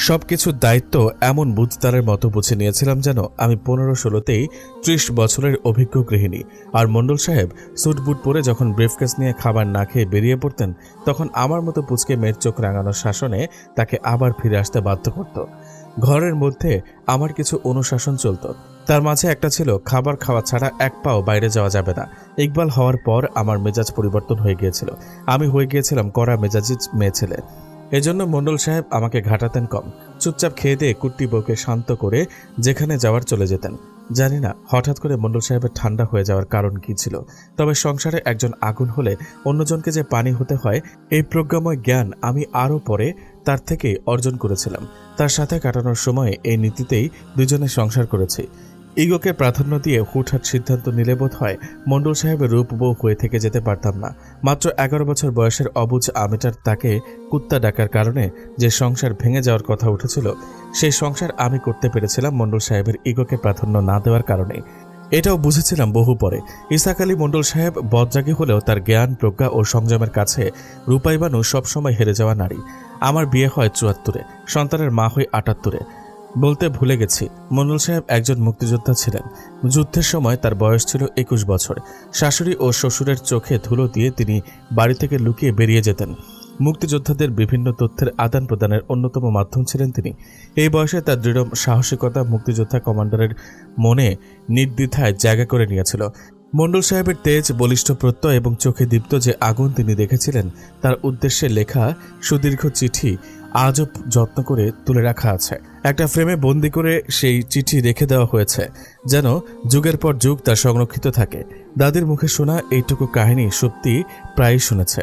সবকিছুর দায়িত্ব এমন বুঝদারের মতো বুঝে নিয়েছিলাম যেন আমি 15-16তেই 30 বছরের অভিজ্ঞ গৃহিণী। আর মণ্ডল সাহেব স্যুটবুট পরে যখন ব্রিফকেস নিয়ে খাবার না খেয়ে বেরিয়ে পড়তেন, তখন আমার মতো পুচকে মেয়ের চোখ রাঙানোর শাসনে তাকে আবার ফিরে আসতে বাধ্য করত। ঘরের মধ্যে আমার কিছু অনুশাসন চলত। তার মাঝে একটা ছিল খাবার খাওয়া ছাড়া 1 পাও বাইরে যাওয়া যাবে না। ইকবাল হওয়ার পর আমার মেজাজ পরিবর্তন হয়ে গিয়েছিল। আমি হয়ে গিয়েছিলাম কড়া মেজাজি মেয়ে ছেলে। এজন্য মণ্ডল সাহেব আমাকে ঘাটাতেন কম। চুপচাপ খেয়ে দিয়ে কুট্টি বউকে শান্ত করে যেখানে যাওয়ার চলে যেতেন। জানি না হঠাৎ করে মণ্ডল সাহেবের ঠান্ডা হয়ে যাওয়ার কারণ কি ছিল, তবে সংসারে একজন আগুন হলে অন্যজনকে যে পানি হতে হয় এই প্রজ্ঞাময় জ্ঞান আমি আরও পরে তার থেকেই অর্জন করেছিলাম। তার সাথে কাটানোর সময় এই নীতিতেই দুজনে সংসার করেছি। ইগোকে প্রাধান্য দিয়ে হুটহাট সিদ্ধান্ত নিলে বোধ হয় মণ্ডল সাহেবের রূপ বউ হয়ে থেকে যেতে পারতাম না। মাত্র 11 বছর বয়সের অবুঝ আমিটার তাকে কুত্তা ডাকার কারণে যে সংসার ভেঙে যাওয়ার কথা উঠেছিল, সেই সংসার আমি করতে পেরেছিলাম মণ্ডল সাহেবের ইগোকে প্রাধান্য না দেওয়ার কারণে। এটাও বুঝেছিলাম বহু পরে। ইসাক আলী মণ্ডল সাহেব বদরাগী হলেও তার জ্ঞান, প্রজ্ঞা ও সংযমের কাছে রূপাই বানু সবসময় হেরে যাওয়া নারী। আমার বিয়ে হয় 74-এ, সন্তানের মা হয় 78-এ। বলতে ভুলে গেছি, মণ্ডল সাহেব একজন মুক্তিযোদ্ধা ছিলেন। যুদ্ধের সময় তার বয়স ছিল 21 বছর। শাশুড়ি ও শ্বশুরের চোখে ধুলো দিয়ে তিনি বাড়ি থেকে লুকিয়ে বেরিয়ে যেতেন। মুক্তিযোদ্ধাদের বিভিন্ন তথ্যের আদান প্রদানের অন্যতম মাধ্যম ছিলেন তিনি। এই বয়সে তার দৃঢ় সাহসিকতা মুক্তিযোদ্ধা কমান্ডারের মনে নির্দ্বিধায় জায়গা করে নিয়েছিল। মণ্ডল সাহেবের তেজ, বলিষ্ঠ প্রত্যয় এবং চোখে দীপ্ত যে আগুন তিনি দেখেছিলেন তার উদ্দেশ্যে লেখা সুদীর্ঘ চিঠি আজও যত্ন করে তুলে রাখা আছে। একটা ফ্রেমে বন্দি করে সেই চিঠি রেখে দেওয়া হয়েছে, যেন যুগের পর যুগ তা সংরক্ষিত থাকে। দাদির মুখে শোনা এইটুকু কাহিনী সুপ্তি প্রায়ই শুনেছে,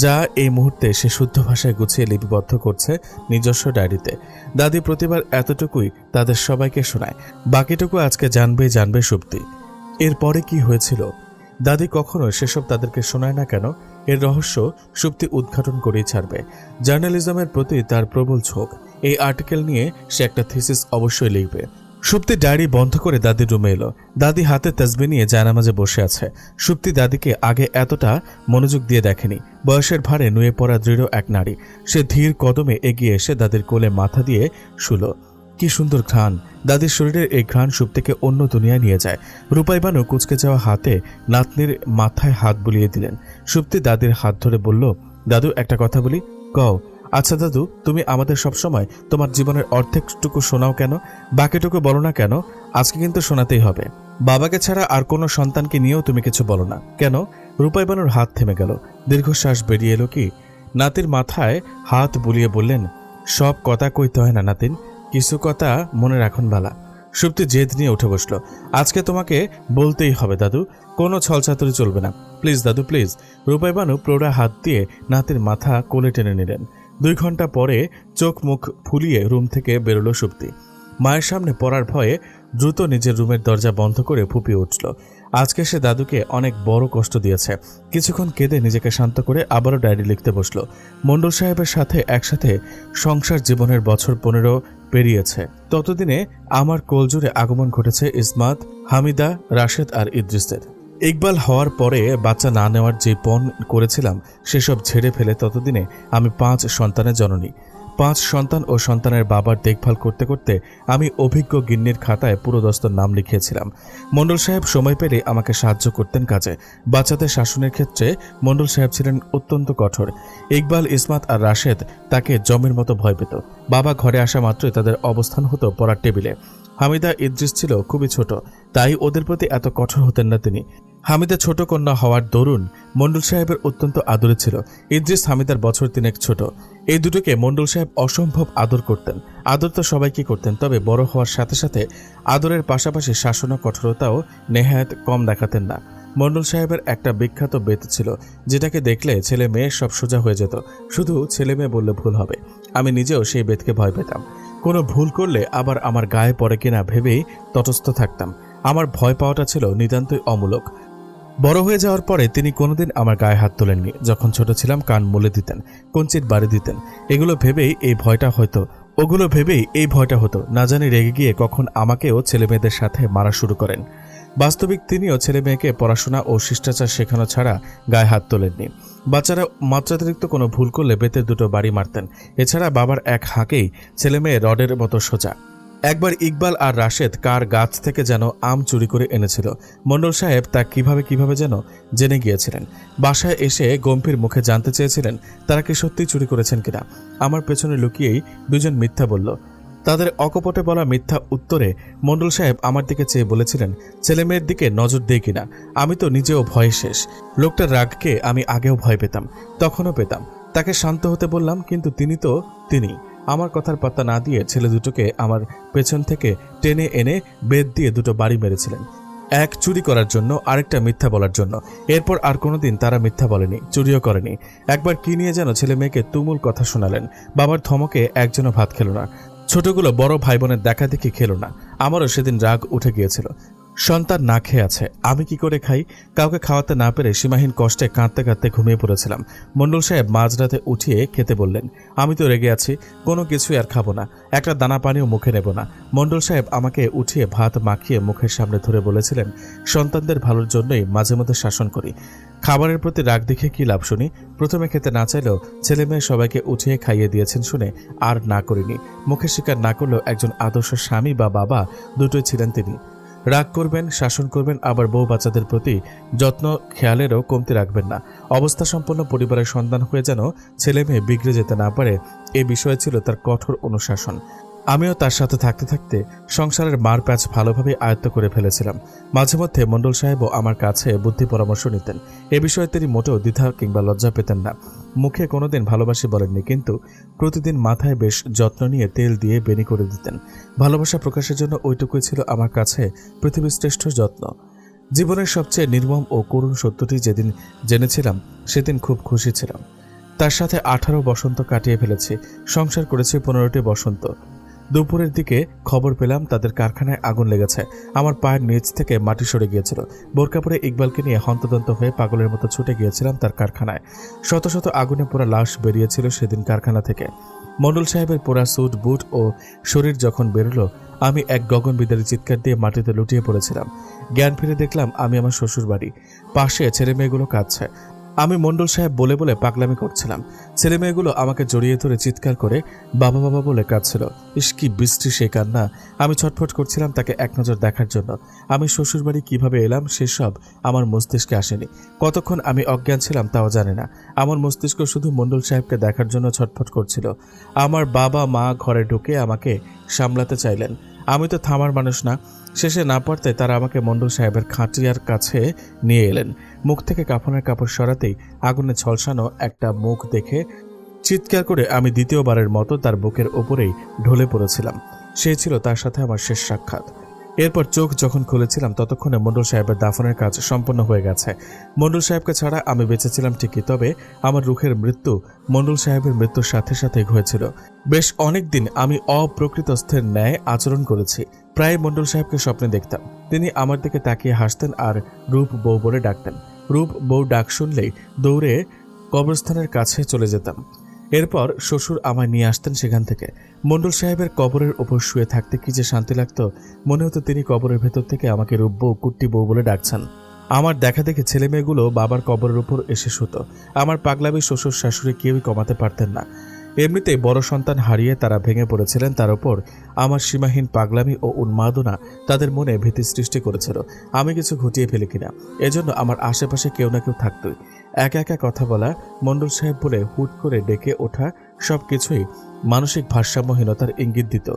যা এই মুহূর্তে সে শুদ্ধ ভাষায় গুছিয়ে লিপিবদ্ধ করছে নিজস্ব ডায়েরিতে। দাদি প্রতিবার এতটুকুই তাদের সবাইকে শোনায়, বাকিটুকু আজকে জানবে সুপ্তি। এরপরে কি হয়েছিল দাদি কখনো সেসব তাদেরকে শোনায় না কেন? এর রহস্য সুপ্তি উদ্ঘাটন করেই ছাড়বে। জার্নালিজমের প্রতি তার প্রবল ঝোঁক। এই আর্টিকেল নিয়ে সে একটা থিসিস অবশ্যই লিখবে। সুপ্তি ডায়েরি বন্ধ করে দাদির রুমে এলো। দাদি হাতে তাসবিহ নিয়ে জায়নামাজে বসে আছে। সুপ্তি দাদিকে আগে এতটা মনোযোগ দিয়ে দেখেনি। বয়সের ভারে নুয়ে পড়া দৃঢ় এক নারী। সে ধীর কদমে এগিয়ে এসে দাদির কোলে মাথা দিয়ে শুলো। কি সুন্দর ঘ্রাণ! দাদির শরীরের এই ঘ্রাণ সুপ্তিকে অন্য দুনিয়ায় নিয়ে যায়। রূপাই বানু কুচকে যাওয়া হাতে নাতনির মাথায় হাত বুলিয়ে দিলেন। সুপ্তি দাদির হাত ধরে বলল, দাদু একটা কথা বলি। কও। আচ্ছা দাদু, তুমি আমাদের সবসময় তোমার জীবনের অর্ধেকটুকু শোনাও কেন? বাকিটুকু বলো না কেন? আজকে কিন্তু শোনাতেই হবে। বাবাকে ছাড়া আর কোনো সন্তানকে নিয়েও তুমি কিছু বলো না কেন? রূপাই বানুর হাত থেমে গেল। দীর্ঘশ্বাস বেরিয়ে এলো কি। নাতির মাথায় হাত বুলিয়ে বললেন, সব কথা কইতে হয় না নাতিন, কিছু কথা মনে রাখুন বালা। সুপ্তি জেদ নিয়ে উঠে বসলো। আজকে তোমাকে বলতেই হবে দাদু, কোনো ছলচাতুরি চলবে না, প্লিজ দাদু প্লিজ। রূপাই বানু প্রৌঢ়া হাত দিয়ে নাতির মাথা কোলে টেনে নিলেন। 2 ঘন্টা পরে চোখ মুখ ফুলিয়ে রুম থেকে বেরোলো সুপ্তি। মায়ের সামনে পড়ার ভয়ে দ্রুত নিজের রুমের দরজা বন্ধ করে ফুপিয়ে উঠল। আজকে সে দাদুকে অনেক বড় কষ্ট দিয়েছে। কিছুক্ষণ কেঁদে নিজেকে শান্ত করে আবারও ডায়েরি লিখতে বসল। মণ্ডল সাহেবের সাথে একসাথে সংসার জীবনের বছর 15 পেরিয়েছে। ততদিনে আমার কোলজুড়ে আগমন ঘটেছে ইসমাত, হামিদা, রাশেদ আর ইদ্রিসের। ইকবাল হওয়ার পরে বাচ্চা না নেওয়ার যে পণ করেছিলাম সেসব ঝেড়ে ফেলে ততদিনে আমি 5 সন্তানের জননী। 5 সন্তান ও সন্তানের বাবার দেখভাল করতে করতে আমি অভিজ্ঞ গিন্নির খাতায় পুরোদস্তুর নাম লিখিয়েছিলাম। মণ্ডল সাহেব সময় পেলে আমাকে সাহায্য করতেন কাজে। বাচ্চাদের শাসনের ক্ষেত্রে মণ্ডল সাহেব ছিলেন অত্যন্ত কঠোর। ইকবাল, ইসমাত আর রাশেদ তাকে জমের মতো ভয় পেত। বাবা ঘরে আসা মাত্রই তাদের অবস্থান হতো পড়ার টেবিলে। হামিদা, ইদ্রিস ছিল খুবই ছোট, তাই ওদের প্রতি এত কঠোর হতেন না তিনি। হামিদা ছোট কন্যা হওয়ার দরুন মণ্ডল সাহেবের অত্যন্ত আদরে ছিল। ইদ্রিস হামিদার বছর 3 ছোট। এই দুটোকে মণ্ডল সাহেব অসম্ভব আদর করতেন। আদর তো সবাইকে করতেন, তবে বড় হওয়ার সাথে সাথে আদরের পাশাপাশি শাসন ও কঠোরতাও নেহায়েত কম দেখাতেন না। মণ্ডল সাহেবের একটা বিখ্যাত বেত ছিল, যেটাকে দেখলে ছেলে মেয়ে সব সোজা হয়ে যেত। শুধু ছেলে মেয়ে বললে ভুল হবে, আমি নিজেও সেই বেতকে ভয় পেতাম। কোনো ভুল করলে আবার আমার গায়ে পড়ে কিনা ভেবেই তটস্থ থাকতাম। আমার ভয় পাওয়াটা ছিল নিতান্তই অমূলক। বড় হয়ে যাওয়ার পরে তিনি কোনোদিন আমার গায়ে হাত তোলেননি। যখন ছোট ছিলাম কান মুলে দিতেন, কঞ্চির বাড়ি দিতেন। ওগুলো ভেবেই এই ভয়টা হতো, না জানি রেগে গিয়ে কখন আমাকেও ছেলেমেয়েদের সাথে মারা শুরু করেন। বাস্তবিক তিনিও ছেলে মেয়েকে পড়াশোনা ও শিষ্টাচার শেখানো ছাড়া গায়ে হাত তোলেননি। বাচ্চারা মাত্রাতিরিক্ত কোনো ভুল করলে বেতের 2 বাড়ি মারতেন। এছাড়া বাবার এক হাঁকেই ছেলে মেয়ে রডের মতো সোজা। একবার ইকবাল আর রাশেদ কার গাছ থেকে যেন আম চুরি করে এনেছিল। মণ্ডল সাহেব তা কিভাবে যেন জেনে গিয়েছিলেন। বাসায় এসে গম্ভীর মুখে জানতে চেয়েছিলেন তারা কি সত্যিই চুরি করেছেন কিনা। আমার পেছনে লুকিয়েই 2জন মিথ্যা বলল। তাদের অকপটে বলা মিথ্যা উত্তরে মণ্ডল সাহেব আমার দিকে চেয়ে বলেছিলেন ছেলে মেয়ের দিকে নজর দেই কিনা। আমি তো নিজেও ভয়ে শেষ। লোকটার রাগকে আমি আগেও ভয় পেতাম, তখনও পেতাম। তাকে শান্ত হতে বললাম, কিন্তু তিনি আমার কথার পাত্তা না দিয়ে ছেলে দুটোকে আমার পেছন থেকে টেনে এনে বেত দিয়ে 2 বাড়ি মেরেছিলেন। এক চুরি করার জন্য, আরেকটা মিথ্যা বলার জন্য। এরপর আর কোনোদিন তারা মিথ্যা বলেনি, চুরিও করেনি। একবার কি নিয়ে যেন ছেলে মেয়েকে তুমুল কথা শোনালেন। বাবার ধমকে একজনও ভাত খেল না। ছোটগুলো বড় ভাই বোনের দেখা দেখি খেলো না। আমারও সেদিন রাগ উঠে গিয়েছিল। সন্তান না খেয়ে আছে, আমি কি করে খাই? কাউকে খাওয়াতে না পেরে সীমাহীন কষ্টে কাঁদতে কাঁদতে ঘুমিয়ে পড়েছিলাম। মণ্ডল সাহেব মাঝরাতে উঠিয়ে খেতে বললেন। আমি তো রেগে আছি, কোনো কিছুই আর খাবো না, একটা দানা পানিও মুখে নেব না। মণ্ডল সাহেব আমাকে উঠিয়ে ভাত মাখিয়ে মুখের সামনে ধরে বলেছিলেন, সন্তানদের ভালোর জন্যই মাঝে মধ্যে শাসন করি। খাবারের প্রতি রাগ দেখে কি লাভ শুনি? প্রথমে খেতে না চাইলেও ছেলে মেয়ে সবাইকে উঠিয়ে খাইয়ে দিয়েছেন শুনে আর না করিনি। মুখে স্বীকার না করলেও একজন আদর্শ স্বামী বা বাবা দুটোই ছিলেন তিনি। রাগ করবেন, শাসন করবেন, আবার বউ বাচ্চাদের প্রতি যত্ন খেয়ালেরও কমতি রাখবেন না। অবস্থা সম্পন্ন পরিবারের সন্তান হয়ে যেন ছেলে মেয়ে বিগড়ে যেতে না পারে, এ বিষয়ে ছিল তার কঠোর অনুশাসন। আমিও তার সাথে থাকতে থাকতে সংসারের মার প্যাচ ভালোভাবে আয়ত্ত করে ফেলেছিলাম। মাঝে মধ্যে মণ্ডল সাহেবও আমার কাছে বুদ্ধি পরামর্শ নিতেন। এ বিষয়ে তিনি মোটেও দ্বিধা কিংবা লজ্জা পেতেন না। মুখে কোনোদিন ভালোবাসি বলেননি, কিন্তু প্রতিদিন মাথায় বেশ যত্ন নিয়ে তেল দিয়ে বেনি করে দিতেন। ভালোবাসা প্রকাশের জন্য ওইটুকুই ছিল আমার কাছে পৃথিবীর শ্রেষ্ঠ যত্ন। জীবনের সবচেয়ে নির্মম ও করুণ সত্যটি যেদিন জেনেছিলাম সেদিন খুব খুশি ছিলাম। তার সাথে 18 বসন্ত কাটিয়ে ফেলেছি, সংসার করেছি 15টি বসন্ত। দুপুরের দিকে খবর পেলাম তাদের কারখানায় আগুন লেগেছে। আমার পায়ের নিচ থেকে মাটি সরে গিয়েছিল। বোরকা পরে ইকবালকে নিয়ে হন্তদন্ত হয়ে পাগলের মতো ছুটে গিয়েছিলাম তার কারখানায়। শত শত আগুনে পোড়া লাশ বেরিয়েছিল সেদিন কারখানা থেকে। মণ্ডল সাহেবের পোড়া স্যুট বুট ও শরীর যখন বেরোলো, আমি এক গগন বিদারী চিৎকার দিয়ে মাটিতে লুটিয়ে পড়েছিলাম। জ্ঞান ফিরে দেখলাম আমি আমার শ্বশুর বাড়ি, পাশে ছেলে মেয়েগুলো কাঁদছে। আমি মণ্ডল সাহেব বলে বলে পাগলামি করছিলাম। ছেলে মেয়েগুলো আমাকে জড়িয়ে ধরে চিৎকার করে বাবা বাবা বলে কাঁদছিল। ইস, কি বৃষ্টি সে কান্না! আমি ছটফট করছিলাম তাকে এক নজর দেখার জন্য। আমি শ্বশুরবাড়ি কিভাবে এলাম সেসব আমার মস্তিষ্কে আসেনি। কতক্ষণ আমি অজ্ঞান ছিলাম তাও জানি না। আমার মস্তিষ্ক শুধু মণ্ডল সাহেবকে দেখার জন্য ছটফট করছিল। আমার বাবা মা ঘরে ঢুকে আমাকে সামলাতে চাইলেন। আমি তো থামার মানুষ না। শেষে না পারতে তারা আমাকে মণ্ডল সাহেবের খাটিয়ার কাছে নিয়ে এলেন। মুখ থেকে কাফনের কাপড় সরাতেই আগুনে ঝলসানো একটা মুখ দেখে চিৎকার করে আমি দ্বিতীয়বারের মতো তার বুকের ওপরেই ঢলে পড়েছিলাম। সে ছিল তার সাথে আমার শেষ সাক্ষাৎ। এরপর চোখ যখন খুলেছিলাম ততক্ষণে মণ্ডল সাহেবের দাফনের কাজ সম্পন্ন হয়ে গেছে। মণ্ডল সাহেবকে ছাড়া আমি বেঁচেছিলাম ঠিকই, তবে আমার রুহের মৃত্যু মণ্ডল সাহেবের মৃত্যুর সাথে সাথে হয়েছিল। বেশ অনেক দিন আমি অপ্রকৃতস্থের ন্যায় আচরণ করেছি। প্রায় মণ্ডল সাহেবকে স্বপ্নে দেখতাম। তিনি আমার দিকে তাকিয়ে হাসতেন আর রূপ বউ বলে ডাকতেন। রূপ বউ ডাক শুনলেই দৌড়ে কবরস্থানের কাছে চলে যেতাম। এরপর শ্বশুর আমায় নিয়ে আসতেন সেখান থেকে। মণ্ডল সাহেবের কবরের ওপর শুয়ে থাকতে কি যে শান্তি লাগতো। মনে হতো তিনি কবরের ভেতর থেকে আমাকে রূপ বউ, কুট্টি বউ বলে ডাকছেন। আমার দেখা দেখে ছেলে মেয়েগুলো বাবার কবরের উপর এসে শুতো। আমার পাগলামি শ্বশুর শাশুড়ি কেউই কমাতে পারতেন না। এমনিতেই বড় সন্তান হারিয়ে তারা ভেঙে পড়েছিলেন, তার উপর আমার সীমাহীন পাগলামি ও উন্মাদনা তাদের মনে ভীতি সৃষ্টি করেছিল আমি কিছু ঘটিয়ে ফেলি কিনা। এজন্য আমার আশেপাশে কেউ না কেউ থাকতই। একা একা কথা বলা, মণ্ডল সাহেব বলে হুট করে ডেকে ওঠা, সবকিছুই মানসিক ভারসাম্যহীনতার ইঙ্গিত দিত।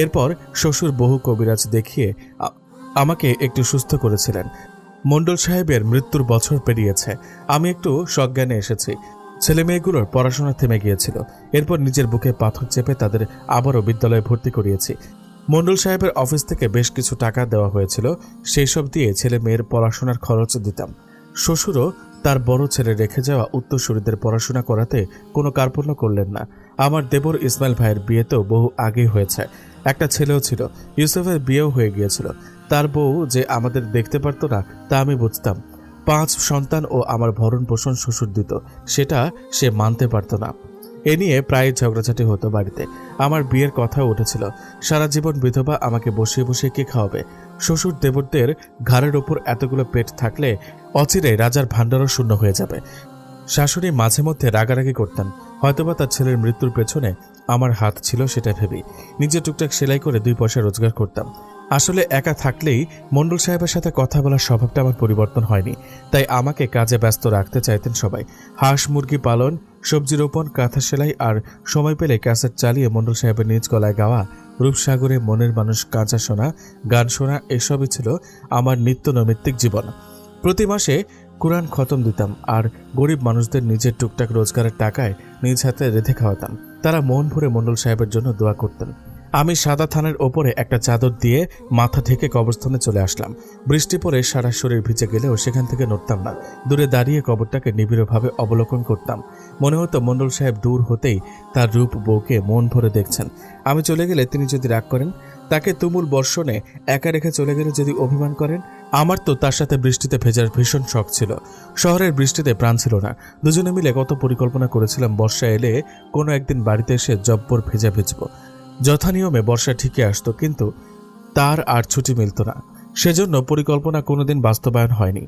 এরপর শ্বশুর বহু কবিরাজ দেখিয়ে আমাকে একটু সুস্থ করেছিলেন। মণ্ডল সাহেবের মৃত্যুর বছর পেরিয়েছে, আমি একটু সজ্ঞানে এসেছি। ছেলে মেয়েগুলোর পড়াশোনা থেমে গিয়েছিল। এরপর নিজের বুকে পাথর চেপে তাদের আবারও বিদ্যালয়ে ভর্তি করিয়েছি। মণ্ডল সাহেবের অফিস থেকে বেশ কিছু টাকা দেওয়া হয়েছিল, সেই সব দিয়ে ছেলে মেয়ের পড়াশোনার খরচ দিতাম। শ্বশুরও তার বড় ছেলে রেখে যাওয়া উত্তরসূরিদের পড়াশোনা করাতে কোনো কার্পণ্য করলেন না। আমার দেবর ইসমাইল ভাইয়ের বিয়েতেও বহু আগেই হয়েছে। একটা ছেলেও ছিল। ইউসুফের বিয়েও হয়ে গিয়েছিল। তার বউ যে আমাদের দেখতে পারতো না তা আমি বুঝতাম। 5 সন্তান ও আমার ভরণ পোষণ শ্বশুর দিত, সেটা সে মানতে পারত না। এ নিয়ে প্রায় ঝগড়াঝাটি হতো বাড়িতে। আমার বিয়ের কথাও উঠেছিল। সারা জীবন বিধবা, আমাকে বসিয়ে বসিয়ে কে খাওয়াবে? শ্বশুর দেবরদের ঘাড়ের ওপর এতগুলো পেট থাকলে অচিরে রাজার ভাণ্ডারও শূন্য হয়ে যাবে। শাশুড়ি মাঝে মধ্যে রাগারাগি করতেন, হয়তোবা তার ছেলের মৃত্যুর পেছনে আমার হাত ছিল সেটা ভেবেই। নিজে টুকটাক সেলাই করে 2 পয়সা রোজগার করতাম। আসলে একা থাকলেই মণ্ডল সাহেবের সাথে কথা বলার স্বভাবটা আমার পরিবর্তন হয়নি, তাই আমাকে কাজে ব্যস্ত রাখতে চাইতেন সবাই। হাঁস মুরগি পালন, সবজি রোপণ, কাঁথা সেলাই আর সময় পেলে ক্যাসেট চালিয়ে মণ্ডল সাহেবের নিজ গলায় গাওয়া রূপসাগরে মনের মানুষ কাঁচা শোনা, গান শোনা, এসবই ছিল আমার নিত্য নৈমিত্তিক জীবন। প্রতি মাসে কুরআন খতম দিতাম আর গরিব মানুষদের নিজের টুকটাক রোজগারের টাকায় নিজ হাতে রেঁধে খাওয়াতাম। তারা মন ভরে মণ্ডল সাহেবের জন্য দোয়া করতেন। আমি সাদা থানের ওপরে একটা চাদর দিয়ে মাথা ঢেকে কবরস্থানে চলে আসলাম। বৃষ্টি পড়ে সারা শরীর ভিজে গেলেও সেখান থেকে নড়তাম না। দূরে দাঁড়িয়ে কবরটাকে নিবিড়ভাবে অবলোকন করতাম। মনে হতো মণ্ডল সাহেব দূর হতেই তার রূপ বউকে মন ভরে দেখছেন। আমি চলে গেলে তিনি যদি রাগ করেন, তাকে তুমুল বর্ষণে একা রেখে চলে গেলে যদি অভিমান করেন। আমার তো তার সাথে বৃষ্টিতে ভেজার ভীষণ শখ ছিল। শহরের বৃষ্টিতে প্রাণ ছিল না। দুজনে মিলে কত পরিকল্পনা করেছিলাম বর্ষা এলে কোনো একদিন বাড়িতে এসে জব্বর ভেজা ভিজব। যথানিয়মে বর্ষা ঠিকই আসতো, কিন্তু তার আর ছুটি মিলত না। সেজন্য পরিকল্পনা কোনোদিন বাস্তবায়ন হয়নি।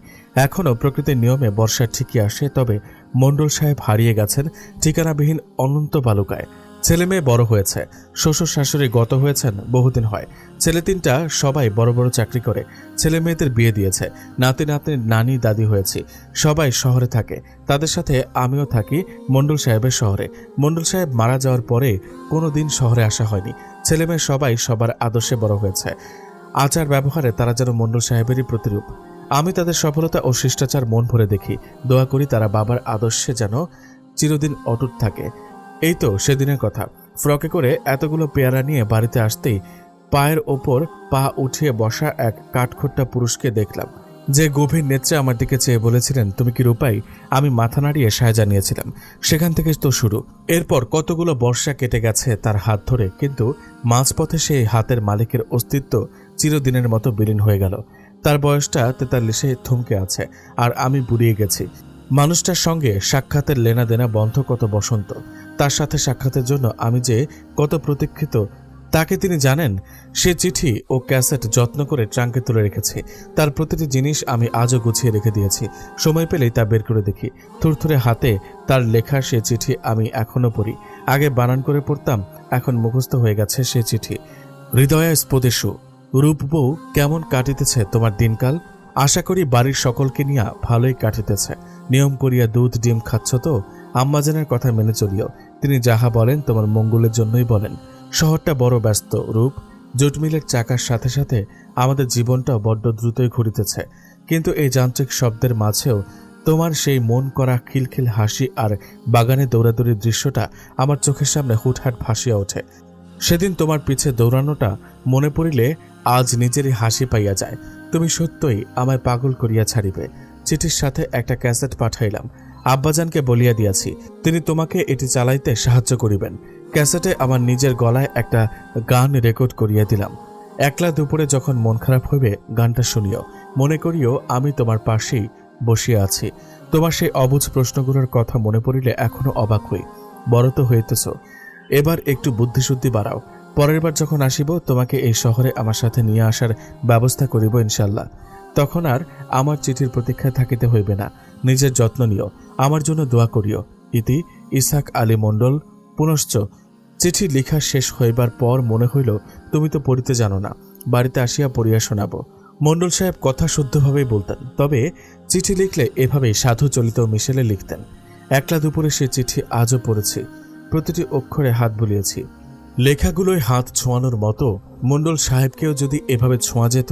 এখনও প্রকৃতির নিয়মে বর্ষা ঠিকই আসে, তবে মণ্ডল সাহেব হারিয়ে গেছেন ঠিকানাবিহীন অনন্ত বালুকায়। ছেলে মেয়ে বড় হয়েছে, শ্বশুর শাশুড়ি গত হয়েছেন বহুদিন হয়। ছেলে 3টা সবাই বড় বড় চাকরি করে, ছেলে মেয়েদের বিয়ে দিয়েছে। নাতি নাতনি নানি দাদি হয়েছি। সবাই শহরে থাকে, তাদের সাথে আমিও থাকি মণ্ডল সাহেবের শহরে। মণ্ডল সাহেব মারা যাওয়ার পরে কোনো দিন শহরে আসা হয়নি। ছেলেমেয়ে সবাই সবার আদর্শে বড় হয়েছে। আচার ব্যবহারে তারা যেন মণ্ডল সাহেবেরই প্রতিরূপ। আমি তাদের সফলতা ও শিষ্টাচার মন ভরে দেখি। দোয়া করি তারা বাবার আদর্শে যেন চিরদিন অটুট থাকে। এই তো সেদিনের কথা। ফ্রকে করে এতগুলো পেয়ারা নিয়ে বাড়িতে আসতেই পায়ের ওপর পা উঠিয়ে বসা এক কাঠখোট্টা পুরুষকে দেখলাম, যে গভীর নেত্রে আমার দিকে চেয়ে বলেছিলেন, তুমি কি রূপাই? আমি মাথা নাড়িয়ে সায় জানিয়েছিলাম। সেখান থেকে তো শুরু। এরপর কতগুলো বর্ষা কেটে গেছে তার হাত ধরে, কিন্তু মাঝপথে সেই হাতের মালিকের অস্তিত্ব চিরদিনের মতো বিলীন হয়ে গেল। তার বয়সটা 43-এ থমকে আছে, আর আমি বুড়িয়ে গেছি। মানুষটার সঙ্গে সাক্ষাতের লেনাদেনা বন্ধ কত বসন্ত। তার সাথে সাক্ষাতের জন্য আমি যে কত প্রতীক্ষিত তাকে তিনি জানেন। সে চিঠি ও ক্যাসেট যত্ন করে ট্রাঙ্কে তুলে রেখেছি। তার প্রতিটি জিনিস আমি আজও গুছিয়ে রেখে দিয়েছি। সময় পেলেই তা বের করে দেখি। থুরথুরে হাতে তার লেখা সে চিঠি আমি এখনো পড়ি। আগে বানান করে পড়তাম, এখন মুখস্থ হয়ে গেছে সে চিঠি। হৃদয়া স্পদেশু, রূপ বউ, কেমন কাটিতেছে তোমার দিনকাল? আশা করি বাড়ির সকলকে নিয়ে ভালোই কাটিতেছে। নিয়ম করিয়া দুধ ডিম খাচ্ছ তো? আম্মাজানের কথা মেনে চলিও। তিনি যাহা বলেন তোমার মঙ্গলের জন্যই বলেন। শহরটা বড় ব্যস্ত রূপ। জুট মিলের চাকার সাথে সাথে আমাদের জীবনটাও বড্ড দ্রুতই ঘুরিতেছে। কিন্তু এই যান্ত্রিক শব্দের মাঝেও তোমার সেই মন করা খিলখিল হাসি আর বাগানে দৌড়াদৌড়ির দৃশ্যটা আমার চোখের সামনে হুটহাট ভাসিয়া ওঠে। সেদিন তোমার পিছে দৌড়ানোটা মনে পড়িলে আজ নিজেরই হাসি পাইয়া যায়। তুমি সত্যই আমায় পাগল করিয়া ছাড়িবে। চিঠির সাথে একটা ক্যাসেট পাঠাইলাম। আব্বাজানকে বলিয়া দিয়াছি, তিনি তোমাকে এটি চালাইতে সাহায্য করিবেন। ক্যাসেটে আমার নিজের গলায় একটা গান রেকর্ড করিয়া দিলাম। একলা দুপুরে যখন মন খারাপ হইবে গানটা শুনিও। মনে করিও আমি তোমার পাশেই বসিয়া আছি। তোমার সেই অবুঝ প্রশ্নগুলোর কথা মনে পড়িলে এখনো অবাক হই। বড় তো হইতেছ, এবার একটু বুদ্ধিশুদ্ধি বাড়াও। পরের বার যখন আসিব তোমাকে এই শহরে আমার সাথে নিয়ে আসার ব্যবস্থা করিব ইনশাল্লাহ। তখন আর আমার চিঠির প্রতীক্ষায় থাকিতে হইবে না। নিজের যত্ন নিও, আমার জন্য দোয়া করিও। ইতি ইসহাক আলী মণ্ডল। পুনশ্চ। চিঠি লেখা শেষ হইবার পর মনে হইল তুমি তো পড়িতে জানো না, বাড়িতে আসিয়া পড়িয়া শোনাব। মণ্ডল সাহেব কথা শুদ্ধভাবেই বলতেন, তবে চিঠি লিখলে এভাবেই সাধু চলিত মিশেলে লিখতেন। একলা দুপুরে সে চিঠি আজও পড়েছি, প্রতিটি অক্ষরে হাত বুলিয়েছি। লেখাগুলোয় হাত ছোঁয়ানোর মতো মণ্ডল সাহেবকেও যদি এভাবে ছোঁয়া যেত।